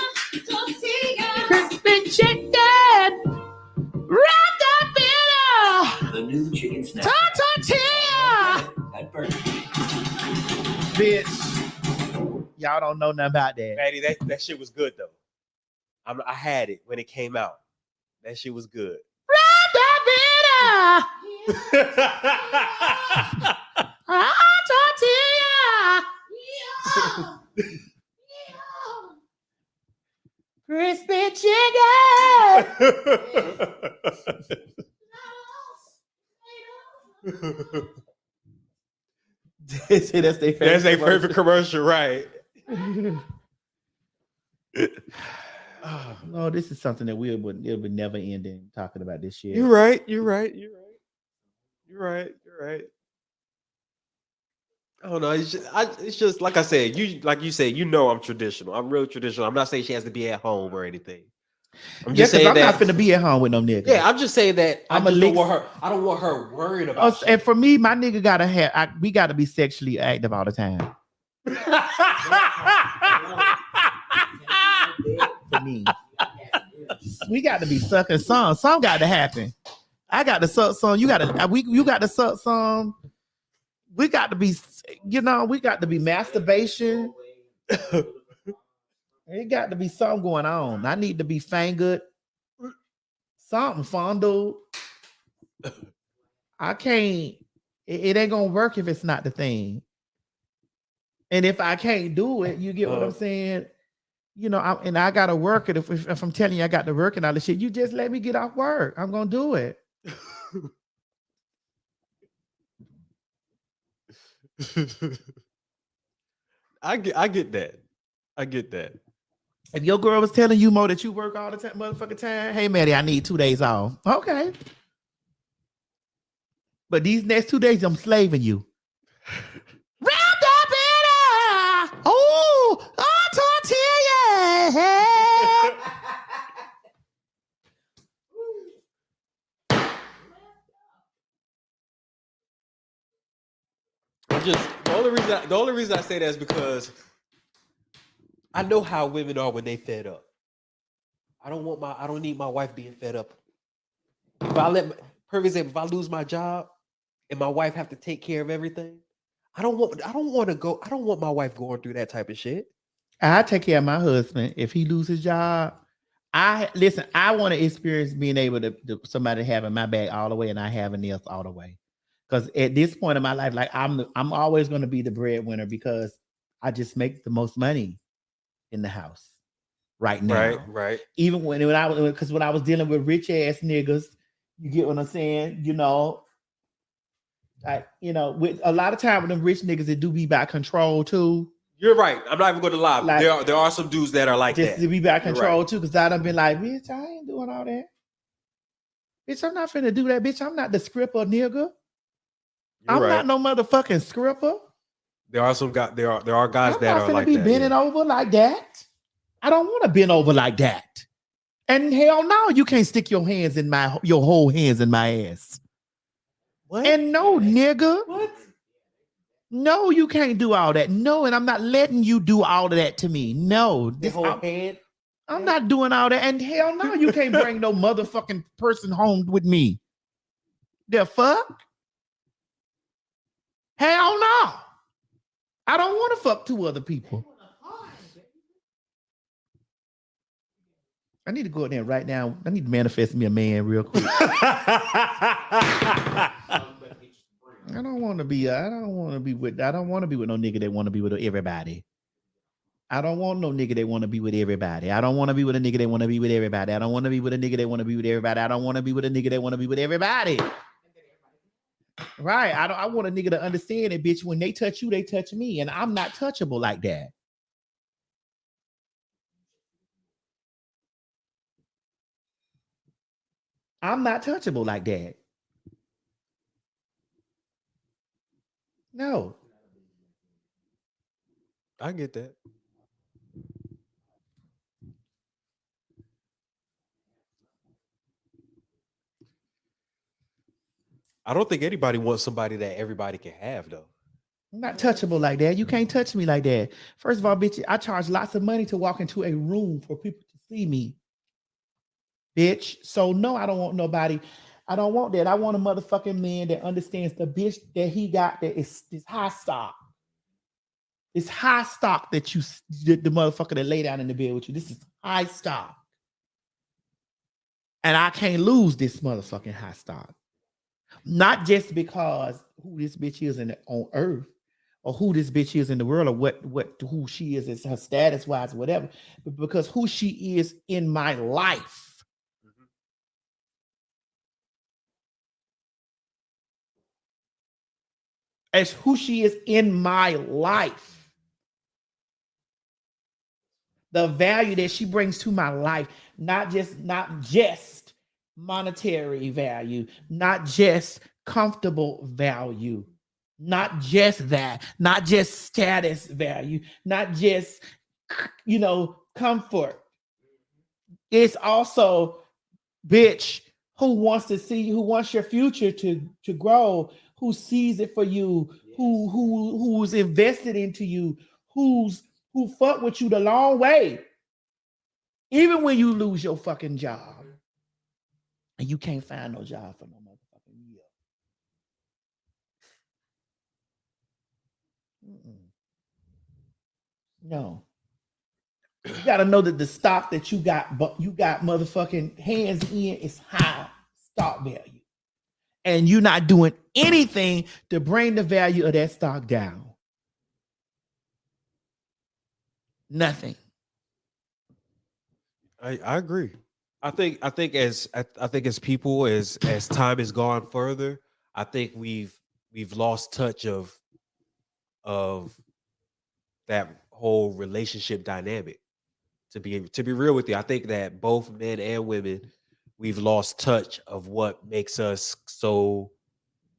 tortilla. Crispy chicken, wrapped up in love. The new chicken snack Tortilla. at Burger King. Bitch, y'all don't know nothing about that. Maddie, that shit was good though. I had it when it came out. That shit was good. Crispy chicken. They say that's their favorite. That's their favorite commercial, right? No, this is something that it would never end in talking about this shit. You're right. I don't know. It's just like I said. You said. I'm traditional. I'm real traditional. I'm not saying she has to be at home or anything. I'm just saying I'm that not finna be at home with no nigga. Yeah, I'm just saying that I don't want her worried about. Shit. And for me, my nigga gotta have. We gotta be sexually active all the time. For me, we got to be sucking some. Some got to happen. I got to suck some. You got to. You got to suck some. We got to be. We got to be masturbation. It got to be something going on. I need to be fingered. Something fondled. I can't. It ain't gonna work if it's not the thing. And if I can't do it, you get what I'm saying? I gotta work it. If I'm telling you I got to work and all this shit, you just let me get off work. I'm gonna do it. I get that. I get that. If your girl was telling you more that you work all the time, motherfucking time, hey Maddie, I need 2 days off. Okay. But these next 2 days, I'm slaving you. Wrapped up in a tortilla. The only reason I say that is because I know how women are when they fed up. I don't need my wife being fed up. If I lose my job and my wife have to take care of everything, I don't want my wife going through that type of shit. I take care of my husband. If he loses his job, I want to experience being able to somebody having my back all the way and I having theirs all the way. Because at this point in my life, like I'm always going to be the breadwinner because I just make the most money in the house right now. Right. Even when I was dealing with rich ass niggas, you get what I'm saying? With a lot of time with them rich niggas, it do be about control too. You're right. I'm not even going to lie. Like, there are some dudes that are like just that. to be about control too, because I done been like, bitch, I ain't doing all that. Bitch, I'm not finna do that. Bitch, I'm not the scripper nigga. I'm not no motherfucking scripper. There are some guys. There are guys that are like that. I'm not finna be bending over like that. I don't want to bend over like that. And hell no, you can't stick your whole hands in my ass. What? And no, nigga. What? No, you can't do all that. No, and I'm not letting you do all of that to me. No. I'm not doing all that. And hell no, you can't bring no motherfucking person home with me. The fuck? Hell no. I don't want to fuck 2 other people. I need to go in there right now. I need to manifest me a man real quick. I don't want to be with no nigga that want to be with everybody. I don't want no nigga that want to be with everybody. I don't want to be with a nigga that want to be with everybody. I don't want to be with a nigga that want to be with everybody. I don't want to be with a nigga that want to be with everybody. Right. I want a nigga to understand it, bitch. When they touch you, they touch me. And I'm not touchable like that. I'm not touchable like that. No. I get that. I don't think anybody wants somebody that everybody can have, though. I'm not touchable like that. You can't touch me like that. First of all, bitch, I charge lots of money to walk into a room for people to see me. Bitch. So no, I don't want nobody. I don't want that. I want a motherfucking man that understands the bitch that he got that is high stock. It's high stock that the motherfucker that lay down in the bed with you. This is high stock. And I can't lose this motherfucking high stock. Not just because who this bitch is on earth, or who this bitch is in the world, or who she is as her status wise, whatever, but because who she is in my life. As who she is in my life. The value that she brings to my life, not just monetary value, not just comfortable value, not just that, not just status value, not just comfort. It's also, bitch, who wants your future to grow, who sees it for you, who's invested into you, who fuck with you the long way. Even when you lose your fucking job and you can't find no job for no motherfucking year. No. You gotta know that the stock that you got motherfucking hands in is high stock value. And you're not doing anything to bring the value of that stock down. Nothing. I agree. I think as people, as time has gone further, I think we've lost touch of that whole relationship dynamic. To be real with you, I think that both men and women, we've lost touch of what makes us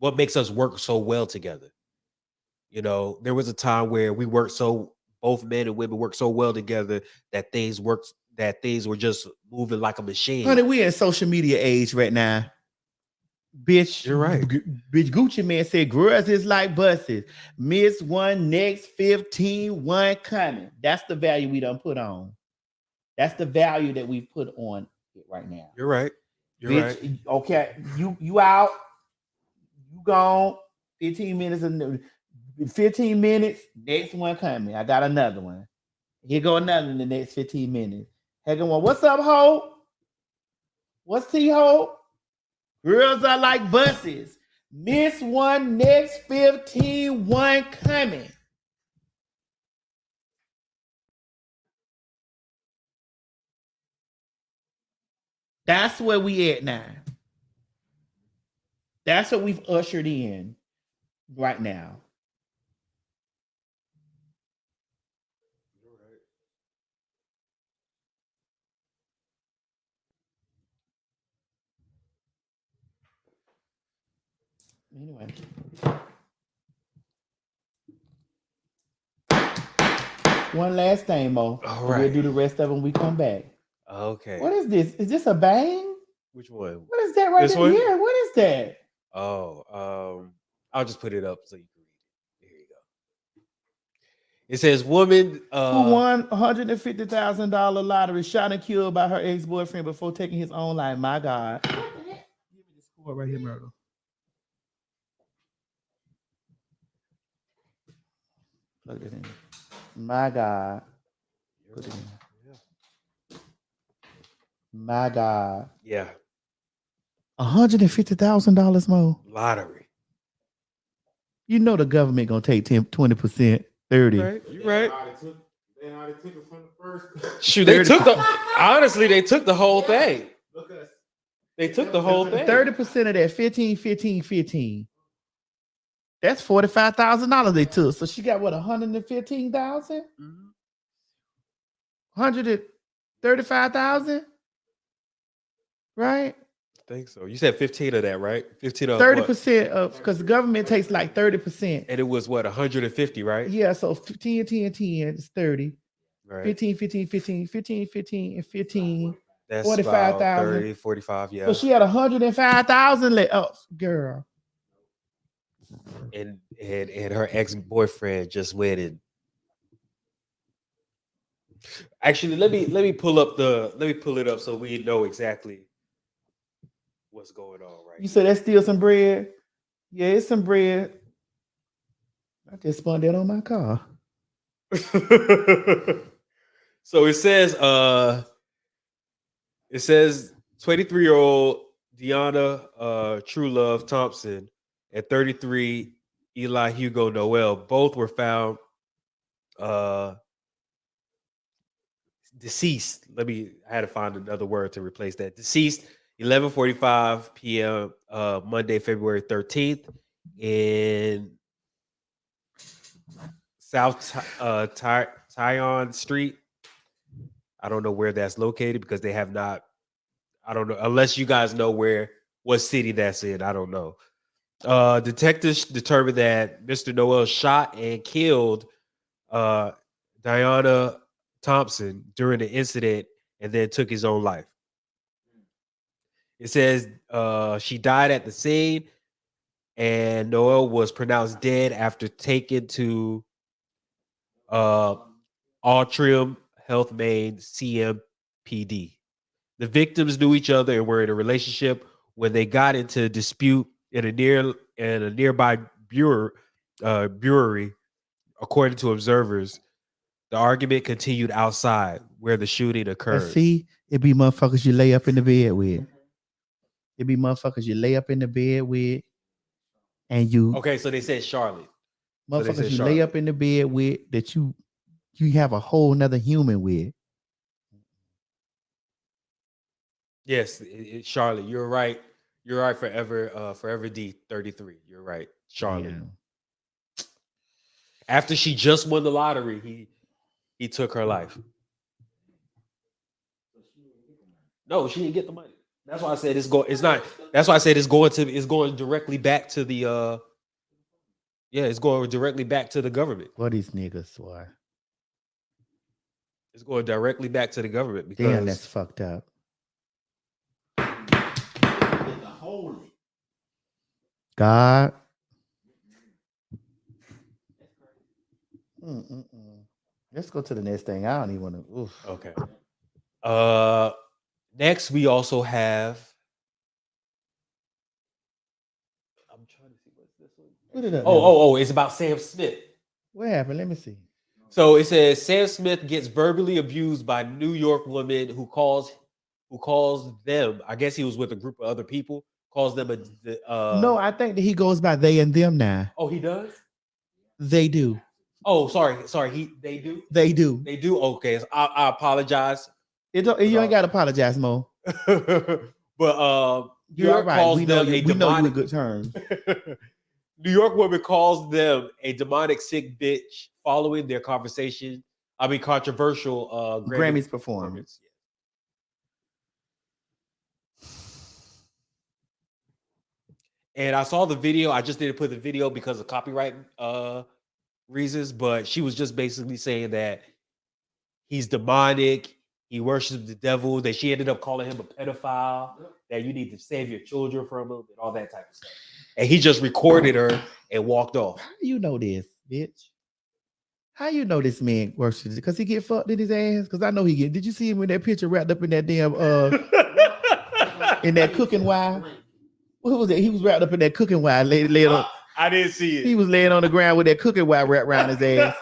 work so well together. You know, there was a time where both men and women worked so well together that things were just moving like a machine. Honey, we in social media age right now. Bitch, you're right. Bitch, Gucci Man said girls is like buses. Miss one, next 15, one coming. That's the value we done put on. That's the value that we put on it right now. You're right. Bitch, right. Okay, you out, you gone. 15 minutes. Next one coming. I got another one. Here go another in the next 15 minutes. Hey, go on. What's up, Hope? What's T Hope? Girls are like buses. Miss one, next 15, one coming. That's where we at now. That's what we've ushered in right now. Anyway. One last thing, Mo. All right. We'll do the rest of them when we come back. Okay. What is this? Is this a bang? Which one? What is that right This there? one? Yeah, what is that? Oh, I'll just put it up so you can read it. Here you go. It says, "Woman who won $150,000 lottery, shot and killed by her ex-boyfriend before taking his own life." My God. What the heck? Give me the score right here, Myrtle. Plug it in. My God. Put it in. Yeah. My God. Yeah. $150,000 more. Lottery. You know the government gonna take 20%, 30. Right. You're right. They already took it from the first. Shoot, they took the whole thing. They took the whole thing. 30% of that, 15. That's $45,000 they took. So she got what, 115,000? 135,000? Right? I think so. You said 15 of that, right? 15 of 30% of, because the government takes like 30%. And it was what, 150, right? Yeah, so 10 is 30. Right. 15, and 15. That's 45,000. 30, 45, yeah. So she had 105,000 left. Oh, girl. And her ex-boyfriend just went and actually let me pull it up so we know exactly what's going on, right? You said that's still some bread? Yeah, it's some bread. I just spun that on my car. So it says 23-year-old Deanna True Love Thompson and 33 Eli Hugo Noel. Both were found deceased. I had to find another word to replace that. Deceased 11:45 p.m. Monday, February 13th in South Tyon Street. I don't know where that's located because they have not. I don't know unless you guys know what city that's in. I don't know. Detectives determined that Mr. Noel shot and killed Diana Thompson during the incident and then took his own life. It says she died at the scene and Noel was pronounced dead after taken to Altrincham Health Main CMPD. The victims knew each other and were in a relationship when they got into a dispute in a nearby brewery. According to observers, the argument continued outside where the shooting occurred. See, it be motherfuckers you lay up in the bed with. It be motherfuckers you lay up in the bed with, and you Okay, so they said Charlotte. motherfuckers you lay up in the bed with that you have a whole nother human with. Yes, Charlotte. You're right. You're right. Forever D33. You're right, Charlotte. Yeah. After she just won the lottery, he took her life. No, she didn't get the money. That's why I said it's going. It's not. That's why I said it's going directly back to the. It's going directly back to the government. What these niggas why? It's going directly back to the government because Damn, that's fucked up. God. Let's go to the next thing. I don't even want to. Okay. Next we also have. I'm trying to see what's this one. Put it up. Oh! It's about Sam Smith. What happened? Let me see. So it says Sam Smith gets verbally abused by New York woman who calls them. I guess he was with a group of other people. Calls them No, I think that he goes by they and them now. Oh, he does? They do. Oh, sorry. They do? They do. They do? Okay. So I apologize. You ain't got to apologize, Mo. But New You're York right. calls We know them you. We know you in good terms. New York woman calls them a demonic sick bitch following their controversial Grammys performance. And I saw the video. I just didn't put the video because of copyright reasons, but she was just basically saying that he's demonic. He worships the devil. That she ended up calling him a pedophile. That you need to save your children from him and all that type of stuff. And he just recorded her and walked off. How do you know this, bitch? How you know this man worships? Because he get fucked in his ass? Because I know he get. Did you see him in that picture wrapped up in that damn in that cooking wire? What was that? He was wrapped up in that cooking wire. Laid on. I didn't see it. He was laying on the ground with that cooking wire wrapped around his ass.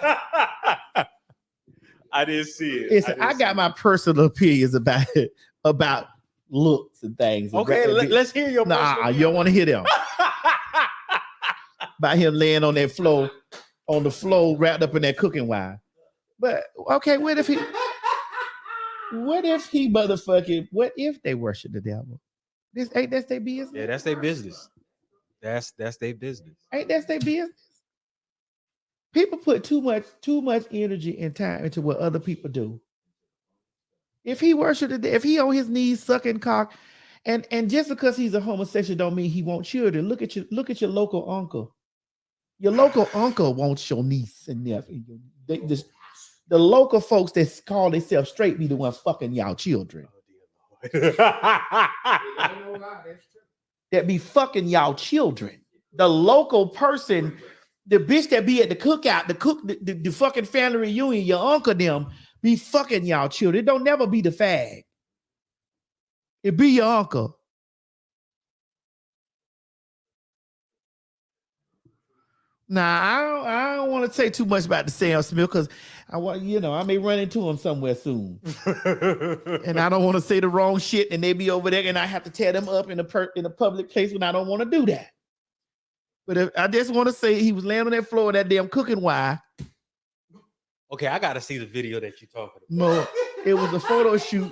I didn't see it. Listen, I got my personal opinions about looks and things. Okay, let's hear your. Nah, you don't want to hear them. About him laying on that floor, on the floor, wrapped up in that cooking wire. But okay, what if he motherfucking? What if they worship the devil? That's their business. Yeah, that's their business. That's their business. Ain't that's their business? People put too much energy and time into what other people do. If he worshipped, if he on his knees sucking cock, and just because he's a homosexual don't mean he wants children. Look at your local uncle. Your local uncle wants your niece and nephew. The local folks that call themselves straight be the one fucking y'all children. That be fucking y'all children. The local person, the bitch that be at the cookout, the fucking family reunion, your uncle them be fucking y'all children. It don't never be the fag. It be your uncle. Nah, I don't want to say too much about the Sam Smith because I may run into him somewhere soon. And I don't want to say the wrong shit, and they be over there, and I have to tear them up in a public place when I don't want to do that. But I just want to say he was laying on that floor with that damn cooking wire. Okay, I gotta see the video that you're talking about. No, it was a photo shoot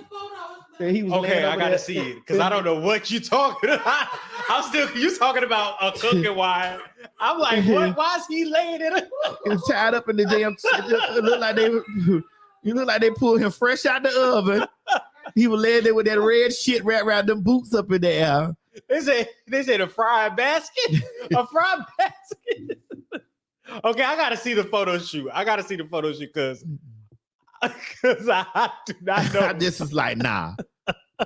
that he was. Okay, I gotta see it because I don't know what you talking about. You talking about a cooking wire. I'm like, what? Why is he laying in it? It's tied up in the damn. It looked like they pulled him fresh out the oven. He was laying there with that red shit wrapped around them boots up in there. They said a fried basket. A fried basket. Okay, I gotta see the photo shoot. Because I do not know. This is like, nah.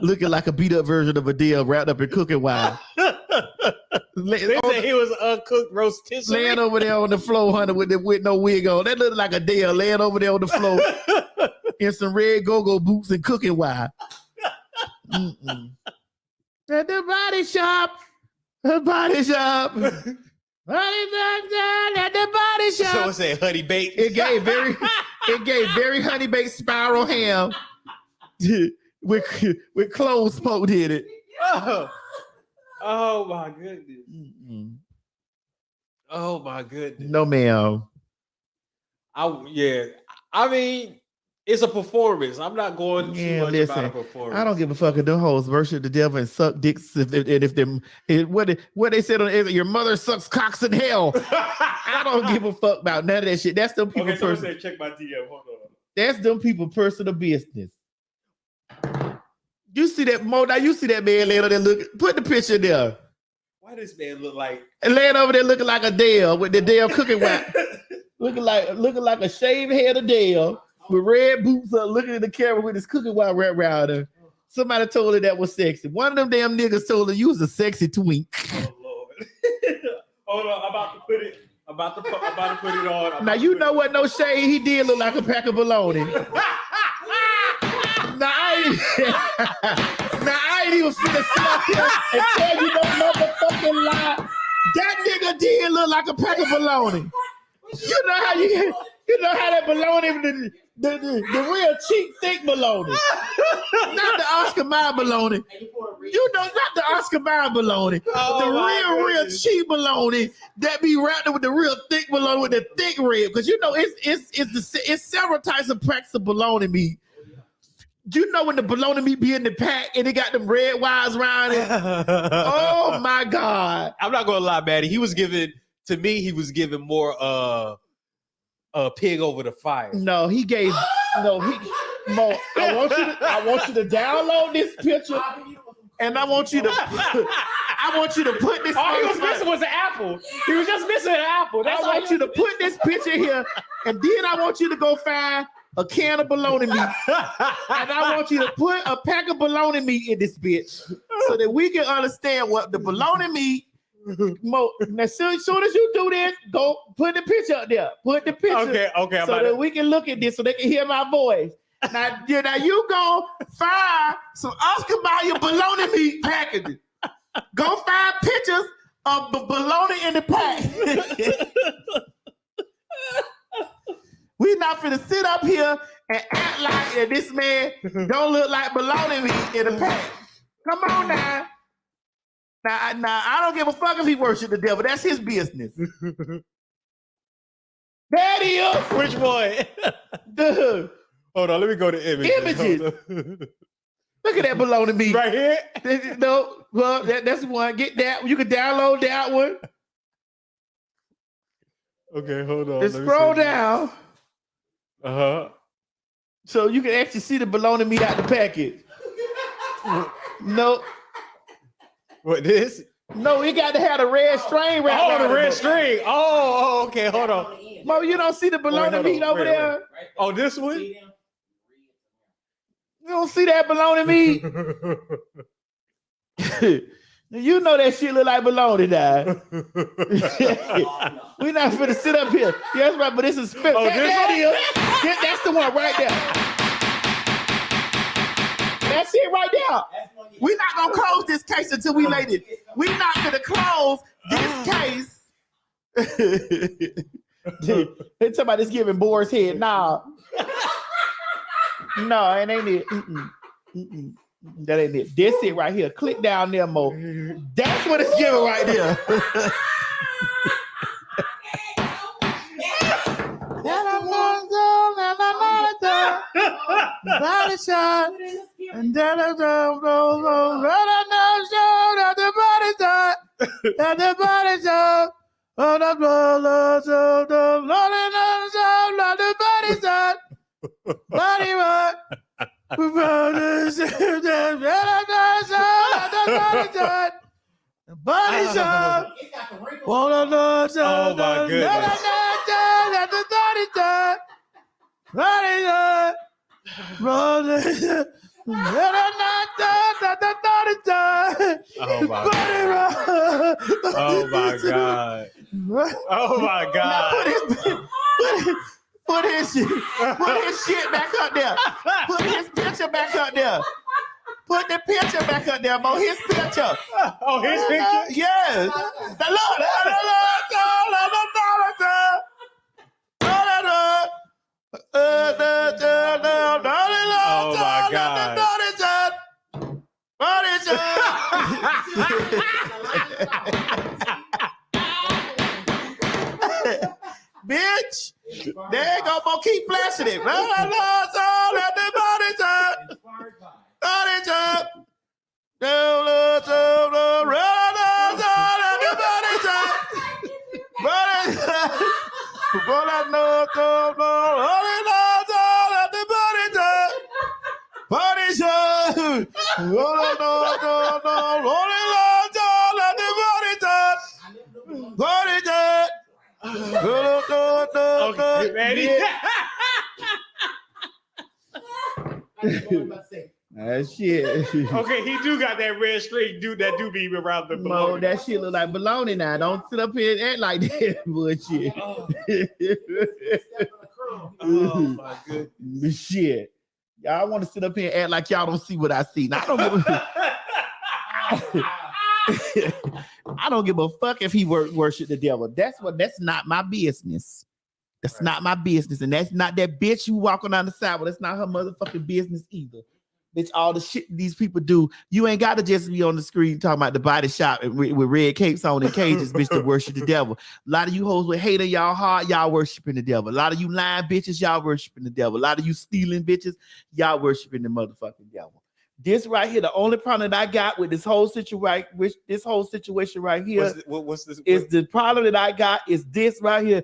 Looking like a beat up version of a deal wrapped up in cooking wire. They said he was uncooked rotisserie. Laying over there on the floor, honey, with no wig on. That looked like a deal laying over there on the floor in some red go-go boots and cooking wire. At the body shop. At the body shop. So it said honey baked. It gave very honey baked spiral ham with clothes poked in it. Oh my goodness. Oh my goodness. No, ma'am. I mean, it's a performance. I'm not going too much about a performance. I don't give a fuck if them hoes worship the devil and suck dicks. What they said on your mother sucks cocks in hell. I don't give a fuck about none of that shit. That's them people. Okay, someone said check my DM. Hold on. That's them people personal business. You see that Mo? Now you see that man laying over there looking. Put the picture there. Why does man look like and laying over there looking like a Dale with the Dale cooking wrap, looking like a shaved head of Dale with red boots up, looking at the camera with his cooking wrap wrapped around her. Somebody told her that was sexy. One of them damn niggas told her you was a sexy twink. Oh Lord! Hold on, I'm about to put it on. Now you know what? No shade. He did look like a pack of bologna. I ain't even finna sit up here and tell you no motherfucking lie. That nigga did look like a pack of bologna. You know how that bologna, the real cheap thick bologna, not the Oscar Mayer bologna. You know, not the Oscar Mayer bologna. The real cheap bologna that be wrapped with the real thick bologna with the thick rib. Because you know it's several types of packs of bologna meat. You know when the bologna meat be in the pack and it got them red wires around it? Oh my God. I'm not gonna lie, Maddie. He was giving more pig over the fire. No, he gave Mo, I want you to download this picture and I want you to put this. All he was missing was an apple. He was just missing an apple. I want you to put this picture here and then I want you to go find a can of bologna meat. And I want you to put a pack of bologna meat in this bitch so that we can understand what the bologna meat. Mo, as soon as you do this, go put the picture up there. Put the picture. Okay. So that we can look at this so they can hear my voice. Now you go find some Oscar Mayer bologna meat packages. Go find pictures of the bologna in the pack. We're not finna sit up here and act like that this man don't look like bologna meat in a pack. Come on now. Now, I don't give a fuck if he worship the devil. That's his business. There he is. Which one? Hold on, let me go to images. Look at that bologna meat. Right here? No, well, that's one. Get that. You can download that one. Okay, hold on. And scroll down. So you can actually see the bologna meat out the packet. No. What, this? No, you got to have the red string wrapped around the red string. Oh, okay, hold on. Mo, you don't see the bologna meat over there? Wait. Oh, this one? You don't see that bologna meat? You know that shit look like bologna now. We're not finna sit up here. Yeah, that's right, but this is spit. Oh, That's the one right there. That's it right there. We're not gonna close this case until we lay it. We're not gonna close this case. They talking about this giving Boar's head. Nah, No, it ain't it. Mm-mm. That ain't it. This it right here. Click down there, Mo. That's what it's giving right there. Body shot. And then the body shot. And the body shot. Oh, the blood, the body shot. Body rock. Body shot. Oh my goodness. Oh my God. Oh my God. Put his shit back up there. Put his picture back up there. Put the picture back up there, Mo. His picture. Oh, his picture? Yes. The Lord. Oh my God. Bitch. There you go, Mo. Keep flashing it. Okay, Maddie. That shit. Okay, he do got that red string dude that do be around the Mo, baloney. that shit look like baloney now. Don't sit up here and act like that bullshit. Oh my goodness. Shit. Y'all want to sit up here and act like y'all don't see what I see. Now, I don't give a fuck if he worship the devil. That's not my business. That's not my business. And that's not that bitch who walking on the sidewalk. That's not her motherfucking business either. Bitch, all the shit these people do, you ain't got to just be on the screen talking about the body shop with red capes on and cages, bitch, to worship the devil. A lot of you hoes with hate in y'all heart, y'all worshiping the devil. A lot of you lying bitches, y'all worshiping the devil. A lot of you stealing bitches, y'all worshiping the motherfucking devil. This right here, the only problem that I got with this whole situation, right here, What's this? is the problem that I got is this right here.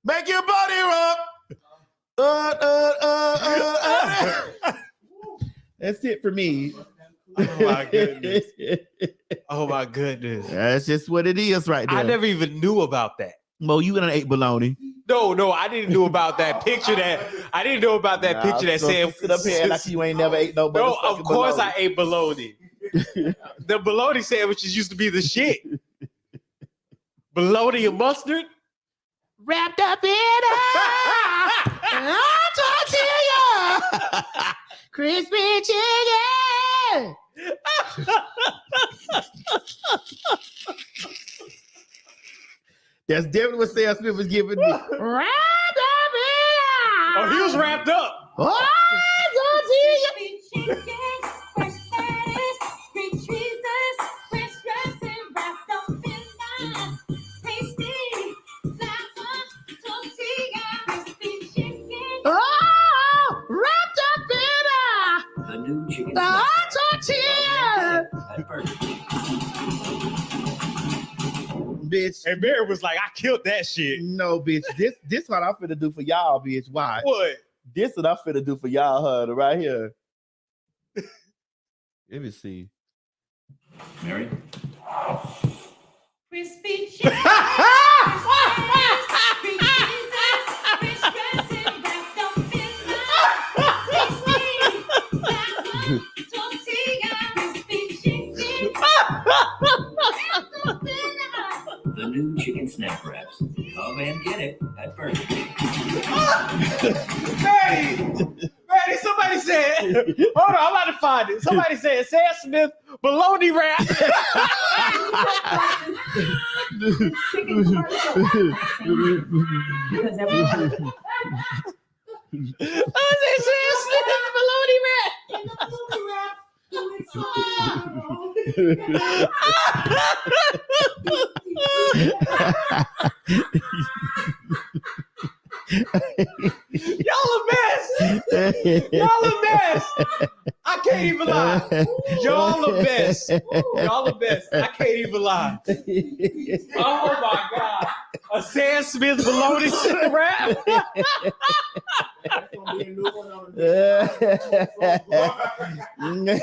Make your body rock. That's it for me. Oh my goodness. Oh my goodness. That's just what it is right there. I never even knew about that. Mo, you done ate bologna. No, I didn't know about that picture that said sit up here and like you ain't never ate no. No, of course bologna. I ate bologna. The bologna sandwiches used to be the shit. Bologna and mustard. Wrapped up in tortilla, crispy chicken. That's definitely what Sam Smith was giving me. Wrapped up in. Oh, he was wrapped up. Oh, tortilla. Bitch. And Barry was like, I killed that shit. No, bitch. This what I'm finna do for y'all, bitch. Why? What? This what I'm finna do for y'all, honey, right here. Let me see. Mary? Crispy chicken. man, get it. That's perfect. Maddie, somebody said, hold on, I'm about to find it. Somebody said Sam Smith baloney rap. Because everybody. I said Sam Smith baloney rap. Y'all the best. Y'all the best. I can't even lie. Y'all the best. Y'all the best. I can't even lie. Oh my God. A Sam Smith baloney rap. Oh my goodness.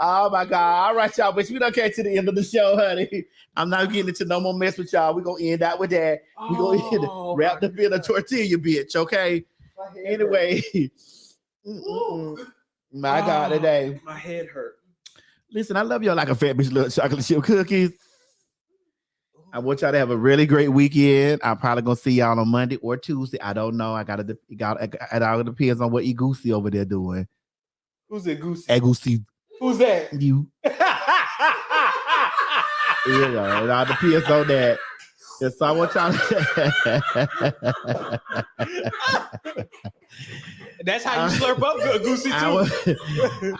Oh my God. All right, y'all. But we done came to the end of the show, honey. I'm not getting into no more mess with y'all. We're going to end out with that. We're going to wrap the bit of tortilla, bitch, okay? Anyway. My God, today. My head hurt. Listen, I love y'all like a fat bitch little chocolate chip cookies. I want y'all to have a really great weekend. I'm probably going to see y'all on Monday or Tuesday. I don't know. It all depends on what Egusi over there doing. Who's it, Goosey? Egusi. Who's that? You. You know, it all depends on that. And so I want y'all That's how you slurp up Goosey too.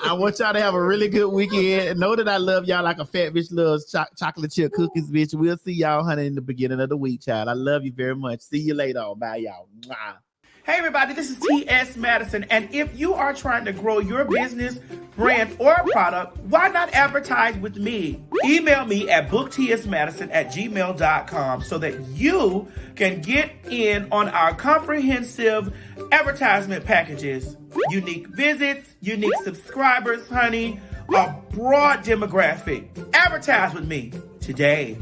I want y'all to have a really good weekend. And know that I love y'all like a fat bitch loves chocolate chip cookies, bitch. We'll see y'all, honey, in the beginning of the week, child. I love you very much. See you later on. Bye, y'all. Mwah. Hey everybody, this is T.S. Madison, and if you are trying to grow your business, brand, or product, why not advertise with me? Email me at booktsmadison@gmail.com so that you can get in on our comprehensive advertisement packages. Unique visits, unique subscribers, honey, a broad demographic. Advertise with me today.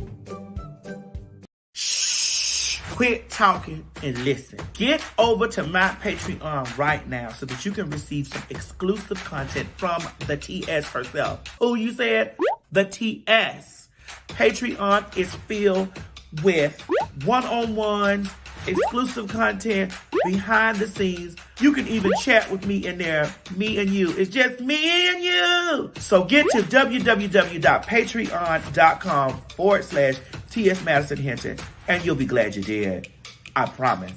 Quit talking and listen. Get over to my Patreon right now so that you can receive some exclusive content from the TS herself. Who you said? The TS. Patreon is filled with one-on-one, exclusive content, behind the scenes. You can even chat with me in there. Me and you. It's just me and you. So get to www.patreon.com/TS Madison Hinton, and you'll be glad you did. I promise.